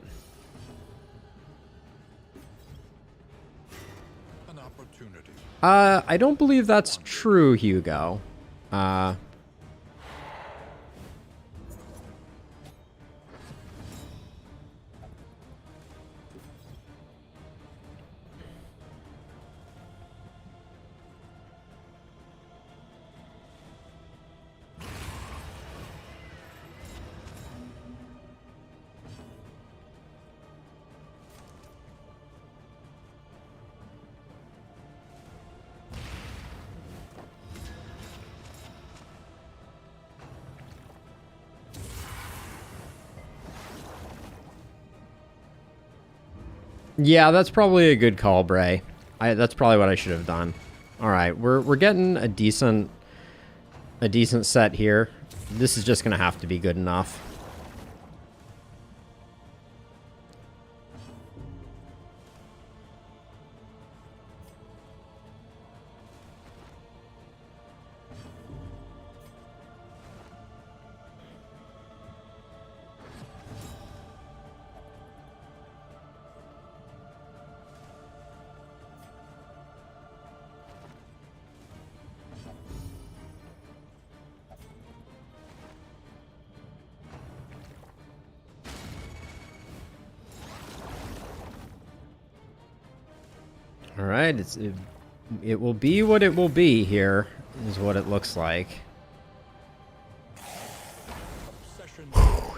An opportunity. I don't believe that's true, Hugo. Yeah, that's probably a good call, Bray. That's probably what I should have done. All right, we're getting a decent set here. This is just gonna have to be good enough. All right, it will be what it will be here, is what it looks like.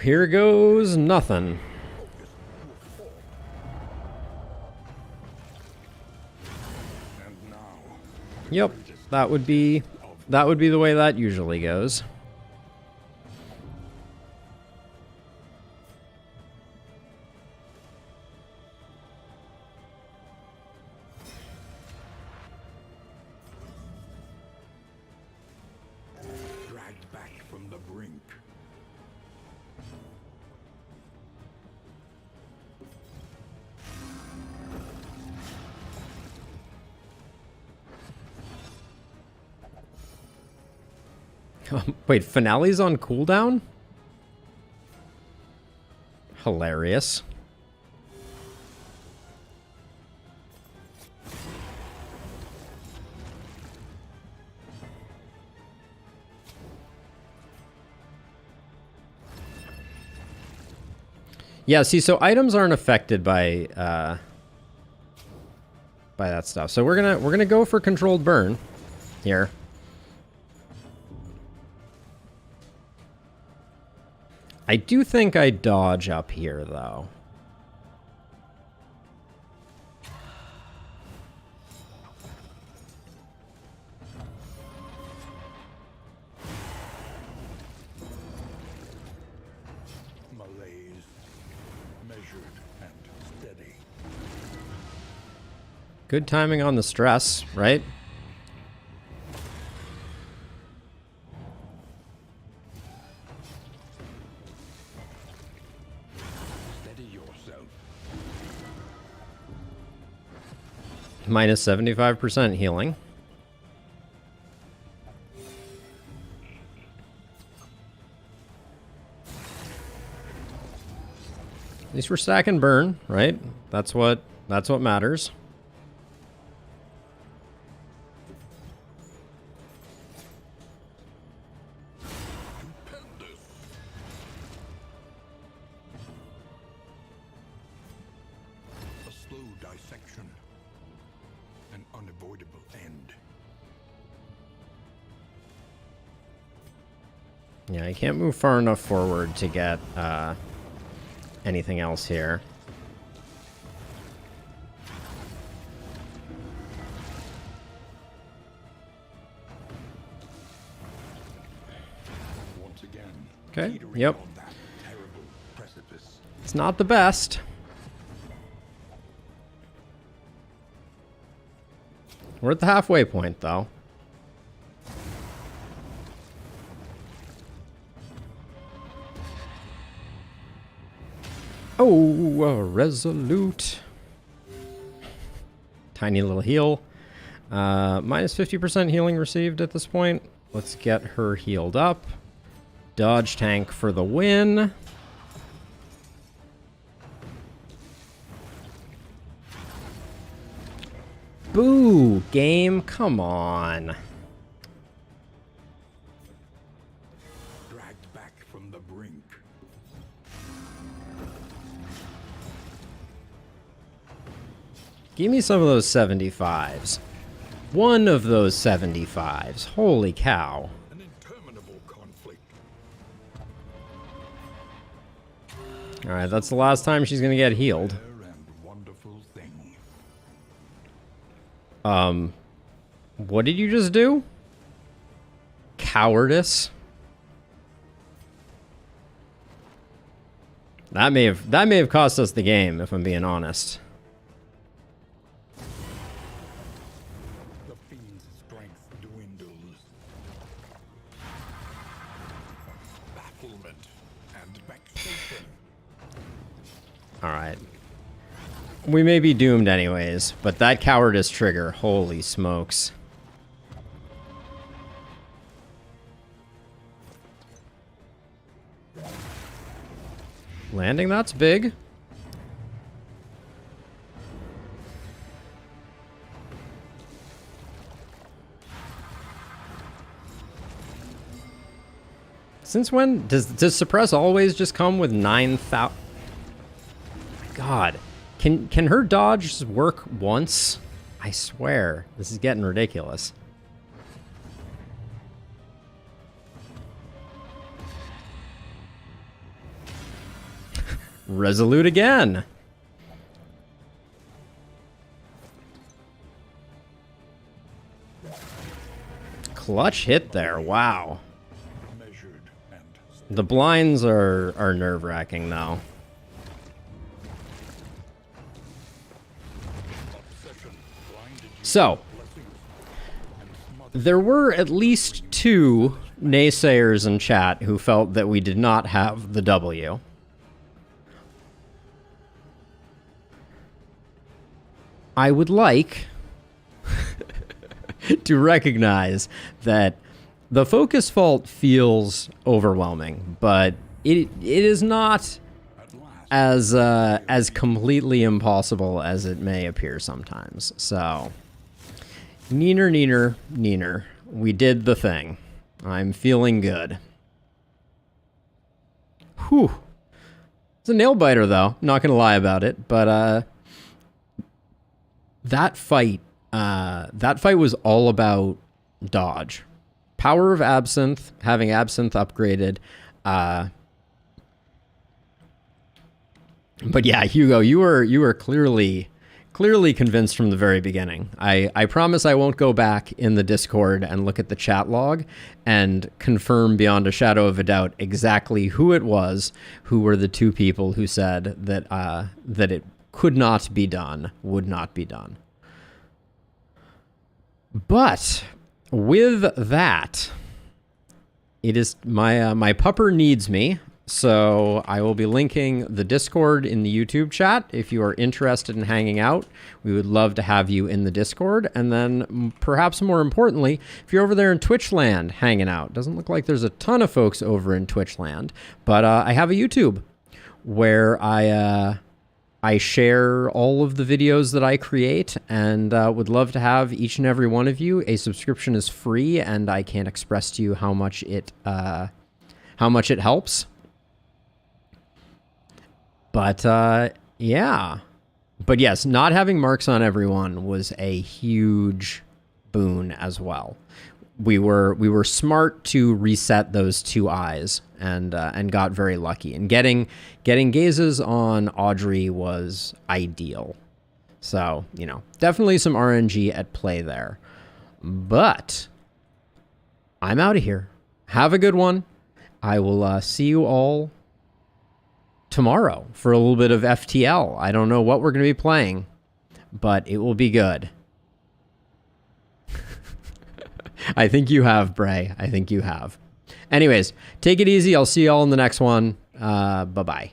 Here goes nothing. Yep, that would be the way that usually goes. Dragged back from the brink. Wait, finale's on cooldown? Hilarious. Yeah, see, so items aren't affected by that stuff. So we're gonna go for controlled burn here. I do think I dodge up here, though. Malaise, measured and steady. Good timing on the stress, right? Minus 75% healing. At least we're stacking burn, right? That's what matters. A slow dissection. An unavoidable end. Yeah, I can't move far enough forward to get anything else here. Once again. Okay, yep. On that terrible precipice. It's not the best. We're at the halfway point, though. Oh, resolute. Tiny little heal. Minus 50% healing received at this point. Let's get her healed up. Dodge tank for the win. Boo! Game, come on. Dragged back from the brink. Give me some of those 75s. One of those 75s. Holy cow. An interminable conflict. Alright, that's the last time she's gonna get healed. Rare and wonderful thing. What did you just do? Cowardice? That may have cost us the game, if I'm being honest. The fiend's strength dwindles. Bafflement and vexation. Alright. We may be doomed anyways, but that cowardice trigger, holy smokes. Landing, that's big. Since when does suppress always just come with 9,000? God, can her dodge work once? I swear, this is getting ridiculous. Resolute again. Clutch hit there. Wow. Measured and The blinds are nerve-wracking though. obsession blinded you. So, there were at least 2 naysayers in chat who felt that we did not have the W. I would like to recognize that the focus fault feels overwhelming, but it is not as completely impossible as it may appear sometimes. So, neener. We did the thing. I'm feeling good. Whew. It's a nail biter though, not gonna lie about it, but that fight was all about dodge. Power of Absinthe, having Absinthe upgraded. But yeah, Hugo, you were clearly convinced from the very beginning. I promise I won't go back in the Discord and look at the chat log and confirm beyond a shadow of a doubt exactly who it was, who were the 2 people who said that that it could not be done, would not be done. But with that, it is my pupper needs me, so I will be linking the Discord in the YouTube chat. If you are interested in hanging out, we would love to have you in the Discord. And then perhaps more importantly, if you're over there in Twitch land hanging out, doesn't look like there's a ton of folks over in Twitch land, but I have a YouTube where I share all of the videos that I create, and would love to have each and every one of you. A subscription is free, and I can't express to you how much it helps. But yeah, but yes, not having marks on everyone was a huge boon as well. We were smart to reset those 2 eyes and got very lucky. And getting gazes on Audrey was ideal. So, you know, definitely some RNG at play there. But I'm out of here. Have a good one. I will see you all tomorrow for a little bit of FTL. I don't know what we're going to be playing, but it will be good. I think you have, Bray. I think you have. Anyways, take it easy. I'll see you all in the next one. Bye-bye.